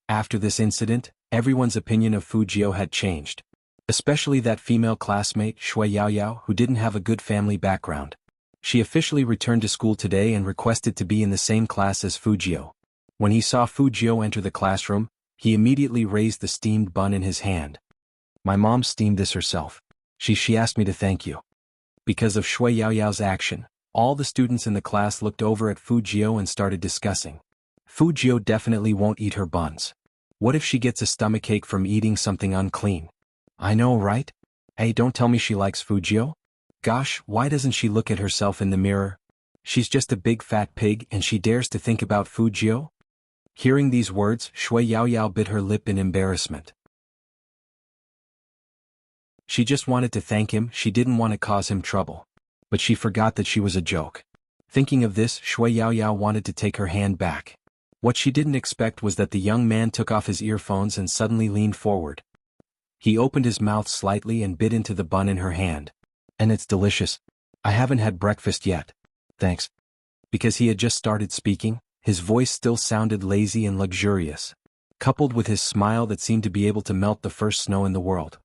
[SPEAKER 1] After this incident, everyone's opinion of Fujio had changed. Especially that female classmate, Shui Yaoyao, who didn't have a good family background. She officially returned to school today and requested to be in the same class as Fujio. When he saw Fujio enter the classroom, he immediately raised the steamed bun in his hand. My mom steamed this herself. She asked me to thank you. Because of Shui Yaoyao's action, all the students in the class looked over at Fujio and started discussing. Fujio definitely won't eat her buns. What if she gets a stomachache from eating something unclean? I know, right? Hey, don't tell me she likes Fujio. Gosh, why doesn't she look at herself in the mirror? She's just a big fat pig and she dares to think about Fujio? Hearing these words, Shui Yaoyao bit her lip in embarrassment. She just wanted to thank him, she didn't want to cause him trouble. But she forgot that she was a joke. Thinking of this, Shui Yaoyao wanted to take her hand back. What she didn't expect was that the young man took off his earphones and suddenly leaned forward. He opened his mouth slightly and bit into the bun in her hand. And it's delicious. I haven't had breakfast yet. Thanks. Because he had just started speaking, his voice still sounded lazy and luxurious, coupled with his smile that seemed to be able to melt the first snow in the world.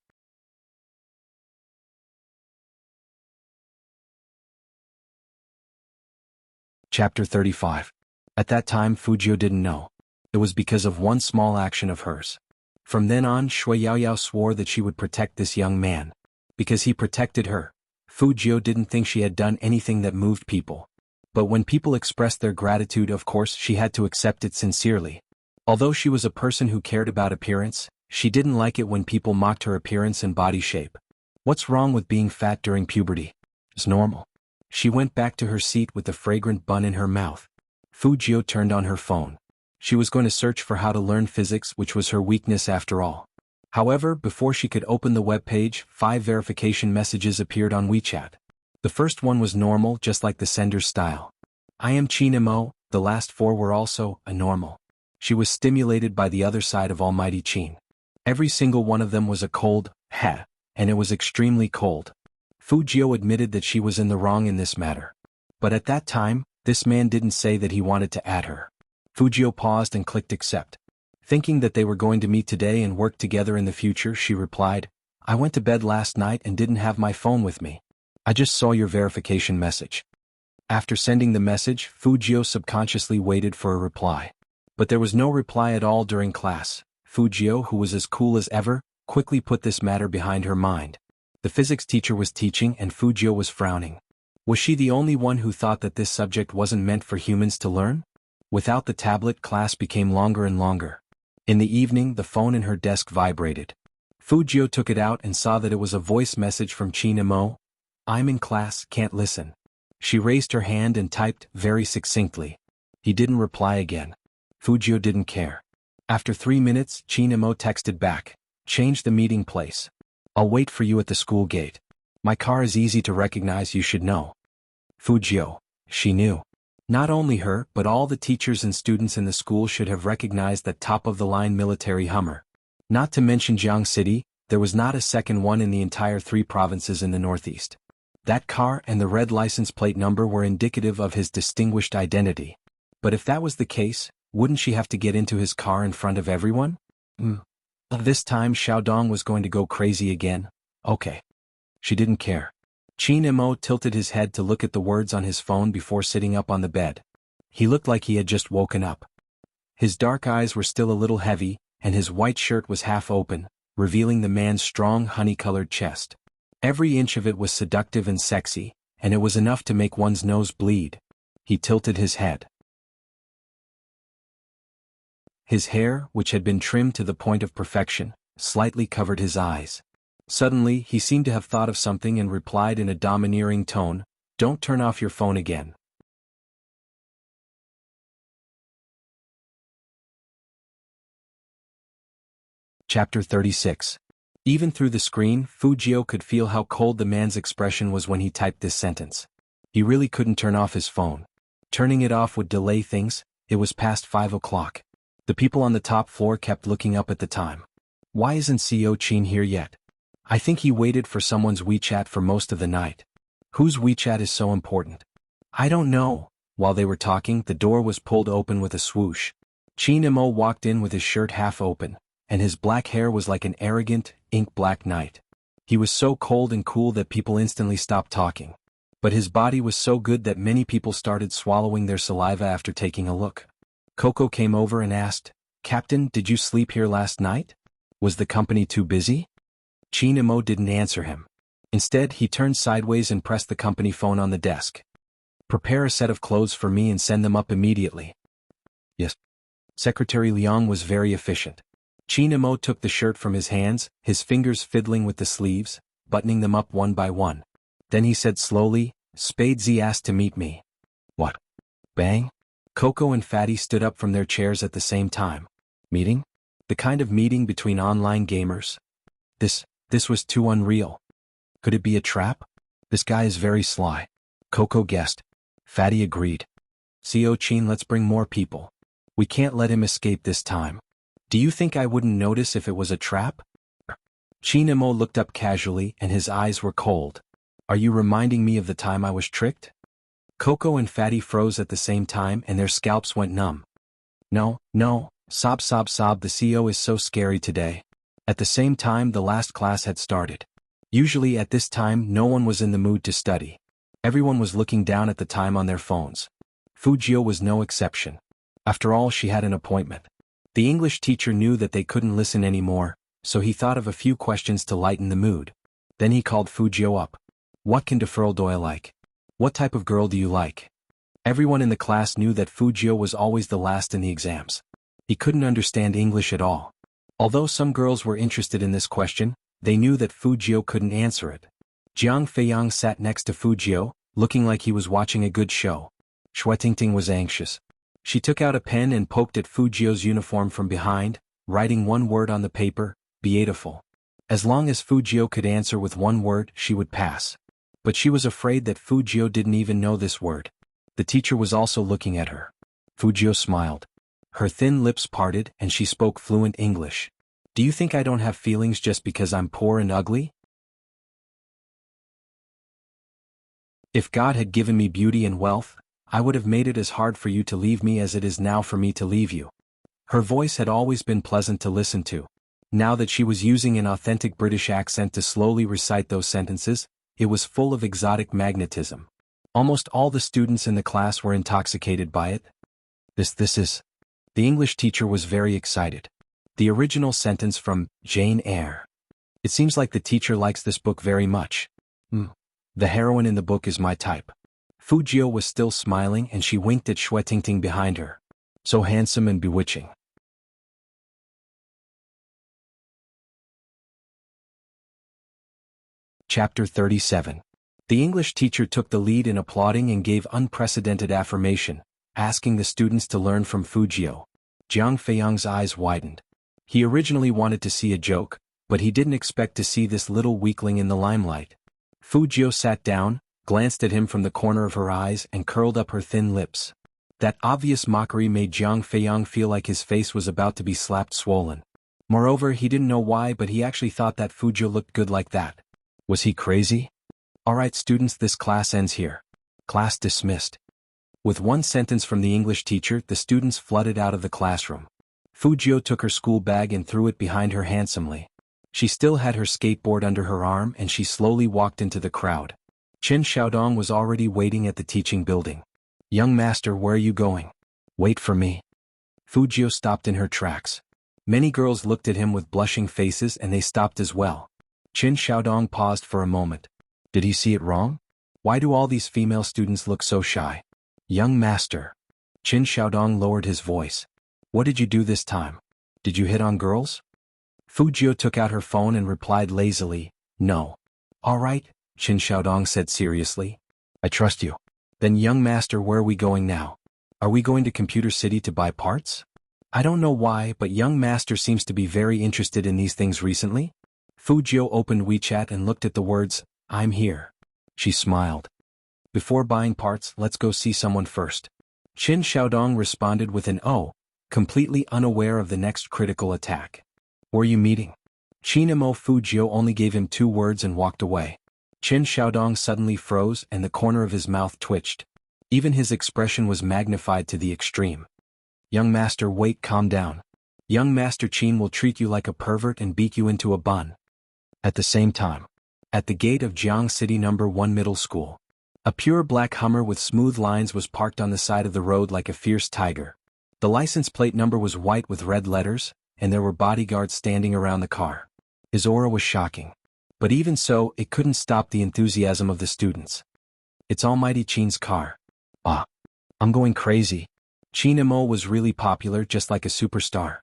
[SPEAKER 1] Chapter 35. At that time Fujio didn't know. It was because of one small action of hers. From then on, Shui Yaoyao swore that she would protect this young man. Because he protected her, Fujio didn't think she had done anything that moved people. But when people expressed their gratitude, of course she had to accept it sincerely. Although she was a person who cared about appearance, she didn't like it when people mocked her appearance and body shape. What's wrong with being fat during puberty? It's normal. She went back to her seat with the fragrant bun in her mouth. Fujio turned on her phone. She was going to search for how to learn physics, which was her weakness after all. However, before she could open the web page, 5 verification messages appeared on WeChat. The first one was normal, just like the sender's style. I am Chinamo. The last 4 were also a normal. She was stimulated by the other side of Almighty Qin. Every single one of them was a cold, heh, and it was extremely cold. Fujio admitted that she was in the wrong in this matter. But at that time, this man didn't say that he wanted to add her. Fujio paused and clicked accept. Thinking that they were going to meet today and work together in the future, she replied, I went to bed last night and didn't have my phone with me. I just saw your verification message. After sending the message, Fujio subconsciously waited for a reply. But there was no reply at all during class. Fujio, who was as cool as ever, quickly put this matter behind her mind. The physics teacher was teaching and Fujio was frowning. Was she the only one who thought that this subject wasn't meant for humans to learn? Without the tablet, class became longer and longer. In the evening, the phone in her desk vibrated. Fujio took it out and saw that it was a voice message from Qin Mo. I'm in class, can't listen. She raised her hand and typed very succinctly. He didn't reply again. Fujio didn't care. After 3 minutes, Qin Mo texted back. Change the meeting place. I'll wait for you at the school gate. My car is easy to recognize, you should know. Fujio. She knew. Not only her, but all the teachers and students in the school should have recognized that top-of-the-line military Hummer. Not to mention Jiang City, there was not a second one in the entire 3 provinces in the northeast. That car and the red license plate number were indicative of his distinguished identity. But if that was the case, wouldn't she have to get into his car in front of everyone? This time Xiaodong was going to go crazy again. Okay. She didn't care. Qin Mo tilted his head to look at the words on his phone before sitting up on the bed. He looked like he had just woken up. His dark eyes were still a little heavy, and his white shirt was half open, revealing the man's strong honey-colored chest. Every inch of it was seductive and sexy, and it was enough to make one's nose bleed. He tilted his head. His hair, which had been trimmed to the point of perfection, slightly covered his eyes. Suddenly, he seemed to have thought of something and replied in a domineering tone, "Don't turn off your phone again." Chapter 36. Even through the screen, Fujio could feel how cold the man's expression was when he typed this sentence. He really couldn't turn off his phone. Turning it off would delay things. It was past 5 o'clock. The people on the top floor kept looking up at the time. Why isn't CEO Qin here yet? I think he waited for someone's WeChat for most of the night. Whose WeChat is so important? I don't know. While they were talking, the door was pulled open with a swoosh. Qin Mo walked in with his shirt half open, and his black hair was like an arrogant, ink-black night. He was so cold and cool that people instantly stopped talking. But his body was so good that many people started swallowing their saliva after taking a look. Coco came over and asked, "Captain, did you sleep here last night? Was the company too busy?" Qin Mo didn't answer him. Instead, he turned sideways and pressed the company phone on the desk. "Prepare a set of clothes for me and send them up immediately." Yes. Secretary Liang was very efficient. Qin Mo took the shirt from his hands, his fingers fiddling with the sleeves, buttoning them up one by one. Then he said slowly, "Spadesy asked to meet me." What? Bang? Coco and Fatty stood up from their chairs at the same time. Meeting? The kind of meeting between online gamers? This was too unreal. Could it be a trap? This guy is very sly. Coco guessed. Fatty agreed. CO Qin, let's bring more people. We can't let him escape this time. Do you think I wouldn't notice if it was a trap? Qin Mo looked up casually and his eyes were cold. Are you reminding me of the time I was tricked? Coco and Fatty froze at the same time and their scalps went numb. No, sob, the CO is so scary today. At the same time, the last class had started. Usually at this time, no one was in the mood to study. Everyone was looking down at the time on their phones. Fujio was no exception. After all, she had an appointment. The English teacher knew that they couldn't listen anymore, so he thought of a few questions to lighten the mood. Then he called Fujio up. What can Deferral Doyle like? What type of girl do you like? Everyone in the class knew that Fujio was always the last in the exams. He couldn't understand English at all. Although some girls were interested in this question, they knew that Fujio couldn't answer it. Jiang Feiyang sat next to Fujio, looking like he was watching a good show. Shuetingting was anxious. She took out a pen and poked at Fujio's uniform from behind, writing one word on the paper, "Beautiful." As long as Fujio could answer with one word, she would pass. But she was afraid that Fujio didn't even know this word. The teacher was also looking at her. Fujio smiled. Her thin lips parted and she spoke fluent English. Do you think I don't have feelings just because I'm poor and ugly? If God had given me beauty and wealth, I would have made it as hard for you to leave me as it is now for me to leave you. Her voice had always been pleasant to listen to. Now that she was using an authentic British accent to slowly recite those sentences, it was full of exotic magnetism. Almost all the students in the class were intoxicated by it. This is... The English teacher was very excited. The original sentence from Jane Eyre. It seems like the teacher likes this book very much. The heroine in the book is my type. Fujio was still smiling and she winked at Shuetingting behind her. So handsome and bewitching. Chapter 37. The English teacher took the lead in applauding and gave unprecedented affirmation, asking the students to learn from Fujio. Jiang Feiyang's eyes widened. He originally wanted to see a joke, but he didn't expect to see this little weakling in the limelight. Fujio sat down, glanced at him from the corner of her eyes and curled up her thin lips. That obvious mockery made Jiang Feiyang feel like his face was about to be slapped swollen. Moreover, he didn't know why, but he actually thought that Fujio looked good like that. Was he crazy? Alright students, this class ends here. Class dismissed. With one sentence from the English teacher, the students flooded out of the classroom. Fujio took her school bag and threw it behind her handsomely. She still had her skateboard under her arm and she slowly walked into the crowd. Qin Xiaodong was already waiting at the teaching building. Young master, where are you going? Wait for me. Fujio stopped in her tracks. Many girls looked at him with blushing faces and they stopped as well. Qin Xiaodong paused for a moment. Did he see it wrong? Why do all these female students look so shy? Young master. Qin Xiaodong lowered his voice. What did you do this time? Did you hit on girls? Fujio took out her phone and replied lazily, no. Alright, Qin Xiaodong said seriously. I trust you. Then young master, where are we going now? Are we going to Computer City to buy parts? I don't know why, but young master seems to be very interested in these things recently. Fujio opened WeChat and looked at the words, I'm here. She smiled. Before buying parts, let's go see someone first. Qin Xiaodong responded with an oh, completely unaware of the next critical attack. Were you meeting? Chinamo. Fujio only gave him 2 words and walked away. Qin Xiaodong suddenly froze and the corner of his mouth twitched. Even his expression was magnified to the extreme. Young master, wait, calm down. Young master Qin will treat you like a pervert and beat you into a bun. At the same time, at the gate of Jiang City No. 1 Middle School, a pure black Hummer with smooth lines was parked on the side of the road like a fierce tiger. The license plate number was white with red letters, and there were bodyguards standing around the car. His aura was shocking. But even so, it couldn't stop the enthusiasm of the students. It's Almighty Qin's car. Ah, I'm going crazy. Qin Imo was really popular, just like a superstar.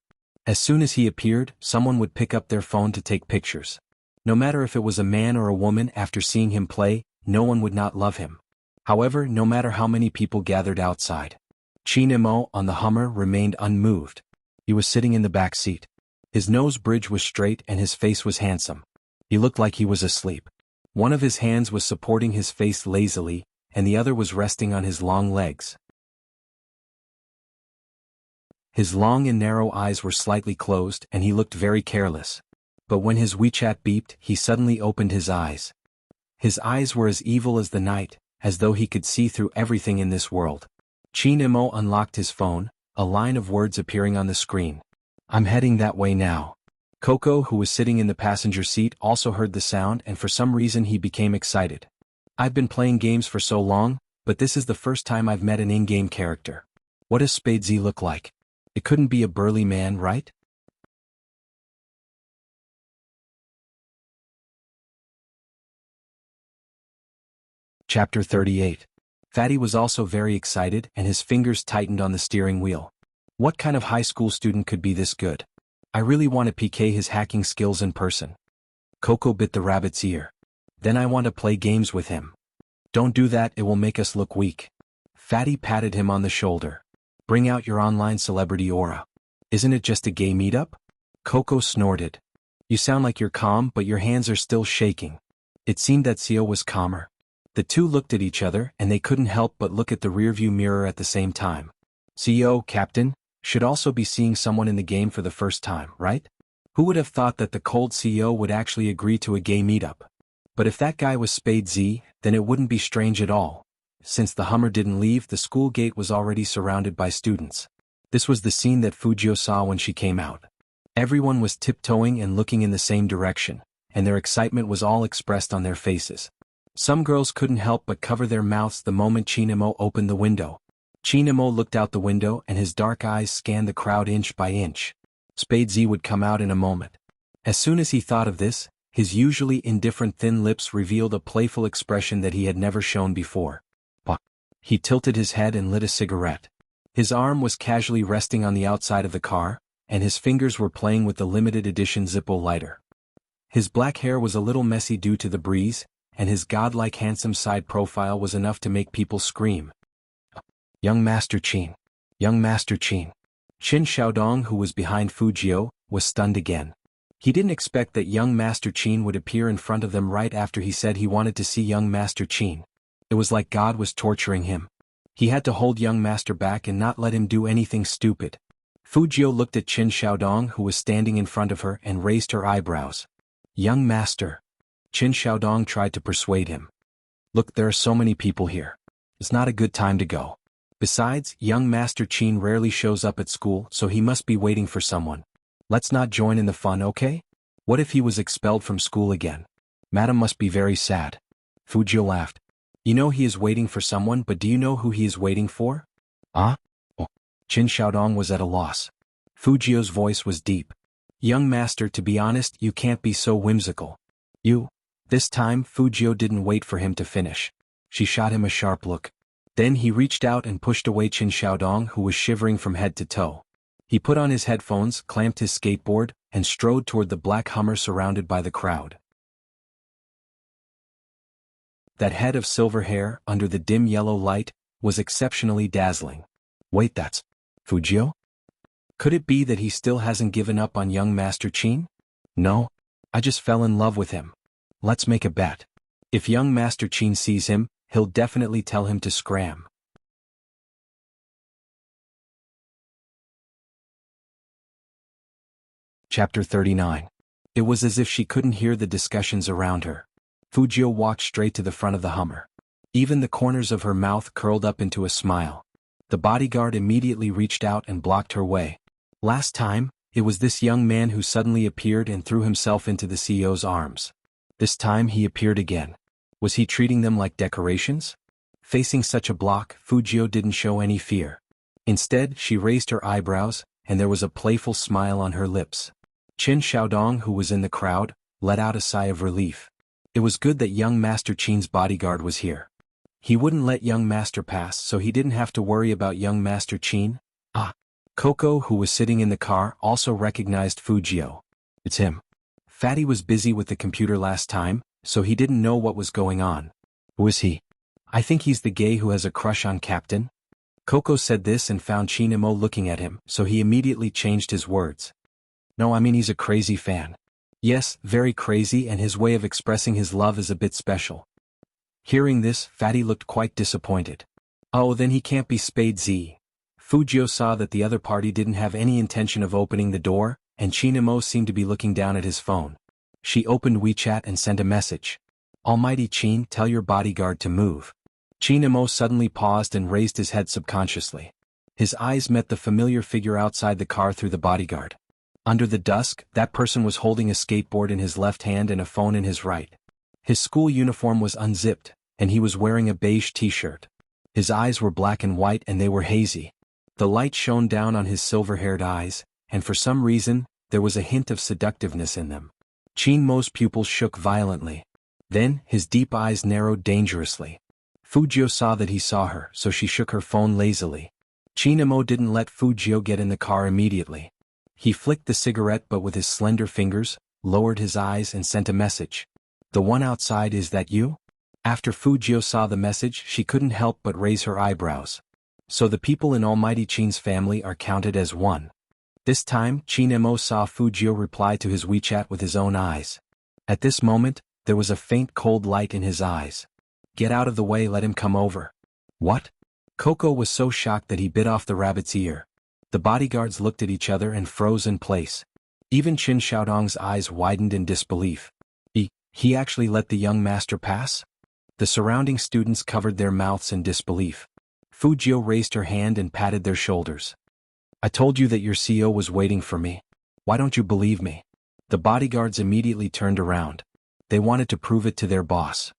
[SPEAKER 1] As soon as he appeared, someone would pick up their phone to take pictures. No matter if it was a man or a woman, after seeing him play, no one would not love him. However, no matter how many people gathered outside, Qin Imo on the Hummer remained unmoved. He was sitting in the back seat. His nose bridge was straight and his face was handsome. He looked like he was asleep. One of his hands was supporting his face lazily, and the other was resting on his long legs. His long and narrow eyes were slightly closed and he looked very careless. But when his WeChat beeped, he suddenly opened his eyes. His eyes were as evil as the night, as though he could see through everything in this world. Qin Imo unlocked his phone, a line of words appearing on the screen. I'm heading that way now. Coco, who was sitting in the passenger seat, also heard the sound and for some reason he became excited. I've been playing games for so long, but this is the first time I've met an in-game character. What does Spadesy look like? It couldn't be a burly man, right? Chapter 38. Fatty was also very excited and his fingers tightened on the steering wheel. What kind of high school student could be this good? I really want to PK his hacking skills in person. Coco bit the rabbit's ear. Then I want to play games with him. Don't do that, it will make us look weak. Fatty patted him on the shoulder. Bring out your online celebrity aura. Isn't it just a gay meetup? Coco snorted. You sound like you're calm, but your hands are still shaking. It seemed that Seo was calmer. The two looked at each other and they couldn't help but look at the rearview mirror at the same time. CEO, Captain, should also be seeing someone in the game for the first time, right? Who would have thought that the cold CEO would actually agree to a gay meetup? But if that guy was Spade Z, then it wouldn't be strange at all. Since the Hummer didn't leave, the school gate was already surrounded by students. This was the scene that Fujio saw when she came out. Everyone was tiptoeing and looking in the same direction, and their excitement was all expressed on their faces. Some girls couldn't help but cover their mouths the moment Chinamo opened the window. Chinamo looked out the window and his dark eyes scanned the crowd inch by inch. Spade Z would come out in a moment. As soon as he thought of this, his usually indifferent thin lips revealed a playful expression that he had never shown before. He tilted his head and lit a cigarette. His arm was casually resting on the outside of the car, and his fingers were playing with the limited edition Zippo lighter. His black hair was a little messy due to the breeze, and his godlike handsome side profile was enough to make people scream. Young Master Qin. Young Master Qin. Qin Xiaodong, who was behind Fujio, was stunned again. He didn't expect that young Master Qin would appear in front of them right after he said he wanted to see young Master Qin. It was like God was torturing him. He had to hold young Master back and not let him do anything stupid. Fujio looked at Qin Xiaodong, who was standing in front of her, and raised her eyebrows. Young Master. Qin Xiaodong tried to persuade him. Look, there are so many people here. It's not a good time to go. Besides, young Master Qin rarely shows up at school, so he must be waiting for someone. Let's not join in the fun, okay? What if he was expelled from school again? Madam must be very sad. Fujio laughed. You know he is waiting for someone, but do you know who he is waiting for? Ah? Oh. Qin Xiaodong was at a loss. Fujio's voice was deep. Young Master, to be honest, you can't be so whimsical. You. This time, Fujio didn't wait for him to finish. She shot him a sharp look. Then he reached out and pushed away Qin Xiaodong, who was shivering from head to toe. He put on his headphones, clamped his skateboard, and strode toward the black Hummer surrounded by the crowd. That head of silver hair, under the dim yellow light, was exceptionally dazzling. Wait, that's Fujio? Could it be that he still hasn't given up on young Master Qin? No, I just fell in love with him. Let's make a bet. If young Master Qin sees him, he'll definitely tell him to scram. Chapter 39. It was as if she couldn't hear the discussions around her. Fujio walked straight to the front of the Hummer. Even the corners of her mouth curled up into a smile. The bodyguard immediately reached out and blocked her way. Last time, it was this young man who suddenly appeared and threw himself into the CEO's arms. This time he appeared again. Was he treating them like decorations? Facing such a block, Fujio didn't show any fear. Instead, she raised her eyebrows, and there was a playful smile on her lips. Qin Xiaodong, who was in the crowd, let out a sigh of relief. It was good that young Master Qin's bodyguard was here. He wouldn't let young Master pass, so he didn't have to worry about young Master Qin. Ah! Coco, who was sitting in the car, also recognized Fujio. It's him. Fatty was busy with the computer last time, so he didn't know what was going on. Who is he? I think he's the gay who has a crush on Captain. Coco said this and found Chinamo looking at him, so he immediately changed his words. No, I mean he's a crazy fan. Yes, very crazy, and his way of expressing his love is a bit special. Hearing this, Fatty looked quite disappointed. Oh, then he can't be Spade Z. Fujio saw that the other party didn't have any intention of opening the door, and Chinamo seemed to be looking down at his phone. She opened WeChat and sent a message. Almighty Qin, tell your bodyguard to move. Chinamo suddenly paused and raised his head subconsciously. His eyes met the familiar figure outside the car through the bodyguard. Under the dusk, that person was holding a skateboard in his left hand and a phone in his right. His school uniform was unzipped, and he was wearing a beige t-shirt. His eyes were black and white and they were hazy. The light shone down on his silver-haired eyes, and for some reason, there was a hint of seductiveness in them. Chinmo's pupils shook violently. Then, his deep eyes narrowed dangerously. Fujio saw that he saw her, so she shook her phone lazily. Chinamo didn't let Fujio get in the car immediately. He flicked the cigarette but with his slender fingers, lowered his eyes and sent a message. The one outside, is that you? After Fujio saw the message, she couldn't help but raise her eyebrows. So the people in Almighty Qin's family are counted as one. This time, Chinamo saw Fujio reply to his WeChat with his own eyes. At this moment, there was a faint cold light in his eyes. Get out of the way, let him come over. What? Coco was so shocked that he bit off the rabbit's ear. The bodyguards looked at each other and froze in place. Even Qin Xiaodong's eyes widened in disbelief. He actually let the young master pass? The surrounding students covered their mouths in disbelief. Fujio raised her hand and patted their shoulders. I told you that your CEO was waiting for me. Why don't you believe me? The bodyguards immediately turned around. They wanted to prove it to their boss.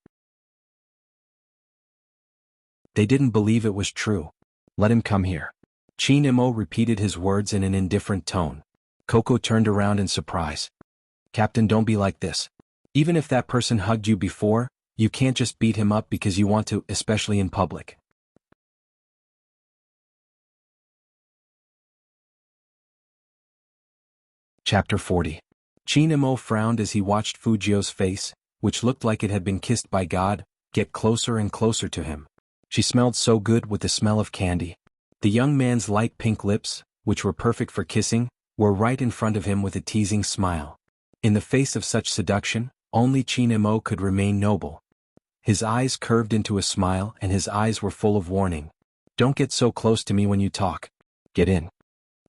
[SPEAKER 1] They didn't believe it was true. Let him come here. Chinamo repeated his words in an indifferent tone. Coco turned around in surprise. Captain, don't be like this. Even if that person hugged you before, you can't just beat him up because you want to, especially in public. Chapter 40. Qin Emo frowned as he watched Fujio's face, which looked like it had been kissed by God, get closer and closer to him. She smelled so good with the smell of candy. The young man's light pink lips, which were perfect for kissing, were right in front of him with a teasing smile. In the face of such seduction, only Qin Emo could remain noble. His eyes curved into a smile and his eyes were full of warning. Don't get so close to me when you talk. Get in.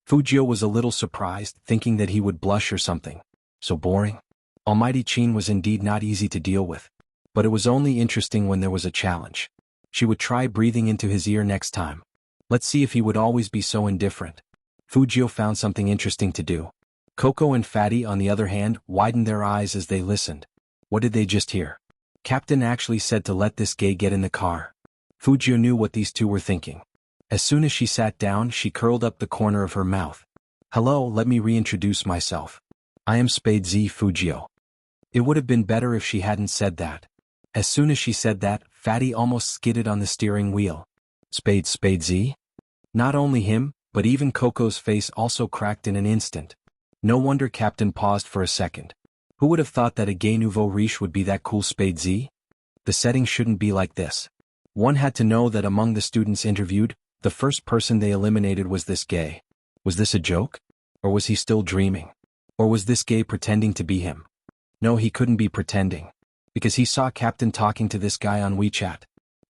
[SPEAKER 1] Fujio was a little surprised, thinking that he would blush or something. So boring? Almighty Qin was indeed not easy to deal with. But it was only interesting when there was a challenge. She would try breathing into his ear next time. Let's see if he would always be so indifferent. Fujio found something interesting to do. Coco and Fatty, on the other hand, widened their eyes as they listened. What did they just hear? Captain actually said to let this gay get in the car. Fujio knew what these two were thinking. As soon as she sat down, she curled up the corner of her mouth. Hello, let me reintroduce myself. I am Spade Z Fujio. It would have been better if she hadn't said that. As soon as she said that, Fatty almost skidded on the steering wheel. Spade Z? Not only him, but even Coco's face also cracked in an instant. No wonder Captain paused for a second. Who would have thought that a gay nouveau riche would be that cool? Spade Z? The setting shouldn't be like this. One had to know that among the students interviewed, the first person they eliminated was this gay. Was this a joke? Or was he still dreaming? Or was this gay pretending to be him? No, he couldn't be pretending. Because he saw Captain talking to this guy on WeChat.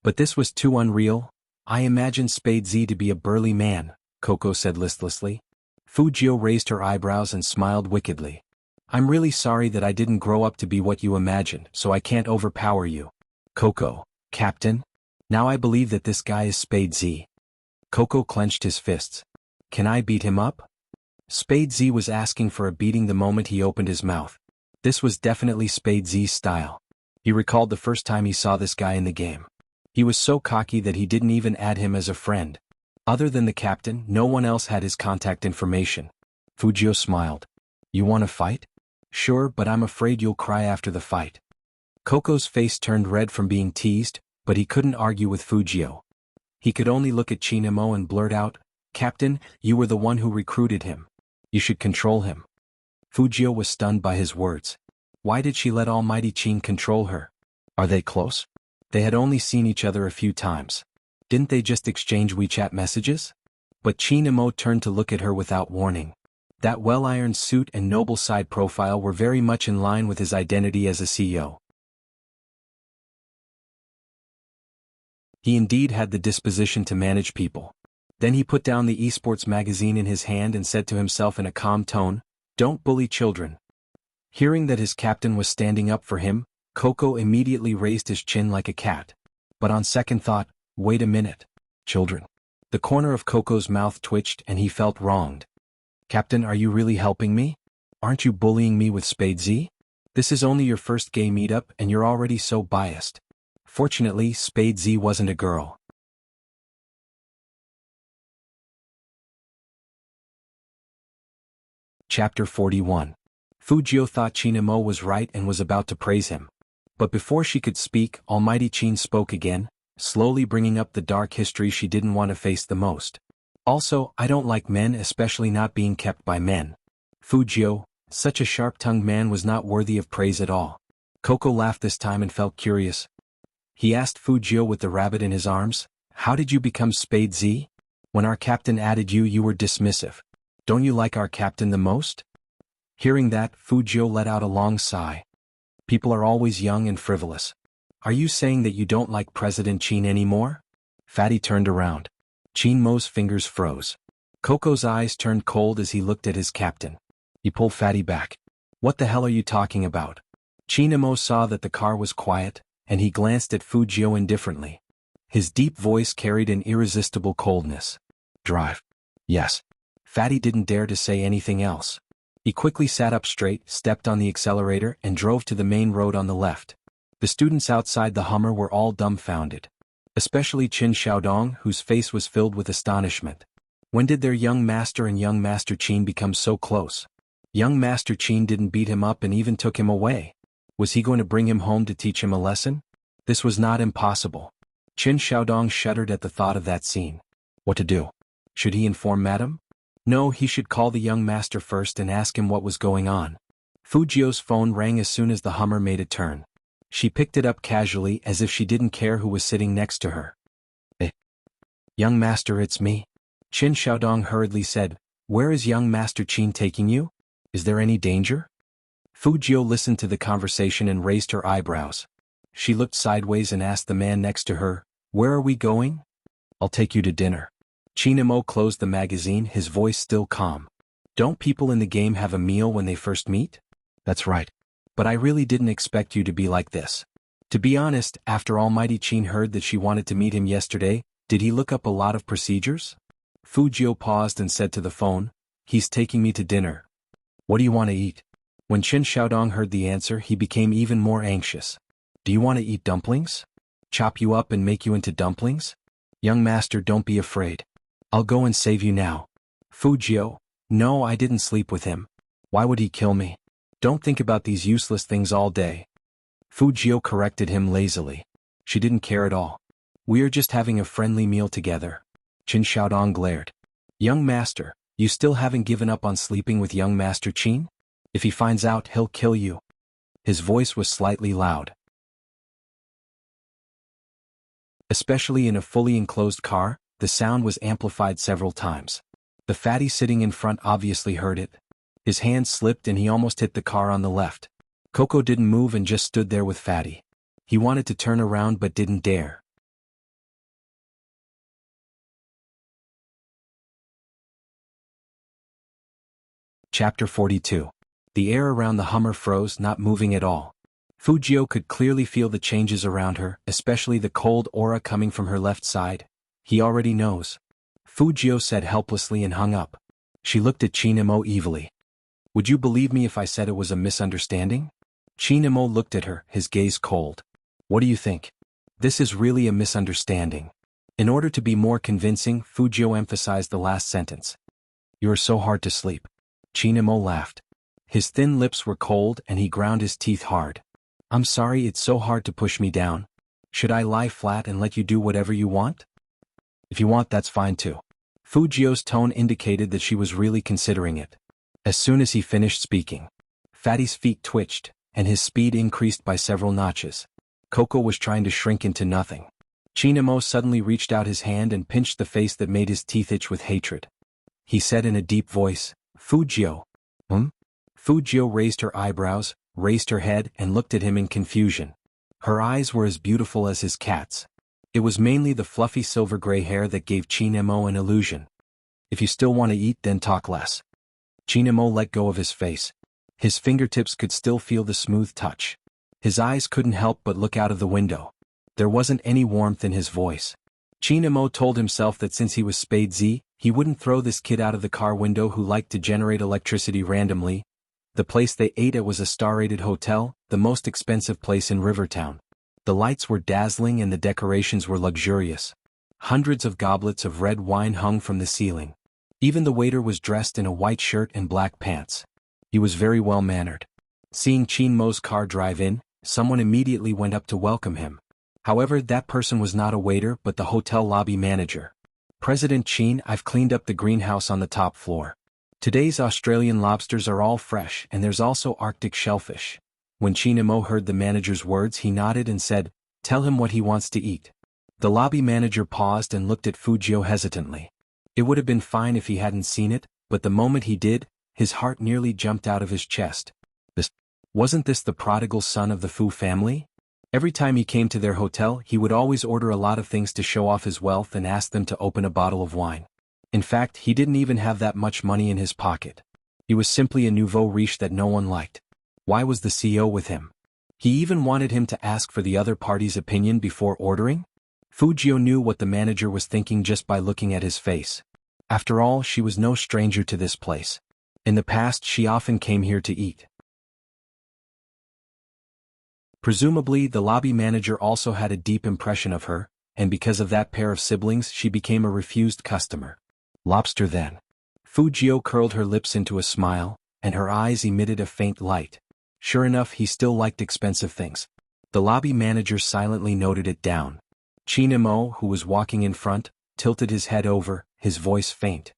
[SPEAKER 1] But this was too unreal. I imagined Spade Z to be a burly man, Coco said listlessly. Fujio raised her eyebrows and smiled wickedly. I'm really sorry that I didn't grow up to be what you imagined, so I can't overpower you. Coco, Captain? Now I believe that this guy is Spade Z. Coco clenched his fists. Can I beat him up? Spade Z was asking for a beating the moment he opened his mouth. This was definitely Spade Z's style. He recalled the first time he saw this guy in the game. He was so cocky that he didn't even add him as a friend. Other than the captain, no one else had his contact information. Fujio smiled. You want to fight? Sure, but I'm afraid you'll cry after the fight. Coco's face turned red from being teased, but he couldn't argue with Fujio. He could only look at Qin Emo and blurt out, Captain, you were the one who recruited him. You should control him. Fujio was stunned by his words. Why did she let Almighty Qin control her? Are they close? They had only seen each other a few times. Didn't they just exchange WeChat messages? But Qin Emo turned to look at her without warning. That well-ironed suit and noble side profile were very much in line with his identity as a CEO. He indeed had the disposition to manage people. Then he put down the esports magazine in his hand and said to himself in a calm tone, Don't bully children. Hearing that his captain was standing up for him, Coco immediately raised his chin like a cat. But on second thought, wait a minute. Children. The corner of Coco's mouth twitched and he felt wronged. Captain, are you really helping me? Aren't you bullying me with Spade Z? This is only your first gay meetup and you're already so biased. Fortunately, Spade Z wasn't a girl. Chapter 41. Fujio thought Qin Emo was right and was about to praise him. But before she could speak, Almighty Qin spoke again, slowly bringing up the dark history she didn't want to face the most. Also, I don't like men, especially not being kept by men. Fujio, such a sharp-tongued man, was not worthy of praise at all. Coco laughed this time and felt curious. He asked Fujio with the rabbit in his arms, How did you become Spade Z? When our captain added you, you were dismissive. Don't you like our captain the most? Hearing that, Fujio let out a long sigh. People are always young and frivolous. Are you saying that you don't like President Qin anymore? Fatty turned around. Qin Mo's fingers froze. Coco's eyes turned cold as he looked at his captain. He pulled Fatty back. What the hell are you talking about? Qin Mo saw that the car was quiet, and he glanced at Fujio indifferently. His deep voice carried an irresistible coldness. Drive. Yes. Fatty didn't dare to say anything else. He quickly sat up straight, stepped on the accelerator, and drove to the main road on the left. The students outside the Hummer were all dumbfounded. Especially Qin Xiaodong, whose face was filled with astonishment. When did their young master and young Master Qin become so close? Young Master Qin didn't beat him up and even took him away. Was he going to bring him home to teach him a lesson? This was not impossible. Qin Xiaodong shuddered at the thought of that scene. What to do? Should he inform Madam? No, he should call the young master first and ask him what was going on. Fujio's phone rang as soon as the Hummer made a turn. She picked it up casually as if she didn't care who was sitting next to her. Young master, it's me. Qin Xiaodong hurriedly said, "Where is young master Qin taking you? Is there any danger?" Fujio listened to the conversation and raised her eyebrows. She looked sideways and asked the man next to her, "Where are we going?" "I'll take you to dinner." Chinamo closed the magazine, his voice still calm. "Don't people in the game have a meal when they first meet?" "That's right. But I really didn't expect you to be like this." To be honest, after Almighty Qin heard that she wanted to meet him yesterday, did he look up a lot of procedures? Fujio paused and said to the phone, "He's taking me to dinner. What do you want to eat?" When Qin Xiaodong heard the answer, he became even more anxious. "Do you want to eat dumplings? Chop you up and make you into dumplings?" "Young master, don't be afraid. I'll go and save you now." Fujio, "No, I didn't sleep with him. Why would he kill me? Don't think about these useless things all day." Fujio corrected him lazily. She didn't care at all. "We are just having a friendly meal together." Qin Xiaodong glared. "Young master, you still haven't given up on sleeping with young master Qin? If he finds out, he'll kill you." His voice was slightly loud. Especially in a fully enclosed car, the sound was amplified several times. The fatty sitting in front obviously heard it. His hand slipped and he almost hit the car on the left. Coco didn't move and just stood there with Fatty. He wanted to turn around but didn't dare. Chapter 42. The air around the Hummer froze, not moving at all. Fujio could clearly feel the changes around her, especially the cold aura coming from her left side. "He already knows." Fujio said helplessly and hung up. She looked at Chinamo evilly. "Would you believe me if I said it was a misunderstanding?" Chinamo looked at her, his gaze cold. "What do you think? This is really a misunderstanding." In order to be more convincing, Fujio emphasized the last sentence. "You are so hard to sleep." Chinamo laughed. His thin lips were cold and he ground his teeth hard. "I'm sorry, it's so hard to push me down. Should I lie flat and let you do whatever you want?" "If you want, that's fine too." Fujio's tone indicated that she was really considering it. As soon as he finished speaking, Fatty's feet twitched, and his speed increased by several notches. Coco was trying to shrink into nothing. Chinamo suddenly reached out his hand and pinched the face that made his teeth itch with hatred. He said in a deep voice, "Fujio." Fujio raised her eyebrows, raised her head and looked at him in confusion. Her eyes were as beautiful as his cat's. It was mainly the fluffy silver gray hair that gave Chinamo an illusion. "If you still want to eat, then talk less." Chinamo let go of his face. His fingertips could still feel the smooth touch. His eyes couldn't help but look out of the window. There wasn't any warmth in his voice. Chinamo told himself that since he was Spade Z, he wouldn't throw this kid out of the car window who liked to generate electricity randomly. The place they ate at was a star-rated hotel, the most expensive place in Rivertown. The lights were dazzling and the decorations were luxurious. Hundreds of goblets of red wine hung from the ceiling. Even the waiter was dressed in a white shirt and black pants. He was very well-mannered. Seeing Chinmo's car drive in, someone immediately went up to welcome him. However, that person was not a waiter but the hotel lobby manager. "President Qin, I've cleaned up the greenhouse on the top floor. Today's Australian lobsters are all fresh and there's also Arctic shellfish." When Chinamo heard the manager's words, he nodded and said, "Tell him what he wants to eat." The lobby manager paused and looked at Fujio hesitantly. It would have been fine if he hadn't seen it, but the moment he did, his heart nearly jumped out of his chest. Wasn't this the prodigal son of the Fu family? Every time he came to their hotel, he would always order a lot of things to show off his wealth and ask them to open a bottle of wine. In fact, he didn't even have that much money in his pocket. He was simply a nouveau riche that no one liked. Why was the CEO with him? He even wanted him to ask for the other party's opinion before ordering? Fujio knew what the manager was thinking just by looking at his face. After all, she was no stranger to this place. In the past, she often came here to eat. Presumably, the lobby manager also had a deep impression of her, and because of that pair of siblings, she became a refused customer. Lobster then. Fujio curled her lips into a smile, and her eyes emitted a faint light. Sure enough, he still liked expensive things. The lobby manager silently noted it down. Chinamo, who was walking in front, tilted his head over, his voice faint.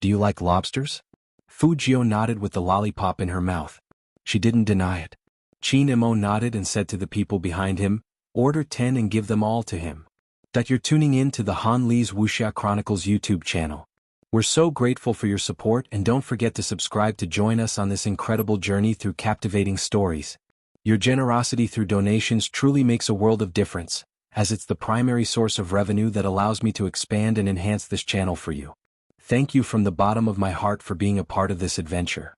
[SPEAKER 1] "Do you like lobsters?" Fujio nodded with the lollipop in her mouth. She didn't deny it. Chin Mo nodded and said to the people behind him, "Order 10 and give them all to him." That you're tuning in to the Han Lee's Wuxia Chronicles YouTube channel. We're so grateful for your support, and don't forget to subscribe to join us on this incredible journey through captivating stories. Your generosity through donations truly makes a world of difference, as it's the primary source of revenue that allows me to expand and enhance this channel for you. Thank you from the bottom of my heart for being a part of this adventure.